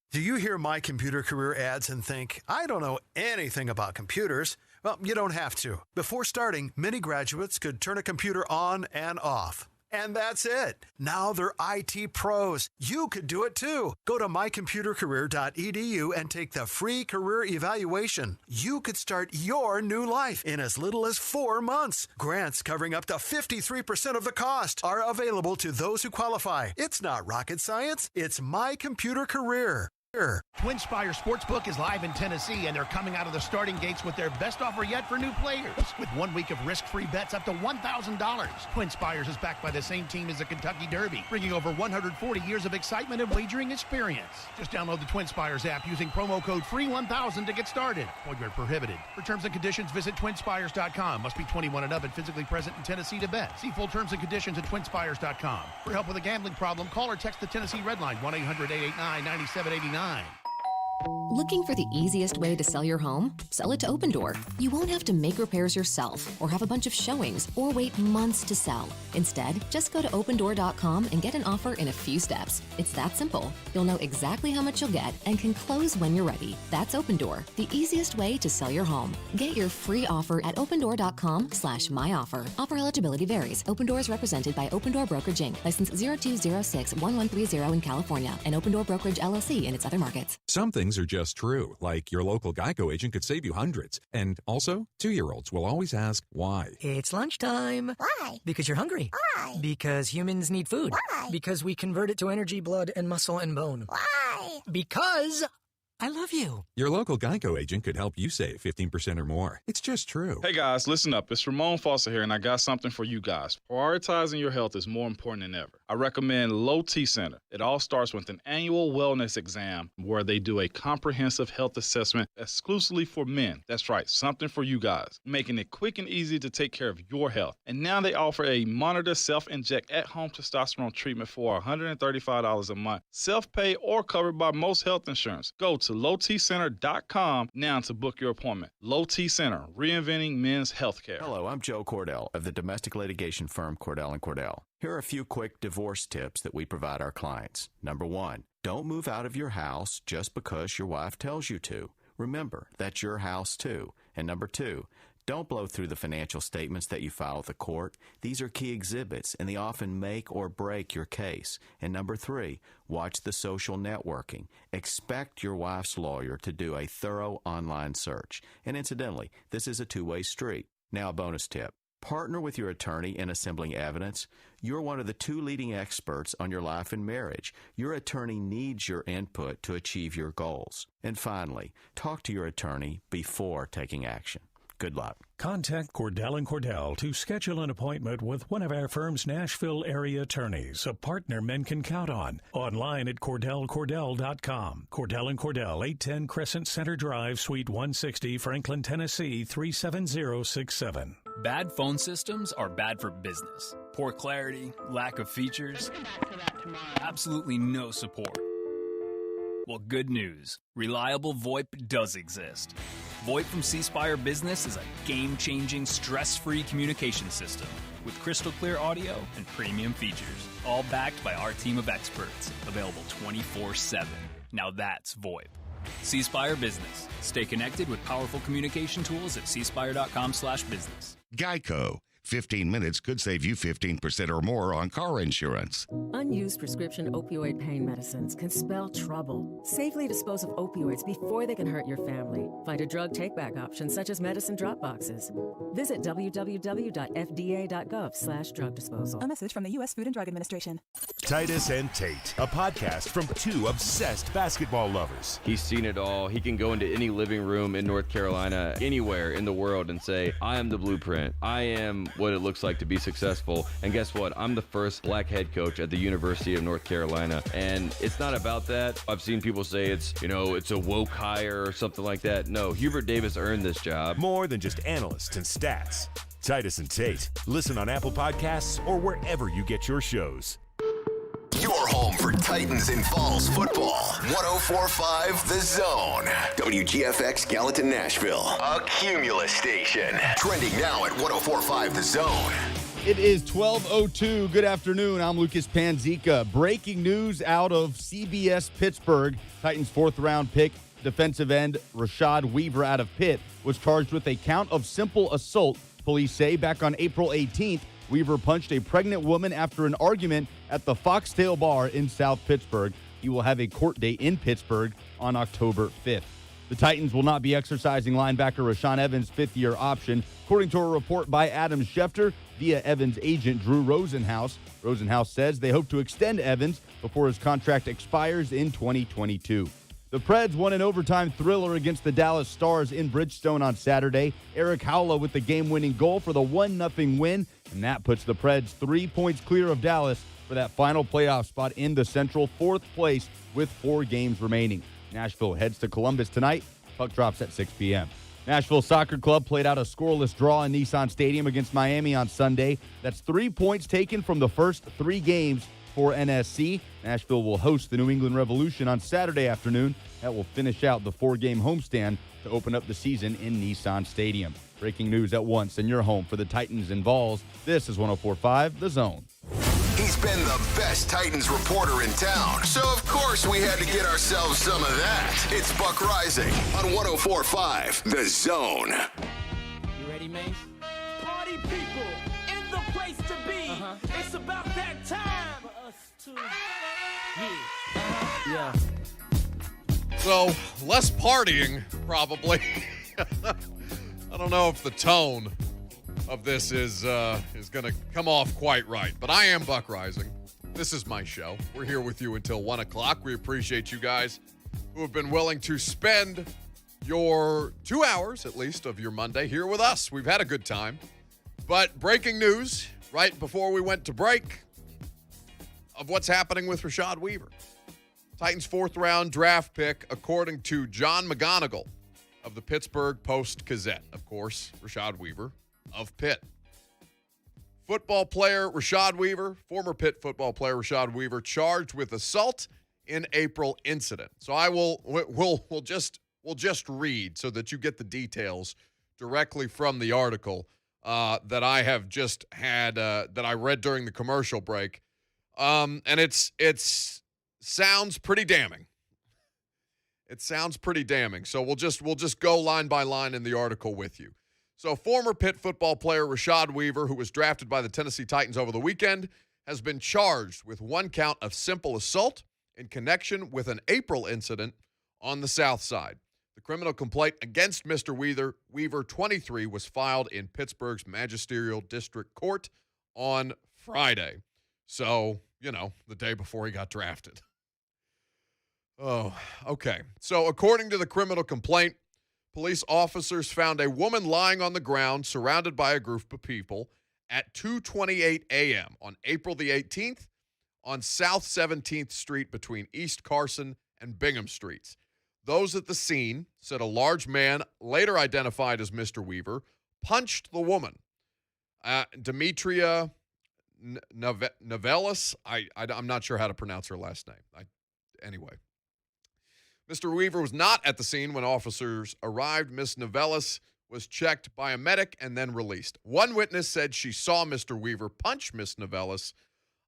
Do you hear My Computer Career ads and think, I don't know anything about computers? Well, you don't have to. Before starting, many graduates could turn a computer on and off. And that's it. Now they're IT pros. You could do it too. Go to mycomputercareer.edu and take the free career evaluation. You could start your new life in as little as 4 months. Grants covering up to 53% of the cost are available to those who qualify. It's not rocket science. It's My Computer Career.
TwinSpire Sportsbook is live in Tennessee, and they're coming out of the starting gates with their best offer yet for new players. With 1 week of risk-free bets up to $1,000. TwinSpires is backed by the same team as the Kentucky Derby, bringing over 140 years of excitement and wagering experience. Just download the TwinSpires app using promo code FREE1000 to get started. Void prohibited. For terms and conditions, visit TwinSpires.com. Must be 21 and up and physically present in Tennessee to bet. See full terms and conditions at TwinSpires.com. For help with a gambling problem, call or text the Tennessee Red Line, 1-800-889-9789.
Looking for the easiest way to sell your home? Sell it to Opendoor. You won't have to make repairs yourself or have a bunch of showings or wait months to sell. Instead, just go to opendoor.com and get an offer in a few steps. It's that simple. You'll know exactly how much you'll get and can close when you're ready. That's Opendoor, the easiest way to sell your home. Get your free offer at opendoor.com/myoffer. Offer eligibility varies. Opendoor is represented by Opendoor Brokerage Inc. License 02061130 in California and Opendoor Brokerage LLC in its other markets.
Some things are just true, like your local Geico agent could save you hundreds. And also, 2-year-olds will always ask why.
It's lunchtime.
Why?
Because you're hungry.
Why?
Because humans need food.
Why?
Because we convert it to energy, blood, and muscle and bone.
Why?
Because I love you.
Your local Geico agent could help you save 15% or more. It's just true.
Hey guys, listen up. It's Ramon Foster here, and I got something for you guys. Prioritizing your health is more important than ever. I recommend Low T Center. It all starts with an annual wellness exam where they do a comprehensive health assessment exclusively for men. That's right, something for you guys, making it quick and easy to take care of your health. And now they offer a monitor self-inject at-home testosterone treatment for $135 a month, self-pay or covered by most health insurance. Go to lowtcenter.com now to book your appointment. Low T Center, reinventing men's healthcare.
Hello, I'm Joe Cordell of the domestic litigation firm Cordell & Cordell. Here are a few quick divorce tips that we provide our clients. Number 1, don't move out of your house just because your wife tells you to. Remember, that's your house too. And number 2, don't blow through the financial statements that you file with the court. These are key exhibits, and they often make or break your case. And number 3, watch the social networking. Expect your wife's lawyer to do a thorough online search. And incidentally, this is a two-way street. Now a bonus tip. Partner with your attorney in assembling evidence. You're one of the 2 leading experts on your life and marriage. Your attorney needs your input to achieve your goals. And finally, talk to your attorney before taking action. Good luck.
Contact Cordell & Cordell to schedule an appointment with one of our firm's Nashville area attorneys, a partner men can count on. Online at CordellCordell.com. Cordell & Cordell, 810 Crescent Center Drive, Suite 160, Franklin, Tennessee, 37067.
Bad phone systems are bad for business. Poor clarity, lack of features, absolutely no support. Well, good news. Reliable VoIP does exist. VoIP from C Spire Business is a game-changing, stress-free communication system with crystal clear audio and premium features, all backed by our team of experts, available 24/7. Now that's VoIP. C Spire Business. Stay connected with powerful communication tools at cspire.com/business.
Geico. 15 minutes could save you 15% or more on car insurance.
Unused prescription opioid pain medicines can spell trouble. Safely dispose of opioids before they can hurt your family. Find a drug take-back option such as medicine drop boxes. Visit www.fda.gov/drug disposal.
A message from the U.S. Food and Drug Administration.
Titus and Tate, a podcast from 2 obsessed basketball lovers.
He's seen it all. He can go into any living room in North Carolina, anywhere in the world, and say, I am the blueprint. I am what it looks like to be successful. And guess what? I'm the first black head coach at the University of North Carolina. And it's not about that. I've seen people say it's a woke hire or something like that. No, Hubert Davis earned this job.
More than just analysts and stats. Titus and Tate. Listen on Apple Podcasts or wherever you get your shows.
Your home for Titans and Falls football. 104.5 The Zone. WGFX Gallatin, Nashville. A Cumulus station. Trending now at 104.5 The Zone.
It is 12:02. Good afternoon. I'm Lucas Panzica. Breaking news out of CBS Pittsburgh. Titans 4th-round pick, defensive end Rashad Weaver out of Pitt, was charged with a count of simple assault. Police say back on April 18th, Weaver punched a pregnant woman after an argument at the Foxtail Bar in South Pittsburgh. He will have a court date in Pittsburgh on October 5th. The Titans will not be exercising linebacker Rashaan Evans' 5th-year option, according to a report by Adam Schefter via Evans' agent Drew Rosenhaus. Rosenhaus says they hope to extend Evans before his contract expires in 2022. The Preds won an overtime thriller against the Dallas Stars in Bridgestone on Saturday. Eric Howla with the game-winning goal for the 1-0 win, and that puts the Preds 3 points clear of Dallas for that final playoff spot in the Central, 4th place with 4 games remaining. Nashville heads to Columbus tonight. Puck drops at 6 p.m. Nashville Soccer Club played out a scoreless draw in Nissan Stadium against Miami on Sunday. That's 3 points taken from the first 3 games. for NSC. Nashville will host the New England Revolution on Saturday afternoon. That will finish out the 4-game homestand to open up the season in Nissan Stadium. Breaking news at once in your home for the Titans and Vols. This is 104.5 The Zone.
He's been the best Titans reporter in town, so of course we had to get ourselves some of that. It's Buck Reising on 104.5 The Zone.
You ready, Mace? Party people in the place to be. It's about that time for us to. Yeah.
So, less partying, probably. I don't know if the tone of this is going to come off quite right, but I am Buck Reising. This is my show. We're here with you until 1 o'clock. We appreciate you guys who have been willing to spend your 2 hours, at least, of your Monday here with us. We've had a good time. But breaking news right before we went to break of what's happening with Rashaan Weaver. Titans' 4th-round draft pick, according to John McGonigal of the Pittsburgh Post-Gazette. Of course, Rashaan Weaver of Pitt. Football player Rashaan Weaver, former Pitt football player Rashaan Weaver, charged with assault in April incident. So we'll just read so that you get the details directly from the article that I have just had that I read during the commercial break, and it's sounds pretty damning. It sounds pretty damning. So we'll just go line by line in the article with you. So former Pitt football player Rashaan Weaver, who was drafted by the Tennessee Titans over the weekend, has been charged with 1 count of simple assault in connection with an April incident on the South Side. The criminal complaint against Mr. Weaver, 23, was filed in Pittsburgh's Magisterial District Court on Friday. So, the day before he got drafted. Oh, okay. So according to the criminal complaint, police officers found a woman lying on the ground surrounded by a group of people at 2:28 a.m. on April the 18th on South 17th Street between East Carson and Bingham Streets. Those at the scene said a large man, later identified as Mr. Weaver, punched the woman. Demetria Novellis, I'm not sure how to pronounce her last name. Anyway. Mr. Weaver was not at the scene when officers arrived. Miss Novellis was checked by a medic and then released. One witness said she saw Mr. Weaver punch Miss Novellis.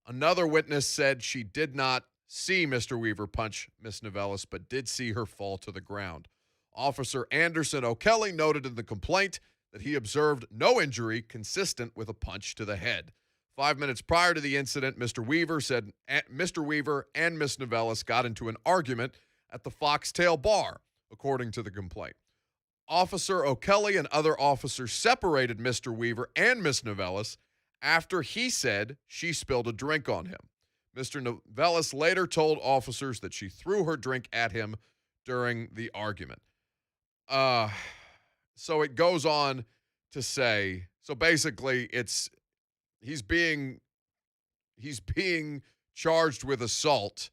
Another witness said she did not see Mr. Weaver punch Miss Novellis, but did see her fall to the ground. Officer Anderson O'Kelly noted in the complaint that he observed no injury consistent with a punch to the head. 5 minutes prior to the incident, Mr. Weaver said Mr. Weaver and Miss Novellis got into an argument at the Foxtail Bar, according to the complaint. Officer O'Kelly and other officers separated Mr. Weaver and Miss Novellis after he said she spilled a drink on him. Mr. Novellis later told officers that she threw her drink at him during the argument. So it goes on to say, so basically he's being charged with assault,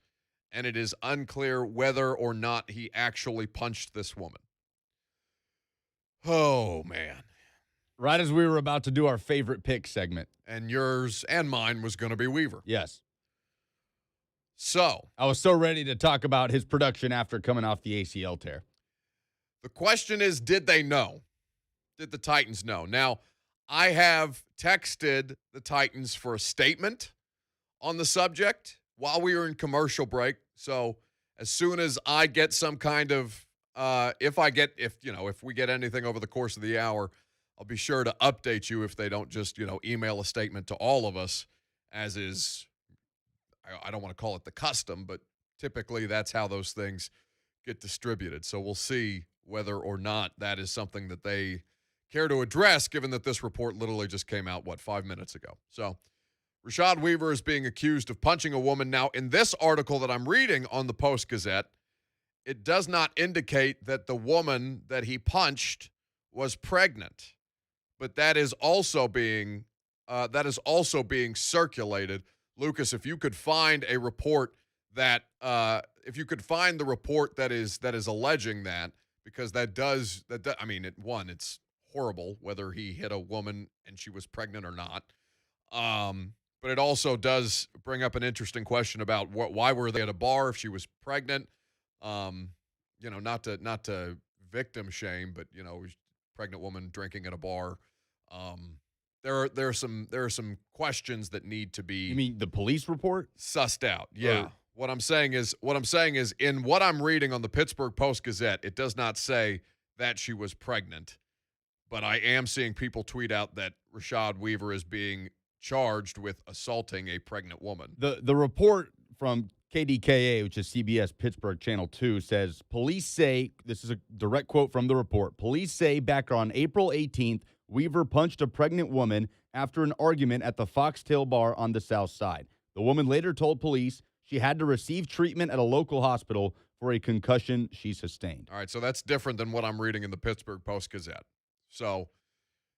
and it is unclear whether or not he actually punched this woman. Oh, man.
Right as we were about to do our favorite pick segment.
And yours and mine was going to be Weaver.
Yes.
So.
I was so ready to talk about his production after coming off the ACL tear.
The question is, did they know? Did the Titans know? Now, I have texted the Titans for a statement on the subject while we were in commercial break. So as soon as I get some kind of, if we get anything over the course of the hour, I'll be sure to update you if they don't just, email a statement to all of us, as is, I don't want to call it the custom, but typically that's how those things get distributed. So we'll see whether or not that is something that they care to address, given that this report literally just came out, 5 minutes ago. So Rashaan Weaver is being accused of punching a woman. Now, in this article that I'm reading on the Post-Gazette, it does not indicate that the woman that he punched was pregnant, but that is also being circulated. Lucas, if you could find a report that, the report that is alleging that, because it's horrible whether he hit a woman and she was pregnant or not. But it also does bring up an interesting question about why were they at a bar if she was pregnant. Not to victim shame, but pregnant woman drinking at a bar. There are some questions that need to be.
You mean the police report?
Sussed out. Yeah. What I'm saying is in what I'm reading on the Pittsburgh Post-Gazette, it does not say that she was pregnant, but I am seeing people tweet out that Rashad Weaver is being charged with assaulting a pregnant woman.
The report from KDKA, which is CBS Pittsburgh Channel 2, says police say, this is a direct quote from the report, police say back on April 18th, Weaver punched a pregnant woman after an argument at the Foxtail Bar on the South Side. The woman later told police she had to receive treatment at a local hospital for a concussion she sustained.
All right, so that's different than what I'm reading in the Pittsburgh Post-Gazette. So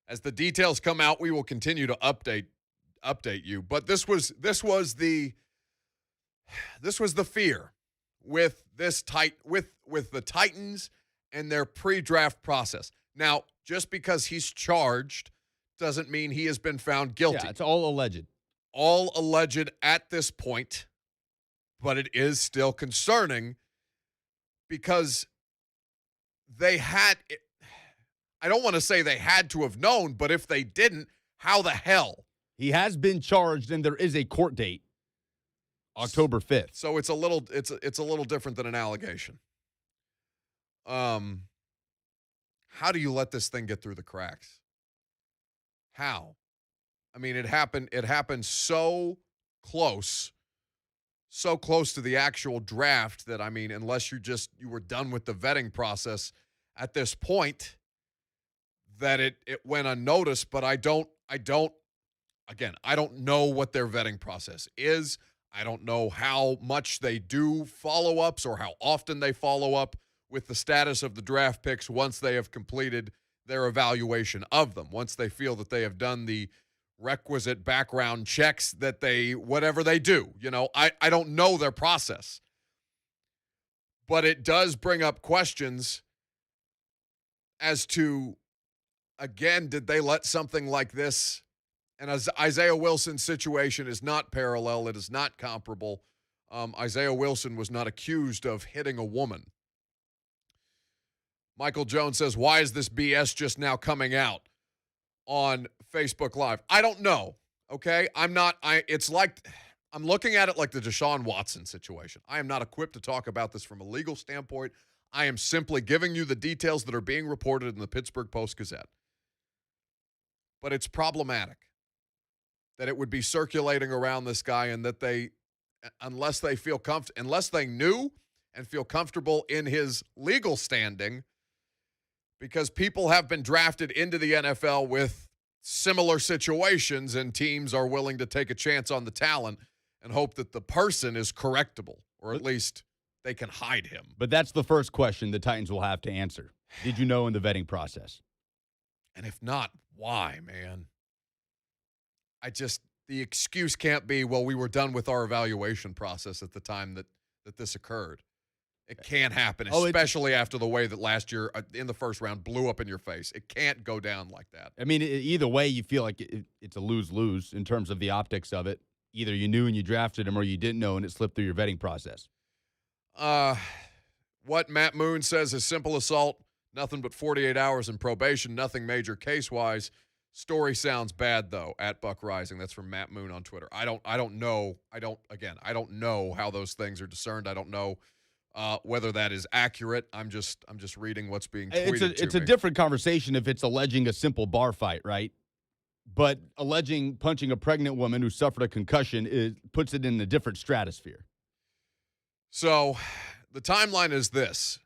as the details come out, we will continue to update you. But this was the fear with the Titans and their pre-draft process. Now, just because he's charged doesn't mean he has been found guilty.
Yeah, it's all alleged.
All alleged at this point, but it is still concerning because I don't want to say they had to have known, but if they didn't, how the hell?
He has been charged, and there is a court date, October 5th.
So it's a little different than an allegation. How do you let this thing get through the cracks? How? I mean, it happened so close to the actual draft that, I mean, unless you were done with the vetting process at this point, that it went unnoticed. But I don't know what their vetting process is. I don't know how much they do follow-ups or how often they follow up with the status of the draft picks once they have completed their evaluation of them, once they feel that they have done the requisite background checks that whatever they do. I don't know their process. But it does bring up questions as to, again, did they let something like this? And as Isaiah Wilson's situation is not parallel, it is not comparable. Isaiah Wilson was not accused of hitting a woman. Michael Jones says, why is this BS just now coming out on Facebook Live? I don't know, okay? I'm looking at it like the Deshaun Watson situation. I am not equipped to talk about this from a legal standpoint. I am simply giving you the details that are being reported in the Pittsburgh Post-Gazette. But it's problematic that it would be circulating around this guy and that unless they knew and feel comfortable in his legal standing, because people have been drafted into the NFL with similar situations and teams are willing to take a chance on the talent and hope that the person is correctable, or at least they can hide him.
But that's the first question the Titans will have to answer. Did you know in the vetting process?
And if not, why, man? The excuse can't be, well, we were done with our evaluation process at the time that this occurred. It can't happen, especially after the way that last year in the first round blew up in your face. It can't go down like that.
I mean, either way, you feel like it's a lose-lose in terms of the optics of it. Either you knew and you drafted him, or you didn't know and it slipped through your vetting process.
What Matt Moon says is simple assault, nothing but 48 hours in probation, nothing major case-wise. Story sounds bad, though, at Buck Reising. That's from Matt Moon on Twitter. I don't know. I don't know how those things are discerned. I don't know whether that is accurate. I'm just reading what's being tweeted.
It's a different conversation if it's alleging a simple bar fight, right? But alleging punching a pregnant woman who suffered a concussion puts it in a different stratosphere.
So the timeline is this.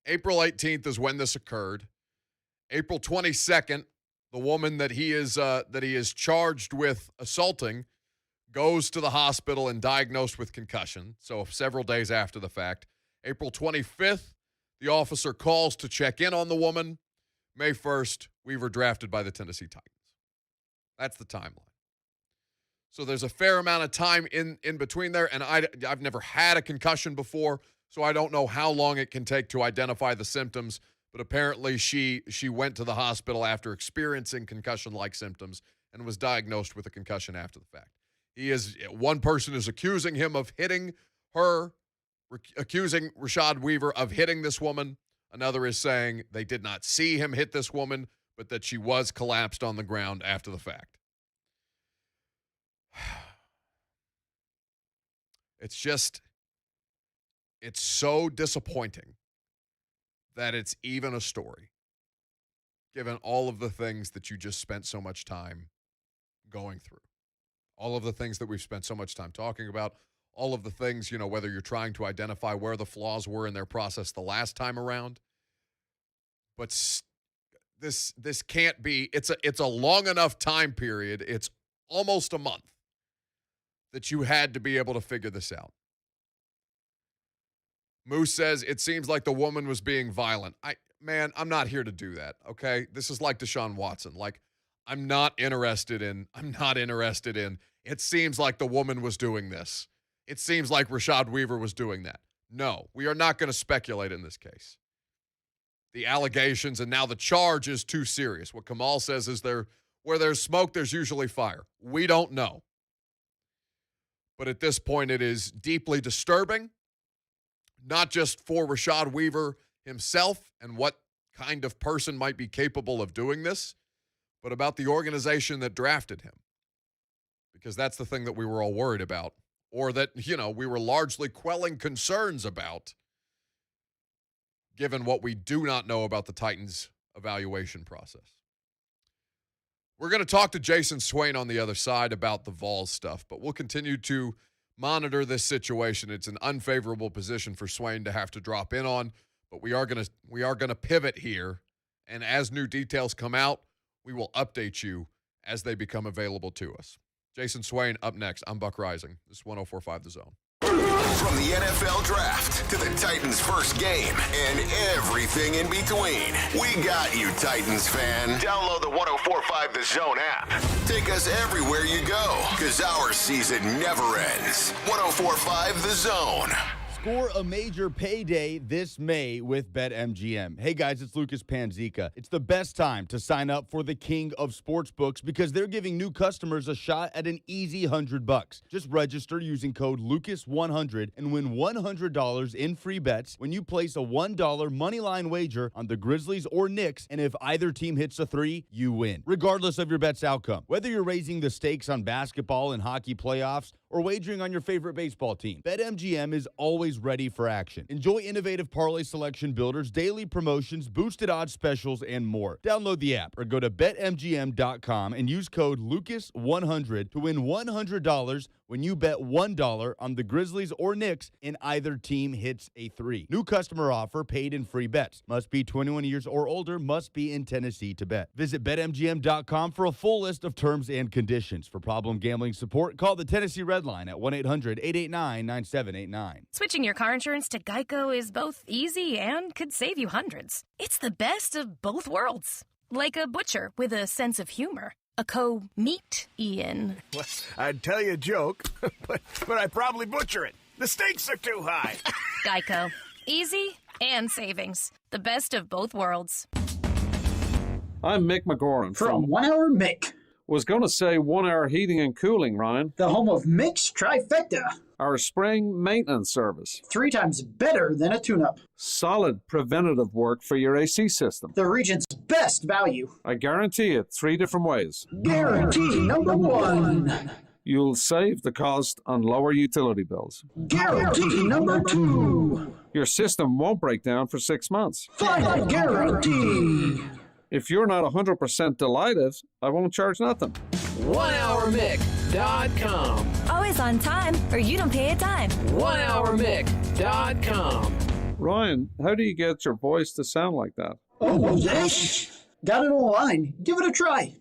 April 18th is when this occurred. April 22nd, the woman that he is charged with assaulting goes to the hospital and diagnosed with concussion, so several days after the fact. April 25th, the officer calls to check in on the woman. May 1st, Weaver drafted by the Tennessee Titans. That's the timeline. So there's a fair amount of time in between there, and I've never had a concussion before, so I don't know how long it can take to identify the symptoms, but apparently she went to the hospital after experiencing concussion-like symptoms and was diagnosed with a concussion after the fact. One person is accusing him of hitting her, accusing Rashad Weaver of hitting this woman. Another is saying they did not see him hit this woman, but that she was collapsed on the ground after the fact. It's so disappointing that it's even a story, given all of the things that you just spent so much time going through. All of the things that we've spent so much time talking about, all of the things, whether you're trying to identify where the flaws were in their process the last time around. But this can't be, it's a long enough time period, it's almost a month, that you had to be able to figure this out. Moose says, it seems like the woman was being violent. I'm not here to do that, okay? This is like Deshaun Watson. Like, I'm not interested in, it seems like the woman was doing this. It seems like Rashad Weaver was doing that. No, we are not going to speculate in this case. The allegations and now the charge is too serious. What Kamal says is where there's smoke, there's usually fire. We don't know. But at this point, it is deeply disturbing, not just for Rashad Weaver himself and what kind of person might be capable of doing this, but about the organization that drafted him. Because that's the thing that we were all worried about, or that, we were largely quelling concerns about, given what we do not know about the Titans' evaluation process. We're going to talk to Jayson Swain on the other side about the Vols stuff, but we'll continue to monitor this situation. It's an unfavorable position for Swain to have to drop in on, but we are going to pivot here, and as new details come out, we will update you as they become available to us. Jayson Swain up next. I'm Buck Reising. This is 104.5 The Zone.
From the NFL Draft to the Titans' first game and everything in between, we got you, Titans fan. Download the 104.5 The Zone app. Take us everywhere you go, because our season never ends. 104.5 The Zone.
Score a major payday this May with BetMGM. Hey guys, it's Lucas Panzica. It's the best time to sign up for the king of sportsbooks because they're giving new customers a shot at an easy $100. Just register using code LUCAS100 and win $100 in free bets when you place a $1 moneyline wager on the Grizzlies or Knicks, and if either team hits a 3, you win, regardless of your bet's outcome. Whether you're raising the stakes on basketball and hockey playoffs or wagering on your favorite baseball team, BetMGM is always ready for action. Enjoy innovative parlay selection builders, daily promotions, boosted odds specials, and more. Download the app or go to BetMGM.com and use code LUCAS100 to win $100 when you bet $1 on the Grizzlies or Knicks and either team hits a 3. New customer offer, paid in free bets. Must be 21 years or older, must be in Tennessee to bet. Visit BetMGM.com for a full list of terms and conditions. For problem gambling support, call the Tennessee Red Line at 1-800-889-9789.
Switching your car insurance to Geico is both easy and could save you hundreds. It's the best of both worlds. Like a butcher with a sense of humor. A co-meat Ian.
Well, I'd tell you a joke, but I'd probably butcher it. The stakes are too high.
Geico. Easy and savings. The best of both worlds.
I'm Mick McGoran.
From 1 Hour Mick.
Was going to say 1 Hour Heating and Cooling, Ryan.
The home of Mick's Trifecta.
Our spring maintenance service.
3 times better than a tune-up.
Solid preventative work for your AC system.
The region's best value.
I guarantee it 3 different ways.
Guarantee number 1.
You'll save the cost on lower utility bills.
Guarantee number 2.
Your system won't break down for 6 months.
Final guarantee.
If you're not 100% delighted, I won't charge nothing.
1hourmick.com.
Always on time, or you don't pay a dime.
1hourmick.com.
Ryan, how do you get your voice to sound like that?
Oh, yes. Got it online. Give it a try.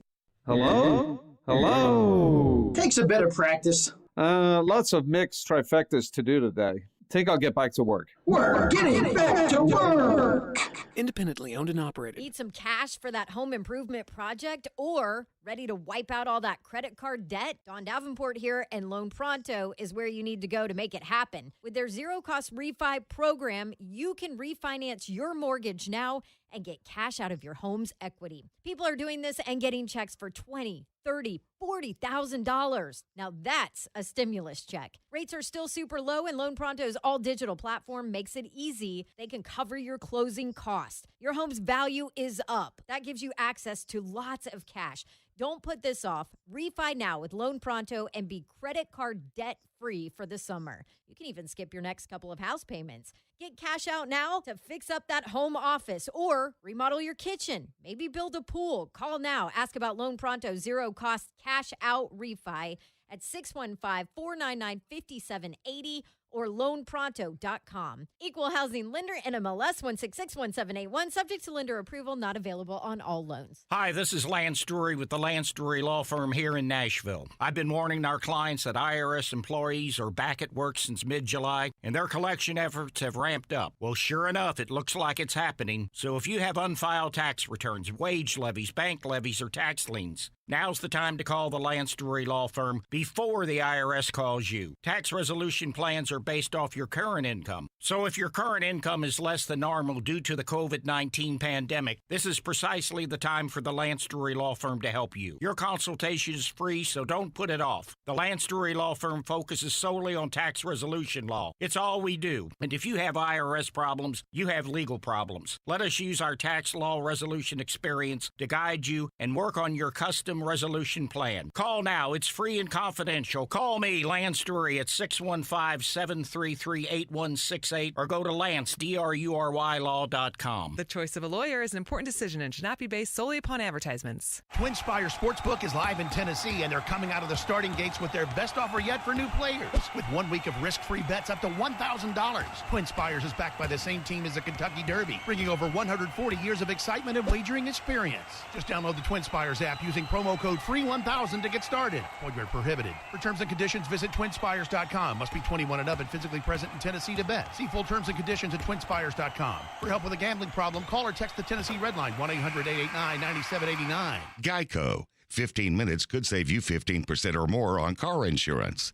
Hello? Hello?
Takes a bit of practice.
Lots of mixed trifectas to do today. Think I'll get back to work.
We're getting back to work.
Independently owned and operated.
Need some cash for that home improvement project or ready to wipe out all that credit card debt? Don Davenport here, and Loan Pronto is where you need to go to make it happen. With their zero-cost refi program, you can refinance your mortgage now and get cash out of your home's equity. People are doing this and getting checks for $20,000, $30,000, $40,000. Now that's a stimulus check. Rates are still super low, and Loan Pronto's all-digital platform makes it easy. They can cover your closing costs. Your home's value is up. That gives you access to lots of cash. Don't put this off. Refi now with Loan Pronto and be credit card debt-free for the summer. You can even skip your next couple of house payments. Get cash out now to fix up that home office or remodel your kitchen. Maybe build a pool. Call now. Ask about Loan Pronto zero-cost cash out refi at 615-499-5780 or loanpronto.com. Equal housing lender, NMLS 1661781. Subject to lender approval. Not available on all loans.
Hi, this is Lance Drury with the Lance Drury Law Firm here in Nashville. I've been warning our clients that IRS employees are back at work since mid-July, and their collection efforts have ramped up. Well, sure enough, it looks like it's happening. So if you have unfiled tax returns, wage levies, bank levies, or tax liens, now's the time to call the Lance Drury Law Firm before the IRS calls you. Tax resolution plans are based off your current income. So if your current income is less than normal due to the COVID-19 pandemic, this is precisely the time for the Lance Drury Law Firm to help you. Your consultation is free, so don't put it off. The Lance Drury Law Firm focuses solely on tax resolution law. It's all we do. And if you have IRS problems, you have legal problems. Let us use our tax law resolution experience to guide you and work on your custom resolution plan. Call now. It's free and confidential. Call me, Lance Drury, at 615-733-8168 or go to LanceDruryLaw.com.
The choice of a lawyer is an important decision and should not be based solely upon advertisements.
Twin Spire Sportsbook is live in Tennessee, and they're coming out of the starting gates with their best offer yet for new players. With 1 week of risk-free bets up to $1,000. Twin Spires is backed by the same team as the Kentucky Derby, bringing over 140 years of excitement and wagering experience. Just download the Twin Spires app using promo code FREE1000 to get started. Void prohibited. For terms and conditions, visit twinspires.com. Must be 21 and up and physically present in Tennessee to bet. See full terms and conditions at twinspires.com. For help with a gambling problem, call or text the Tennessee Red Line, 1-800-889-9789.
Geico. 15 minutes could save you 15% or more on car insurance.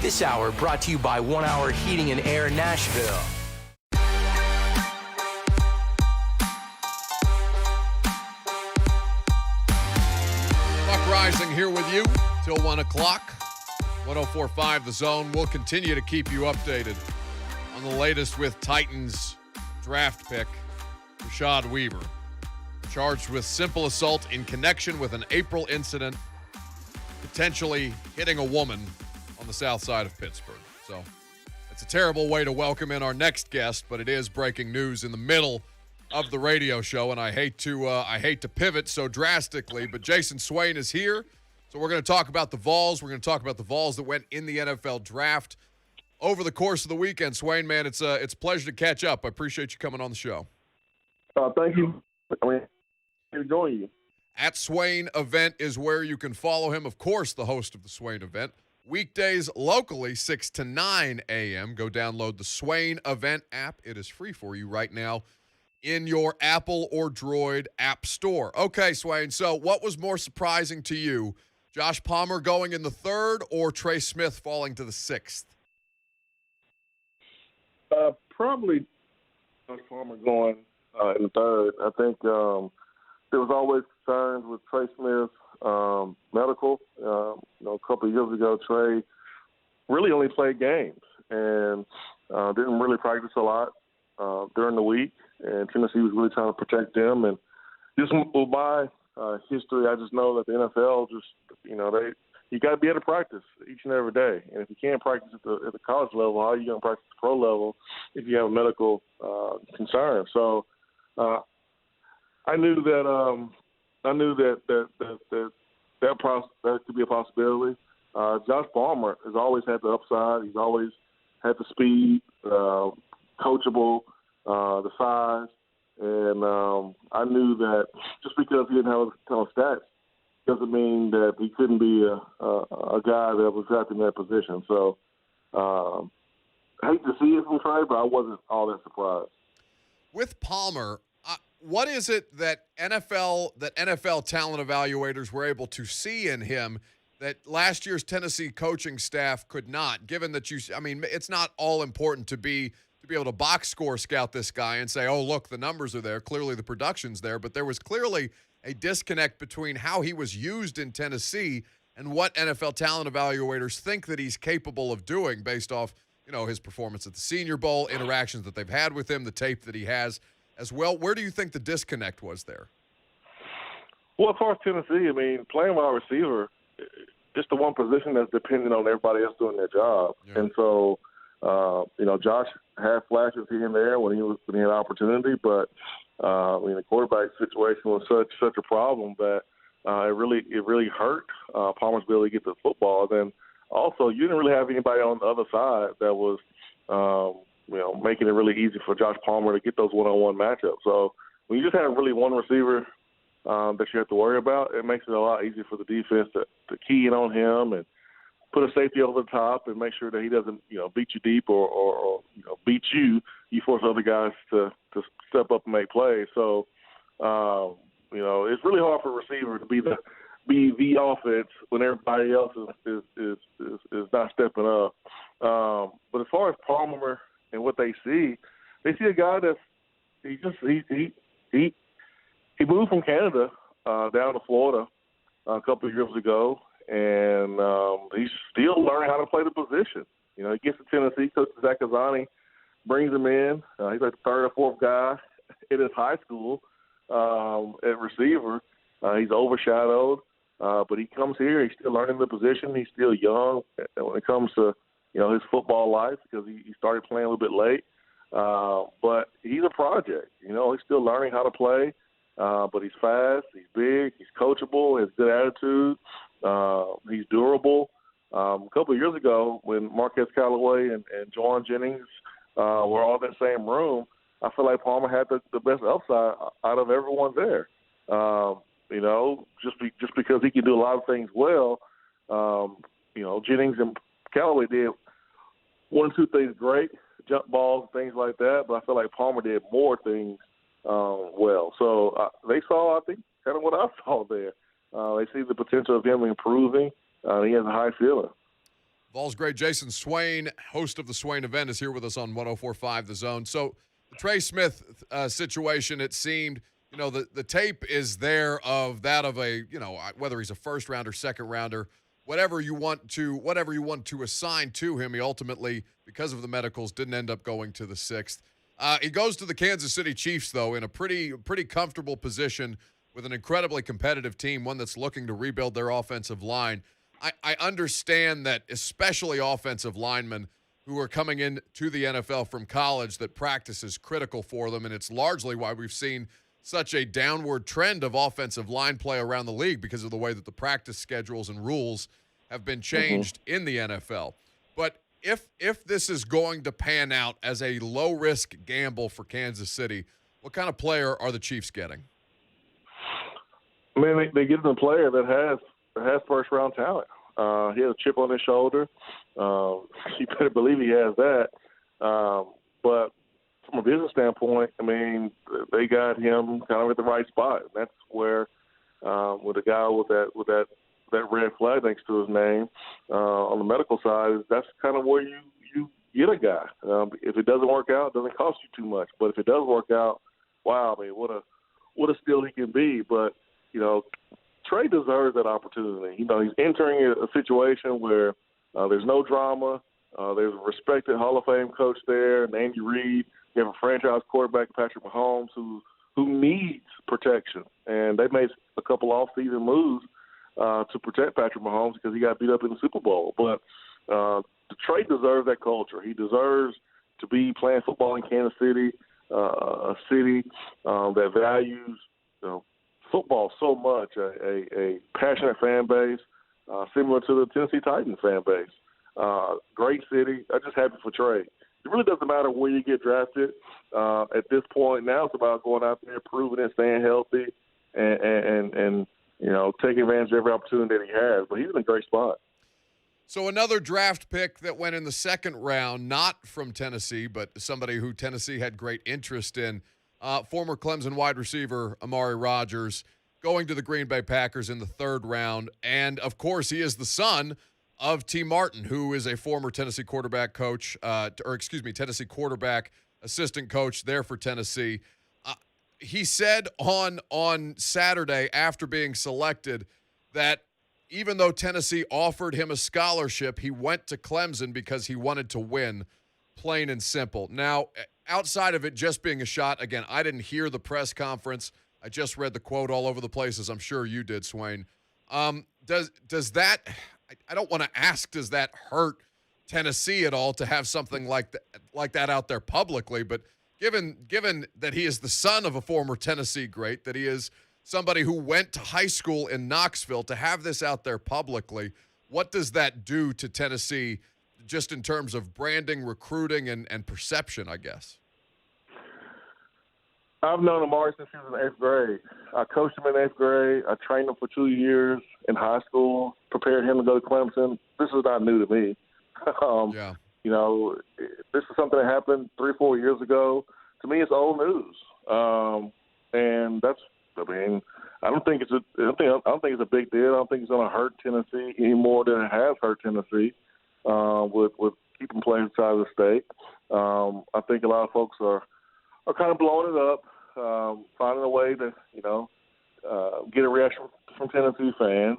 This hour brought to you by 1 Hour Heating and Air Nashville.
Buck Reising here with you till 1 o'clock. 104.5 The Zone. We'll continue to keep you updated on the latest with Titans draft pick, Rashad Weaver, charged with simple assault in connection with an April incident, potentially hitting a woman on the south side of Pittsburgh. So it's a terrible way to welcome in our next guest, but it is breaking news in the middle of the radio show, and I hate to pivot so drastically, but Jayson Swain is here. So we're going to talk about the Vols. We're going to talk about the Vols that went in the NFL draft over the course of the weekend. Swain, man, it's a pleasure to catch up. I appreciate you coming on the show.
Thank you. Enjoying you.
At Swain Event is where you can follow him. Of course, the host of the Swain Event. Weekdays locally, 6 to 9 a.m. Go download the Swain Event app. It is free for you right now in your Apple or Droid app store. Okay, Swain, so what was more surprising to you? Josh Palmer going in the 3rd or Trey Smith falling to the 6th?
Probably Josh Palmer going in the 3rd. I think there was always concerns with Trey Smith's medical. A couple of years ago, Trey really only played games and didn't really practice a lot during the week. And Tennessee was really trying to protect them. And just with my history, I just know that the NFL you got to be able to practice each and every day. And if you can't practice at the college level, how are you going to practice at the pro level if you have a medical concern? So I knew that could be a possibility. Josh Palmer has always had the upside. He's always had the speed, coachable, the size, and I knew that just because he didn't have a ton of stats doesn't mean that he couldn't be a guy that was drafted in that position. So I hate to see it from Trey, but I wasn't all that surprised.
With Palmer, what is it that NFL talent evaluators were able to see in him that last year's Tennessee coaching staff could not? Given that it's not all important to be be able to box score scout this guy and say, oh, look, the numbers are there. Clearly the production's there. But there was clearly a disconnect between how he was used in Tennessee and what NFL talent evaluators think that he's capable of doing based off, his performance at the Senior Bowl, interactions that they've had with him, the tape that he has as well. Where do you think the disconnect was there?
Well, as far as Tennessee, playing wide receiver, just the one position that's dependent on everybody else doing their job. Yeah. And so, Josh had flashes here and there when he had opportunity, but the quarterback situation was such a problem that it really hurt Palmer's ability to get the football. Then also, you didn't really have anybody on the other side that was, making it really easy for Josh Palmer to get those one-on-one matchups. So when you just have really one receiver that you have to worry about, it makes it a lot easier for the defense to key in on him and put a safety over the top and make sure that he doesn't, beat you deep or beat you. You force other guys to step up and make plays. So, it's really hard for a receiver to be the offense when everybody else is not stepping up. But as far as Palmer and what they see a guy that's he moved from Canada down to Florida a couple of years ago, and he's still learning how to play the position. He gets to Tennessee, Coach Zach Kazani brings him in. He's like the third or fourth guy in his high school at receiver. He's overshadowed, but he comes here. He's still learning the position. He's still young when it comes to his football life because he started playing a little bit late. But he's a project. He's still learning how to play. But he's fast, he's big, he's coachable, he has good attitude, he's durable. A couple of years ago when Marquez Callaway and Juwan Jennings were all in that same room, I feel like Palmer had the best upside out of everyone there. Just because he can do a lot of things well, Jennings and Callaway did one or two things great, jump balls, things like that, but I feel like Palmer did more things well. So they saw, I think, kind of what I saw there. They see the potential of him improving. He has a high ceiling.
Vols great Jayson Swain, host of the Swain event, is here with us on 104.5 The Zone. So the Trey Smith situation, it seemed, the tape is there of that of a, whether he's a first rounder, second rounder, whatever you want to assign to him. He ultimately, because of the medicals, didn't end up going to the sixth. He goes to the Kansas City Chiefs, though, in a pretty comfortable position with an incredibly competitive team, one that's looking to rebuild their offensive line. I understand that especially offensive linemen who are coming into the NFL from college, that practice is critical for them, and it's largely why we've seen such a downward trend of offensive line play around the league because of the way that the practice schedules and rules have been changed in the NFL. But if this is going to pan out as a low-risk gamble for Kansas City, what kind of player are the Chiefs getting?
They give them a player that has first-round talent. He has a chip on his shoulder. You better believe he has that. But from a business standpoint, they got him kind of at the right spot. And that's where, with a guy with that red flag next to his name on the medical side, that's kind of where you get a guy. If it doesn't work out, it doesn't cost you too much. But if it does work out, wow, what a steal he can be. But Trey deserves that opportunity. He's entering a situation where there's no drama. There's a respected Hall of Fame coach there, and Andy Reid. You have a franchise quarterback, Patrick Mahomes, who needs protection. And they made a couple off-season moves to protect Patrick Mahomes because he got beat up in the Super Bowl. But Trey deserves that culture. He deserves to be playing football in Kansas City, a city that values football so much, a passionate fan base, similar to the Tennessee Titans fan base. Great city. I'm just happy for Trey. It really doesn't matter where you get drafted. At this point now, it's about going out there, proving it, staying healthy, and taking advantage of every opportunity that he has. But he's in a great spot.
So another draft pick that went in the second round, not from Tennessee, but somebody who Tennessee had great interest in, former Clemson wide receiver Amari Rodgers, going to the Green Bay Packers in the third round. And, of course, he is the son of T. Martin, who is a former Tennessee quarterback coach, Tennessee quarterback assistant coach there for Tennessee. He said on Saturday after being selected that even though Tennessee offered him a scholarship, he went to Clemson because he wanted to win, plain and simple. Now, outside of it just being a shot, again, I didn't hear the press conference. I just read the quote all over the place, as I'm sure you did, Swain. Does that – I don't want to ask, does that hurt Tennessee at all to have something like that out there publicly? But given that he is the son of a former Tennessee great, that he is somebody who went to high school in Knoxville, to have this out there publicly, what does that do to Tennessee just in terms of branding, recruiting, and perception, I guess?
I've known Amari since he was in 8th grade. I coached him in 8th grade. I trained him for 2 years in high school, prepared him to go to Clemson. This is not new to me. You know, this is something that happened 3-4 years ago. To me, it's old news. And that's, I mean, I don't think it's a big deal. I don't think it's going to hurt Tennessee any more than it has hurt Tennessee with keeping players outside of the state. I think a lot of folks are kind of blowing it up, finding a way to, get a reaction from Tennessee fans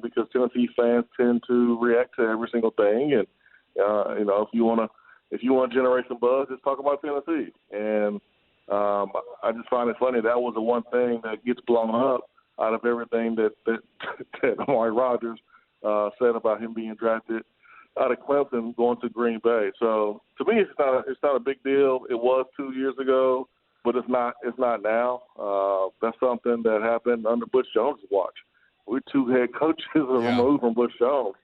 because Tennessee fans tend to react to every single thing. And, if you want to generate some buzz, just talk about Tennessee. And I just find it funny that was the one thing that gets blown up out of everything that Amari Rodgers said about him being drafted out of Clemson going to Green Bay. So to me, it's not a big deal. It was 2 years ago, but it's not now. That's something that happened under Butch Jones' watch. We're 2 head coaches removed from Butch Jones.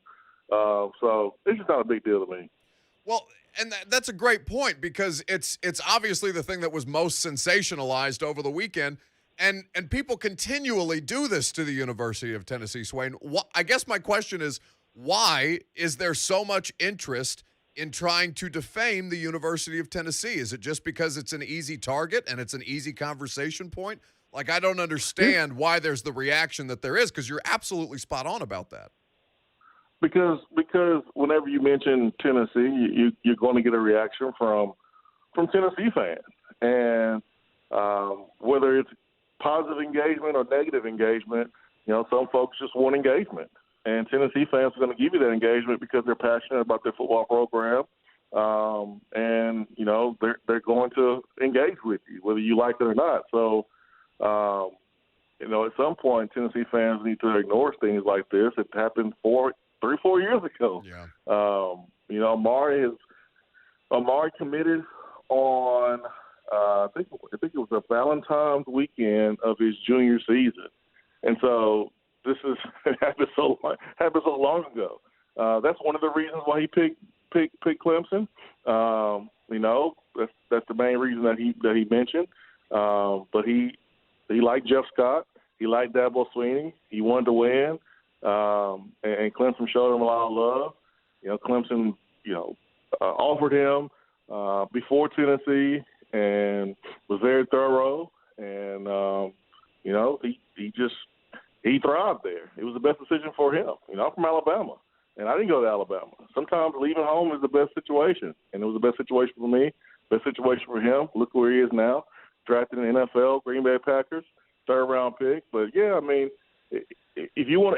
So it's just not a big deal to me.
Well, and that's a great point because it's obviously the thing that was most sensationalized over the weekend, and people continually do this to the University of Tennessee, Swain. I guess my question is, why is there so much interest in trying to defame the University of Tennessee? Is it just because it's an easy target and it's an easy conversation point? Like, I don't understand why there's the reaction that there is, because you're absolutely spot on about that.
Because whenever you mention Tennessee, you're going to get a reaction from Tennessee fans. And whether it's positive engagement or negative engagement, some folks just want engagement. And Tennessee fans are going to give you that engagement because they're passionate about their football program. And they're going to engage with you, whether you like it or not. So, at some point, Tennessee fans need to ignore things like this. It happened 3-4 years ago. Yeah. Amari committed on, I think it was a Valentine's weekend of his junior season. And so, it happened so long ago. That's one of the reasons why he picked Clemson. That's the main reason that he mentioned. But he liked Jeff Scott. He liked Dabo Swinney. He wanted to win. And Clemson showed him a lot of love. Clemson, offered him before Tennessee and was very thorough. And he thrived there. It was the best decision for him. I'm from Alabama, and I didn't go to Alabama. Sometimes leaving home is the best situation, and it was the best situation for me, best situation for him. Look where he is now, drafted in the NFL, Green Bay Packers, 3rd-round pick. But yeah, I mean, if you want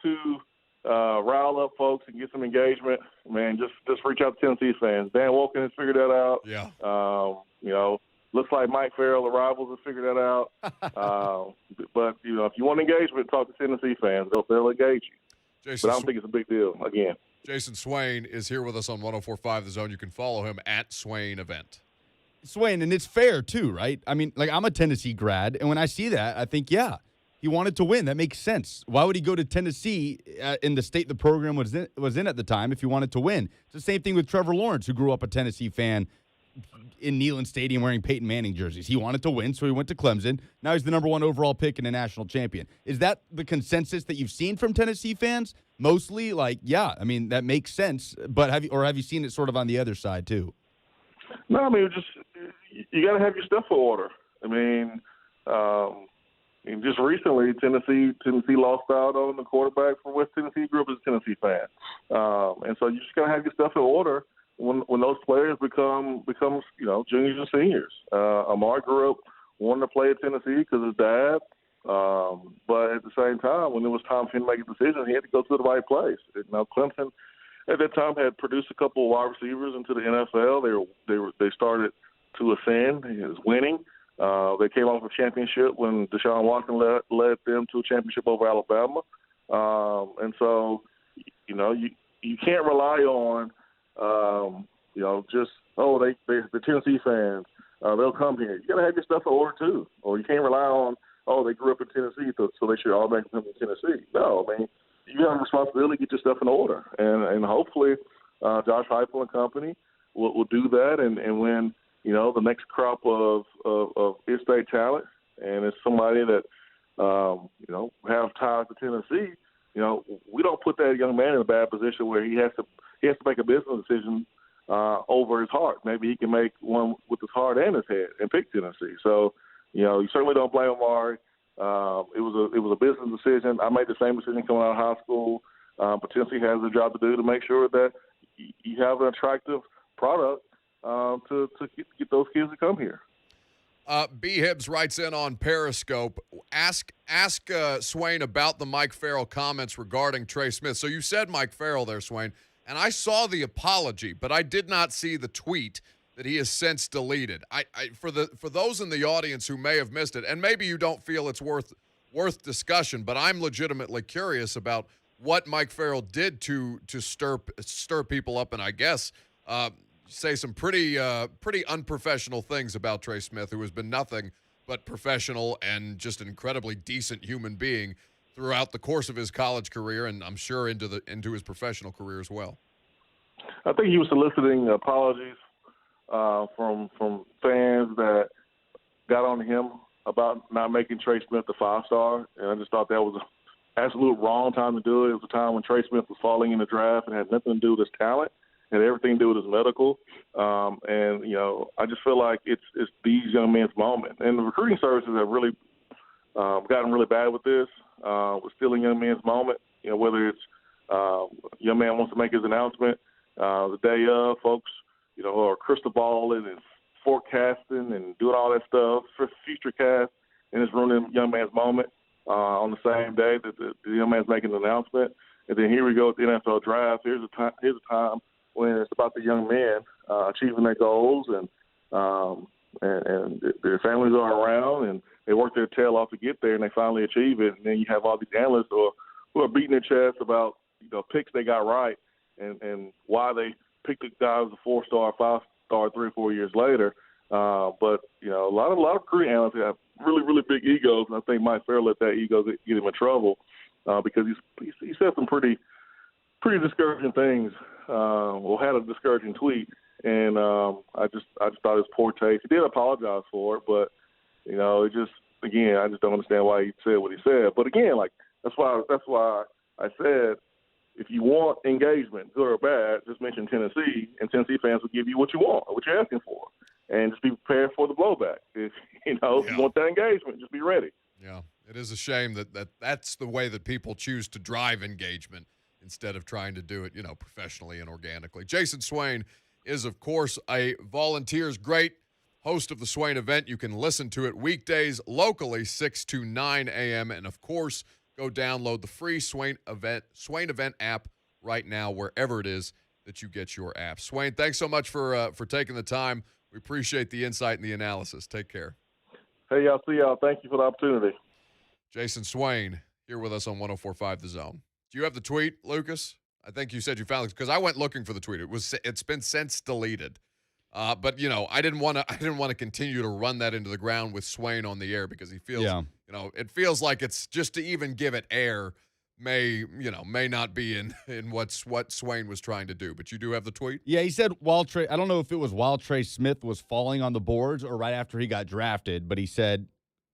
to rile up folks and get some engagement, man, just reach out to Tennessee fans. Dan Wolken has figured that out. Yeah. Looks like Mike Farrell, the Rivals, have figured that out. But, if you want engagement, talk to Tennessee fans. They'll engage you. But I don't think it's a big deal, again.
Jayson Swain is here with us on 104.5 The Zone. You can follow him at Swain Event.
Swain, and it's fair, too, right? I mean, I'm a Tennessee grad, and when I see that, I think, yeah, he wanted to win. That makes sense. Why would he go to Tennessee in the state the program was in at the time if he wanted to win? It's the same thing with Trevor Lawrence, who grew up a Tennessee fan in Neyland Stadium wearing Peyton Manning jerseys. He wanted to win, so he went to Clemson. Now he's the number 1 overall pick and a national champion. Is that the consensus that you've seen from Tennessee fans? Mostly, yeah, I mean, that makes sense. But have you seen it sort of on the other side, too?
No, I mean, you got to have your stuff in order. I mean, And just recently, Tennessee lost out on the quarterback from West Tennessee. Grew up as a Tennessee fan, and so you just gotta have your stuff in order when those players become juniors and seniors. Amar grew up wanting to play at Tennessee because of his dad, but at the same time, when it was time for him to make a decision, he had to go to the right place. Clemson at that time had produced a couple of wide receivers into the NFL. They started to ascend. He was winning. They came off a championship when Deshaun Watson led them to a championship over Alabama. And so, you can't rely on, the Tennessee fans. They'll come here. You got to have your stuff in order, too. Or you can't rely on, they grew up in Tennessee, so they should automatically come to Tennessee. No, I mean, you have a responsibility to get your stuff in order. And hopefully Josh Heupel and company will do that. And when the next crop of in-state talent, and it's somebody that, have ties to Tennessee, we don't put that young man in a bad position where he has to make a business decision over his heart. Maybe he can make one with his heart and his head and pick Tennessee. So, you certainly don't blame Amari. It was a business decision. I made the same decision coming out of high school. But Tennessee has a job to do to make sure that you have an attractive product to get those kids to come here.
B. Hibbs writes in on Periscope. Ask Swain about the Mike Farrell comments regarding Trey Smith. So you said Mike Farrell there, Swain, and I saw the apology, but I did not see the tweet that he has since deleted. For those in the audience who may have missed it, and maybe you don't feel it's worth discussion, but I'm legitimately curious about what Mike Farrell did to stir people up, and I guess say some pretty unprofessional things about Trey Smith, who has been nothing but professional and just an incredibly decent human being throughout the course of his college career, and I'm sure into his professional career as well.
I think he was soliciting apologies from fans that got on him about not making Trey Smith a 5-star, and I just thought that was an absolute wrong time to do it. It was a time when Trey Smith was falling in the draft and had nothing to do with his talent. Had everything to do with his medical, and I just feel like it's these young men's moment. And the recruiting services have really gotten really bad with this, with stealing young men's moment. Whether it's young man wants to make his announcement the day of, folks, are crystal balling and forecasting and doing all that stuff for future cast, and it's ruining young man's moment on the same day that the young man's making an announcement. And then here we go at the NFL draft. Here's a time when it's about the young men achieving their goals and their families are around and they work their tail off to get there and they finally achieve it. And then you have all these analysts who are beating their chest about picks they got right and why they picked the guy as a 4-star, 5-star 3 or 4 years later. But a lot of recruiting analysts have really, really big egos, and I think Mike Farrell let that ego get him in trouble because he said some pretty discouraging things. Had a discouraging tweet, and I just thought it was poor taste. He did apologize for it, but it just, again, I just don't understand why he said what he said. But again, that's why I said if you want engagement, good or bad, just mention Tennessee, and Tennessee fans will give you what you want, or what you're asking for, and just be prepared for the blowback. If you want that engagement, just be ready.
Yeah, it is a shame that's the way that people choose to drive engagement, instead of trying to do it, professionally and organically. Jayson Swain is, of course, a Volunteers great host of the Swain event. You can listen to it weekdays locally, 6 to 9 a.m. And, of course, go download the free Swain event app right now, wherever it is that you get your app. Swain, thanks so much for taking the time. We appreciate the insight and the analysis. Take care.
Hey, y'all. See y'all. Thank you for the opportunity.
Jayson Swain here with us on 104.5 The Zone. Do you have the tweet, Lucas? I think you said you found it because I went looking for the tweet. It's been since deleted. But I didn't want to continue to run that into the ground with Swain on the air because he feels it feels like it's just to even give it air may not be in what Swain was trying to do. But you do have the tweet?
Yeah, he said I don't know if it was while Trey Smith was falling on the boards or right after he got drafted, but he said,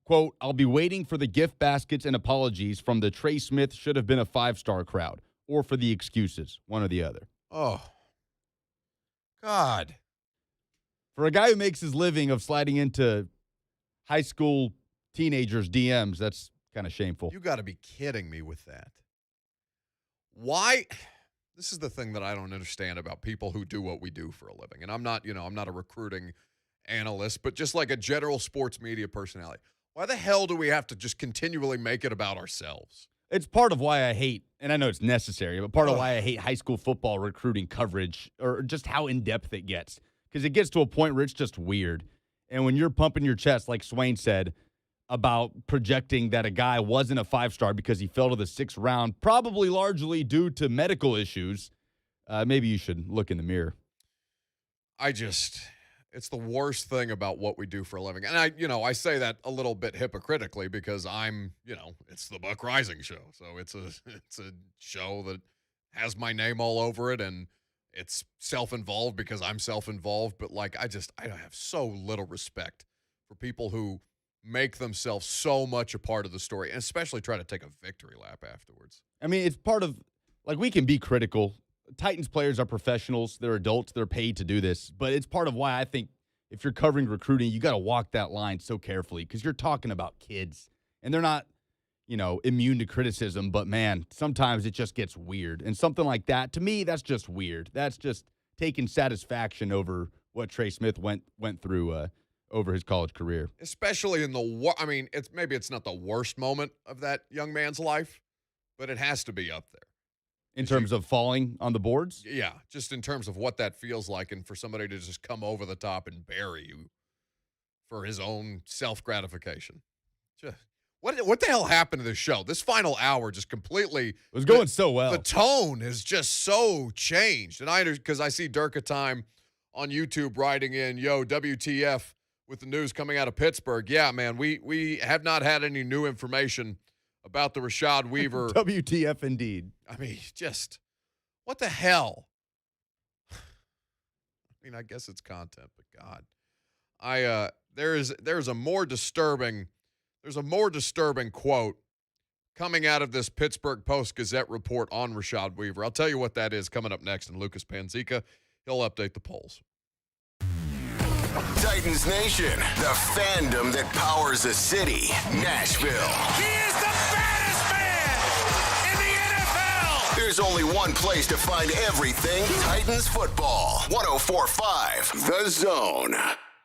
quote, "I'll be waiting for the gift baskets and apologies from the Trey Smith should have been a 5-star crowd, or for the excuses, one or the other."
Oh, God.
For a guy who makes his living of sliding into high school teenagers' DMs. That's kind of shameful.
You got to be kidding me with that. Why? This is the thing that I don't understand about people who do what we do for a living. And I'm not a recruiting analyst, but just like a general sports media personality. Why the hell do we have to just continually make it about ourselves?
It's part of why I hate, and I know it's necessary, but part of why I hate high school football recruiting coverage, or just how in-depth it gets. Because it gets to a point where it's just weird. And when you're pumping your chest, like Swain said, about projecting that a guy wasn't a 5-star because he fell to the 6th round, probably largely due to medical issues, maybe you should look in the mirror.
It's the worst thing about what we do for a living. And I say that a little bit hypocritically because it's the Buck Reising show. So it's a show that has my name all over it, and it's self-involved because I'm self-involved. But I have so little respect for people who make themselves so much a part of the story, and especially try to take a victory lap afterwards.
I mean, it's part of, we can be critical. Titans players are professionals. They're adults. They're paid to do this. But it's part of why I think if you're covering recruiting, you got to walk that line so carefully because you're talking about kids. And they're not, immune to criticism. But, man, sometimes it just gets weird. And something like that, to me, that's just weird. That's just taking satisfaction over what Trey Smith went through over his college career.
Especially in it's not the worst moment of that young man's life, but it has to be up there.
In terms of falling on the boards?
Yeah, just in terms of what that feels like, and for somebody to just come over the top and bury you for his own self-gratification. What the hell happened to this show? This final hour just completely... It
was going so well.
The tone has just so changed. And because I see Durka Time on YouTube writing in, yo, WTF with the news coming out of Pittsburgh. Yeah, man, we have not had any new information about the Rashad Weaver.
WTF indeed.
I mean, just what the hell? I guess it's content, but God, there's a more disturbing quote coming out of this Pittsburgh Post-Gazette report on Rashad Weaver. I'll tell you what that is coming up next, and Lucas Panzica, he'll update the polls.
Titans Nation, the fandom that powers a city, Nashville.
He is the baddest man in the NFL.
There's only one place to find everything Titans football. 104.5 The Zone.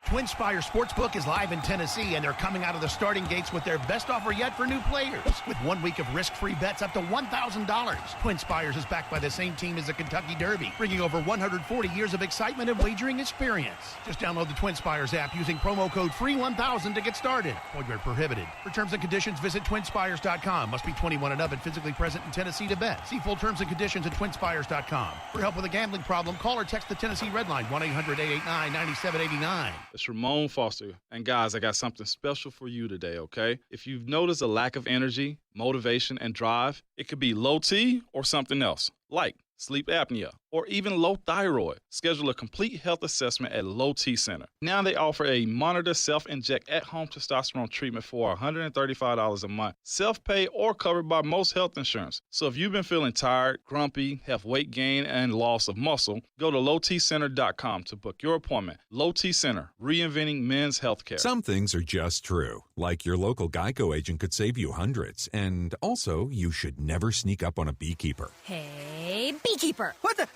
TwinSpire Sportsbook is live in Tennessee, and they're coming out of the starting gates with their best offer yet for new players. With 1 week of risk-free bets up to $1,000. TwinSpires is backed by the same team as the Kentucky Derby, bringing over 140 years of excitement and wagering experience. Just download the TwinSpires app using promo code FREE1000 to get started. Void prohibited. For terms and conditions, visit TwinSpires.com. Must be 21 and up and physically present in Tennessee to bet. See full terms and conditions at TwinSpires.com. For help with a gambling problem, call or text the Tennessee Red Line, 1-800-889-9789.
It's Ramon Foster. And guys, I got something special for you today, okay? If you've noticed a lack of energy, motivation, and drive, it could be low T or something else, like sleep apnea, or even low thyroid. Schedule a complete health assessment at Low T Center. Now they offer a monitor self-inject at-home testosterone treatment for $135 a month, self-pay or covered by most health insurance. So if you've been feeling tired, grumpy, have weight gain, and loss of muscle, go to lowtcenter.com to book your appointment. Low T Center, reinventing men's healthcare.
Some things are just true, like your local Geico agent could save you hundreds. And also, you should never sneak up on a beekeeper.
Hey, beekeeper.
What the?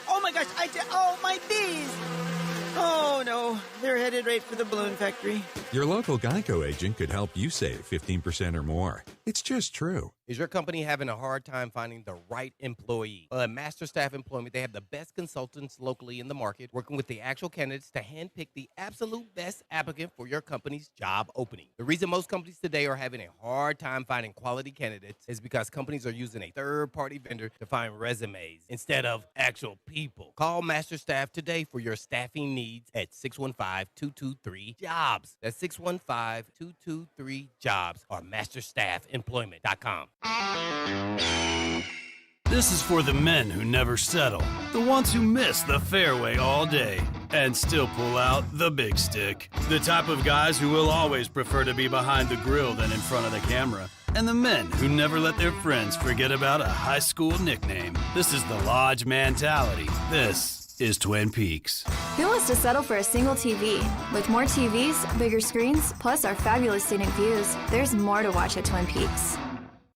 Oh my gosh, my bees. Oh no, they're headed right for the balloon factory.
Your local Geico agent could help you save 15% or more. It's just true.
Is your company having a hard time finding the right employee? Well, at Master Staff Employment, they have the best consultants locally in the market, working with the actual candidates to handpick the absolute best applicant for your company's job opening. The reason most companies today are having a hard time finding quality candidates is because companies are using a third-party vendor to find resumes instead of actual people. Call Master Staff today for your staffing needs at 615-223-JOBS. That's 615-223-JOBS or masterstaffemployment.com.
This is for the men who never settle, the ones who miss the fairway all day and still pull out the big stick, the type of guys who will always prefer to be behind the grill than in front of the camera, and the men who never let their friends forget about a high school nickname. This is the Lodge mentality. This is Twin Peaks.
Who wants to settle for a single TV? With more TVs, bigger screens, plus our fabulous scenic views, there's more to watch at Twin Peaks.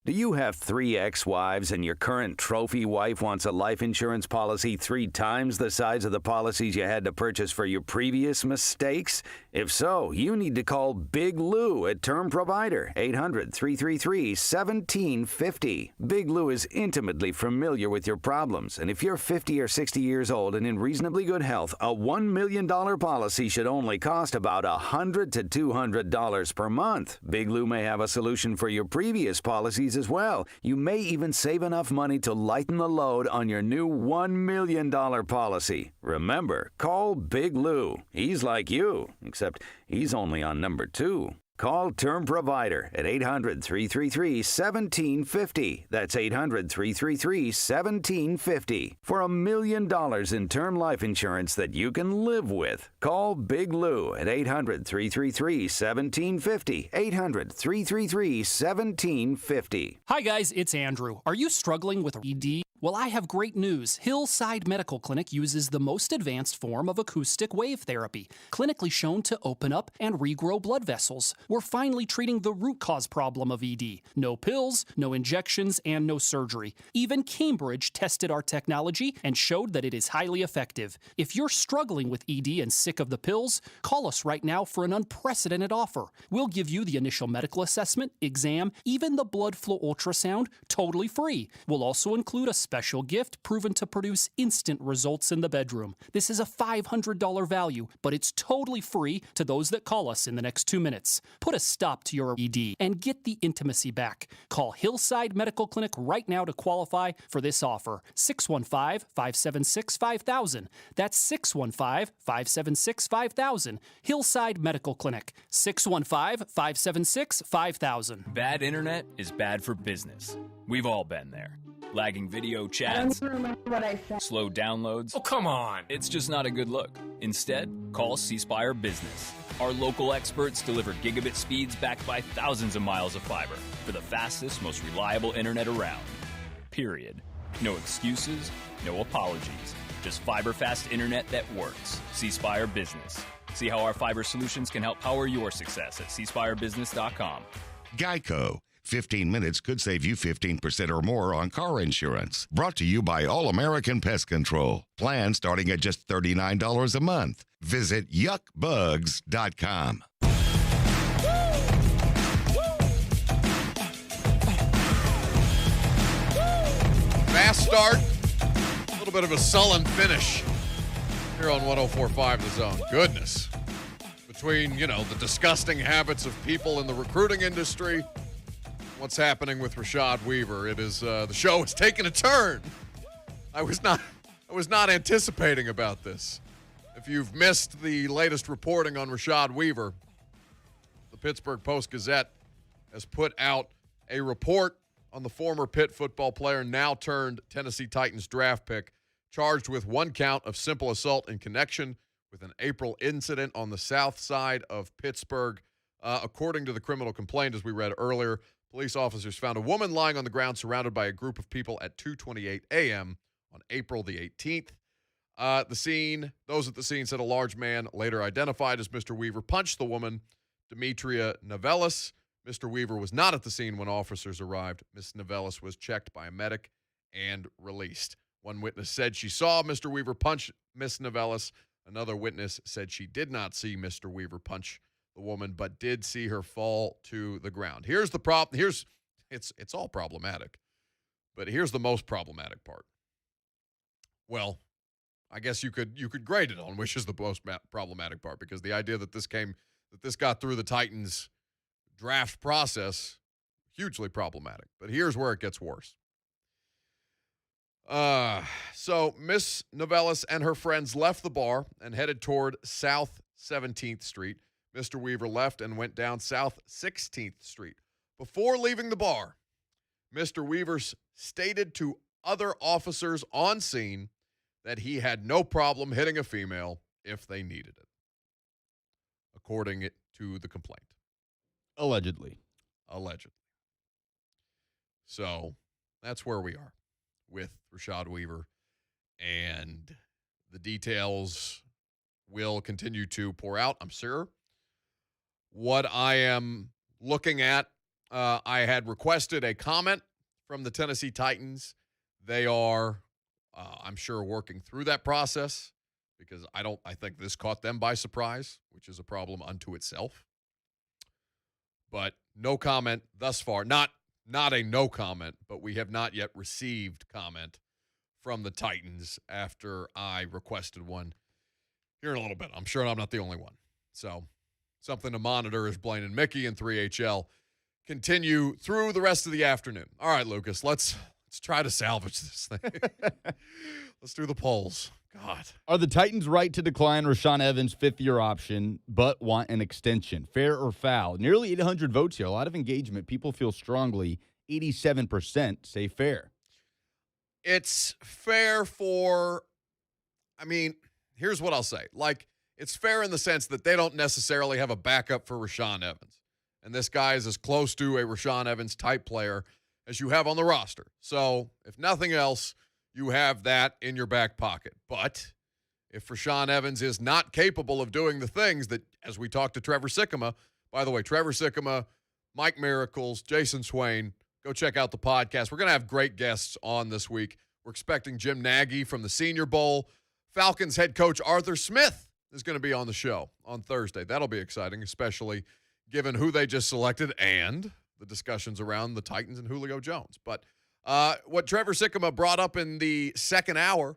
Do you have 3 ex-wives and your current trophy wife wants a life insurance policy 3 times the size of the policies you had to purchase for your previous mistakes? If so, you need to call Big Lou at Term Provider, 800-333-1750. Big Lou is intimately familiar with your problems, and if you're 50 or 60 years old and in reasonably good health, a $1 million policy should only cost about $100 to $200 per month. Big Lou may have a solution for your previous policies as well. You may even save enough money to lighten the load on your new $1 million policy. Remember, call Big Lou. He's like you, except he's only on number 2. Call Term Provider at 800-333-1750. That's 800-333-1750. For $1 million in term life insurance that you can live with. Call Big Lou at 800-333-1750. 800-333-1750.
Hi guys, it's Andrew. Are you struggling with ED? Well, I have great news. Hillside Medical Clinic uses the most advanced form of acoustic wave therapy, clinically shown to open up and regrow blood vessels. We're finally treating the root cause problem of ED. No pills, no injections, and no surgery. Even Cambridge tested our technology and showed that it is highly effective. If you're struggling with ED and sick of the pills, call us right now for an unprecedented offer. We'll give you the initial medical assessment, exam, even the blood flow ultrasound, totally free. We'll also include a special gift proven to produce instant results in the bedroom. This is a $500 value, but it's totally free to those that call us in the next 2 minutes. Put a stop to your ED and get the intimacy back. Call Hillside Medical Clinic right now to qualify for this offer. 615-576-5000. That's 615-576-5000. Hillside Medical Clinic. 615-576-5000.
Bad internet is bad for business. We've all been there. Lagging video chats, slow downloads. Oh, come on. It's just not a good look. Instead, call C Spire Business. Our local experts deliver gigabit speeds backed by thousands of miles of fiber for the fastest, most reliable internet around. Period. No excuses, no apologies. Just fiber-fast internet that works. C Spire Business. See how our fiber solutions can help power your success at cspirebusiness.com.
Geico. 15 minutes could save you 15% or more on car insurance. Brought to you by All American Pest Control. Plan starting at just $39 a month. Visit yuckbugs.com.
Fast start, a little bit of a sullen finish here on 104.5 The Zone. Goodness. Between, the disgusting habits of people in the recruiting industry, what's happening with Rashad Weaver. It is the show has taken a turn. I was not anticipating about this. If you've missed the latest reporting on Rashad Weaver, the Pittsburgh Post-Gazette has put out a report on the former Pitt football player, now turned Tennessee Titans draft pick, charged with 1 count of simple assault in connection with an April incident on the south side of Pittsburgh. According to the criminal complaint, as we read earlier, police officers found a woman lying on the ground surrounded by a group of people at 2:28 a.m. on April the 18th. Those at the scene said a large man, later identified as Mr. Weaver, punched the woman, Demetria Novellis. Mr. Weaver was not at the scene when officers arrived. Ms. Novellis was checked by a medic and released. One witness said she saw Mr. Weaver punch Ms. Novellis. Another witness said she did not see Mr. Weaver punch the woman, but did see her fall to the ground. Here's the problem. It's all problematic, but here's the most problematic part. Well, I guess you could grade it on which is the most problematic part, because the idea that this got through the Titans draft process, hugely problematic. But here's where it gets worse. So Miss Novellis and her friends left the bar and headed toward South 17th Street. Mr. Weaver left and went down South 16th Street. Before leaving the bar, Mr. Weaver stated to other officers on scene that he had no problem hitting a female if they needed it, according to the complaint.
Allegedly.
So that's where we are with Rashad Weaver, and the details will continue to pour out, I'm sure. What I am looking at, I had requested a comment from the Tennessee Titans. They are, I'm sure, working through that process because I think this caught them by surprise, which is a problem unto itself. But no comment thus far. Not a no comment, but we have not yet received comment from the Titans after I requested one here in a little bit. I'm sure I'm not the only one. So something to monitor as Blaine and Mickey and 3HL continue through the rest of the afternoon. All right, Lucas, let's try to salvage this thing. Let's do the polls. God.
Are the Titans right to decline Rashaan Evans' fifth-year option but want an extension? Fair or foul? Nearly 800 votes here. A lot of engagement. People feel strongly. 87% say fair.
It's fair for, here's what I'll say. It's fair in the sense that they don't necessarily have a backup for Rashaan Evans. And this guy is as close to a Rashaan Evans type player as you have on the roster. So, if nothing else, you have that in your back pocket. But if Rashaan Evans is not capable of doing the things that, as we talked to Trevor Sikkema, by the way, Trevor Sikkema, Mike Miracles, Jayson Swain, go check out the podcast. We're going to have great guests on this week. We're expecting Jim Nagy from the Senior Bowl. Falcons head coach Arthur Smith is going to be on the show on Thursday. That'll be exciting, especially given who they just selected and the discussions around the Titans and Julio Jones. But what Trevor Sikkema brought up in the second hour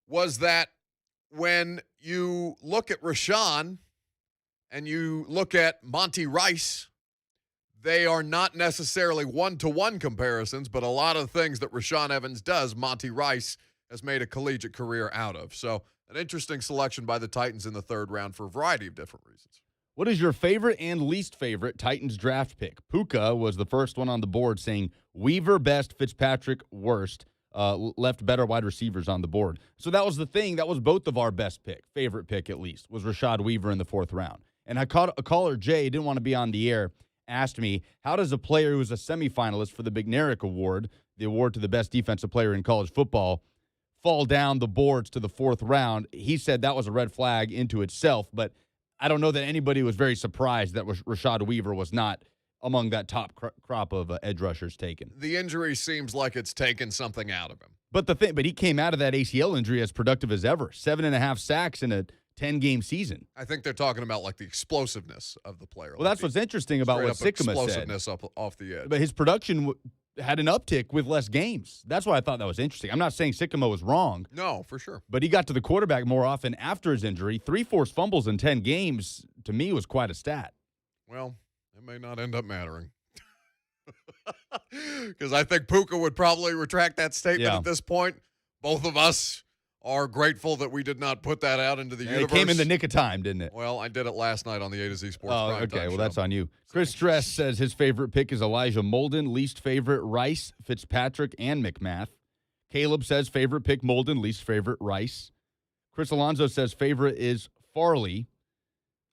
was that when you look at Rashaan and you look at Monty Rice, they are not necessarily one-to-one comparisons, but a lot of things that Rashaan Evans does, Monty Rice has made a collegiate career out of. So an interesting selection by the Titans in the third round for a variety of different reasons.
What is your favorite and least favorite Titans draft pick? Puka was the first one on the board saying Weaver best, Fitzpatrick worst, left better wide receivers on the board. So that was the thing. That was both of our best pick, favorite pick at least, was Rashad Weaver in the fourth round. And I caught a caller, Jay, didn't want to be on the air, asked me, how does a player who was a semifinalist for the Big Nerick Award, the award to the best defensive player in college football, fall down the boards to the fourth round? He said that was a red flag into itself, but I don't know that anybody was very surprised that Rashad Weaver was not among that top crop of edge rushers taken.
The injury seems like it's taken something out of him.
But he came out of that ACL injury as productive as ever. 7.5 sacks in a 10-game season.
I think they're talking about the explosiveness of the player.
Well, that's what's interesting about what Sikkema said.
Explosiveness off the edge.
But his production had an uptick with less games. That's why I thought that was interesting. I'm not saying Sikkema was wrong.
No, for sure.
But he got to the quarterback more often after his injury. 3 forced fumbles in 10 games, to me, was quite a stat.
Well, it may not end up mattering. Because I think Puka would probably retract that statement at this point. Both of us are grateful that we did not put that out into the universe.
It came in the nick of time, didn't it?
Well, I did it last night on the A to Z Sports
Prime
Time
well,
show.
That's on you. Chris Stress says his favorite pick is Elijah Molden, least favorite Rice, Fitzpatrick, and McMath. Caleb says favorite pick Molden, least favorite Rice. Chris Alonso says favorite is Farley.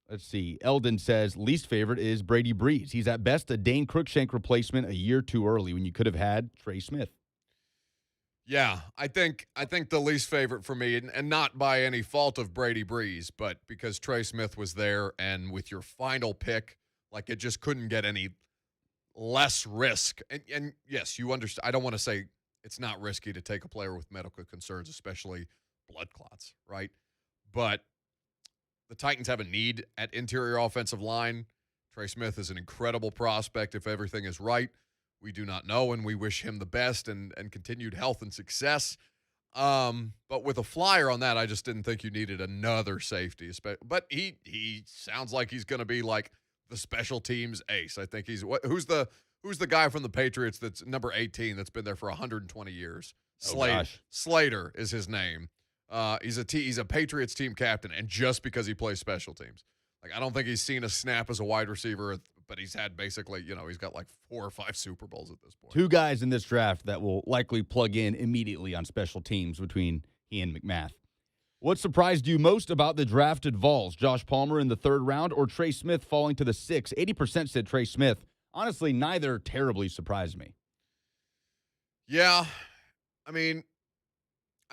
Let's see. Eldon says least favorite is Brady Breeze. He's at best a Dane Cruikshank replacement a year too early when you could have had Trey Smith.
Yeah, I think the least favorite for me, and not by any fault of Brady Breeze, but because Trey Smith was there, and with your final pick, it just couldn't get any less risk. And yes, you understand. I don't want to say it's not risky to take a player with medical concerns, especially blood clots, right? But the Titans have a need at interior offensive line. Trey Smith is an incredible prospect if everything is right. We do not know, and we wish him the best and continued health and success. But with a flyer on that, I just didn't think you needed another safety. But he sounds like he's going to be the special teams ace. I think he's who's the guy from the Patriots that's number 18 that's been there for 120 years? Slater is his name. He's a Patriots team captain, and just because he plays special teams. I don't think he's seen a snap as a wide receiver, but he's had basically, he's got 4 or 5 Super Bowls at this point.
2 guys in this draft that will likely plug in immediately on special teams between he and McMath. What surprised you most about the drafted Vols? Josh Palmer in the 3rd round or Trey Smith falling to the 6th? 80% said Trey Smith. Honestly, neither terribly surprised me.
Yeah.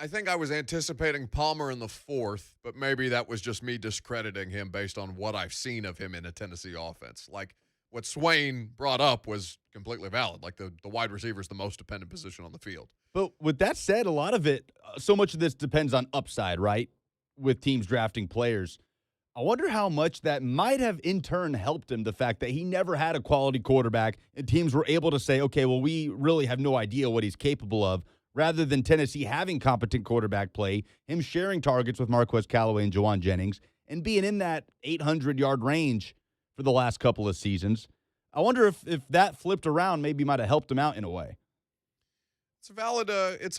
I think I was anticipating Palmer in the fourth, but maybe that was just me discrediting him based on what I've seen of him in a Tennessee offense. Like, what Swain brought up was completely valid. Like, the wide receiver is the most dependent position on the field.
But with that said, a lot of it, so much of this depends on upside, right, with teams drafting players. I wonder how much that might have in turn helped him, the fact that he never had a quality quarterback, and teams were able to say, okay, well, we really have no idea what he's capable of, rather than Tennessee having competent quarterback play, him sharing targets with Marquez Callaway and Juwan Jennings, and being in that 800-yard range for the last couple of seasons. I wonder if that flipped around maybe might have helped him out in a way.
It's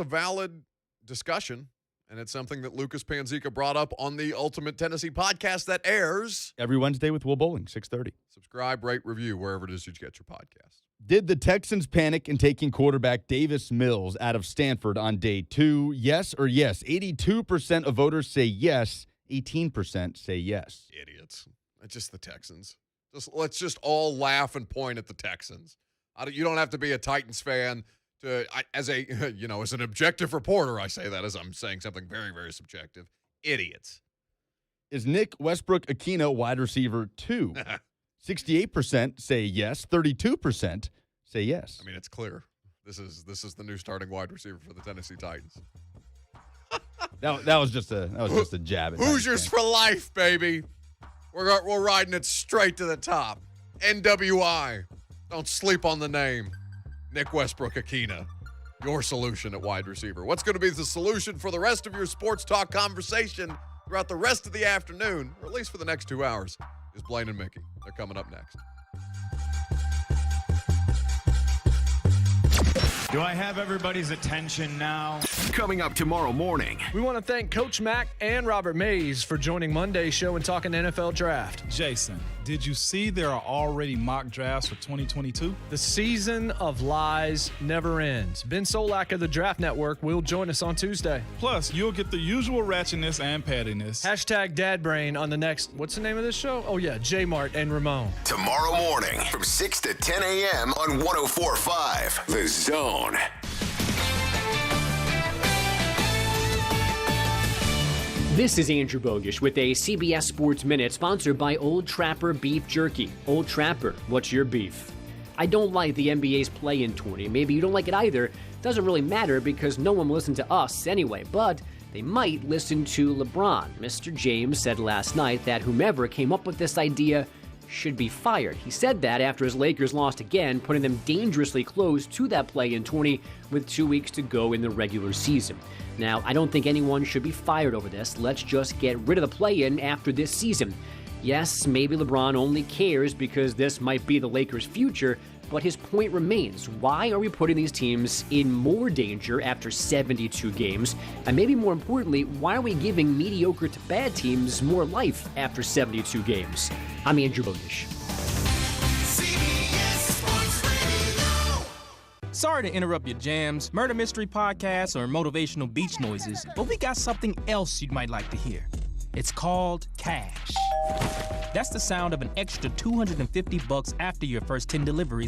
a valid discussion, and it's something that Lucas Panzica brought up on the Ultimate Tennessee podcast that airs
every Wednesday with Will Bowling, 6:30.
Subscribe, rate, review, wherever it is you get your podcast.
Did the Texans panic in taking quarterback Davis Mills out of Stanford on day 2? Yes or yes? 82% of voters say yes. 18% say yes.
Idiots. It's just the Texans. Let's just all laugh and point at the Texans. You don't have to be a Titans fan as an objective reporter. I say that as I'm saying something very, very subjective. Idiots.
Is Nick Westbrook-Akina wide receiver 2? 68% say yes. 32% say yes.
I mean, it's clear. This is the new starting wide receiver for the Tennessee Titans.
That was just a jab. At
Hoosiers for life, baby. We're riding it straight to the top. NWI. Don't sleep on the name. Nick Westbrook-Akina. Your solution at wide receiver. What's going to be the solution for the rest of your sports talk conversation throughout the rest of the afternoon, or at least for the next 2 hours, is Blaine and Mickey. They're coming up next.
Do I have everybody's attention now?
Coming up tomorrow morning.
We want to thank Coach Mack and Robert Mays for joining Monday's show and talking NFL draft.
Jayson, did you see there are already mock drafts for 2022?
The season of lies never ends. Ben Solak of the Draft Network will join us on Tuesday.
Plus, you'll get the usual ratchetness and pettiness.
Hashtag DadBrain on the next, what's the name of this show? Oh, yeah, J-Mart and Ramon.
Tomorrow morning from 6 to 10 a.m. on 104.5 The Zone.
This is Andrew Bogish with a CBS Sports Minute sponsored by Old Trapper Beef Jerky. Old Trapper, what's your beef? I don't like the NBA's play-in tournament. Maybe you don't like it either. Doesn't really matter because no one will listen to us anyway, but they might listen to LeBron. Mr. James said last night that whomever came up with this idea should be fired. He said that after his Lakers lost again, putting them dangerously close to that play-in tourney with 2 weeks to go in the regular season. Now, I don't think anyone should be fired over this. Let's just get rid of the play-in after this season. Yes, maybe LeBron only cares because this might be the Lakers' future, but his point remains. Why are we putting these teams in more danger after 72 games? And maybe more importantly, why are we giving mediocre to bad teams more life after 72 games? I'm Andrew Bogish.
Sorry to interrupt your jams, murder mystery podcasts, or motivational beach noises, but we got something else you might like to hear. It's called cash. That's the sound of an extra $250 after your first 10 deliveries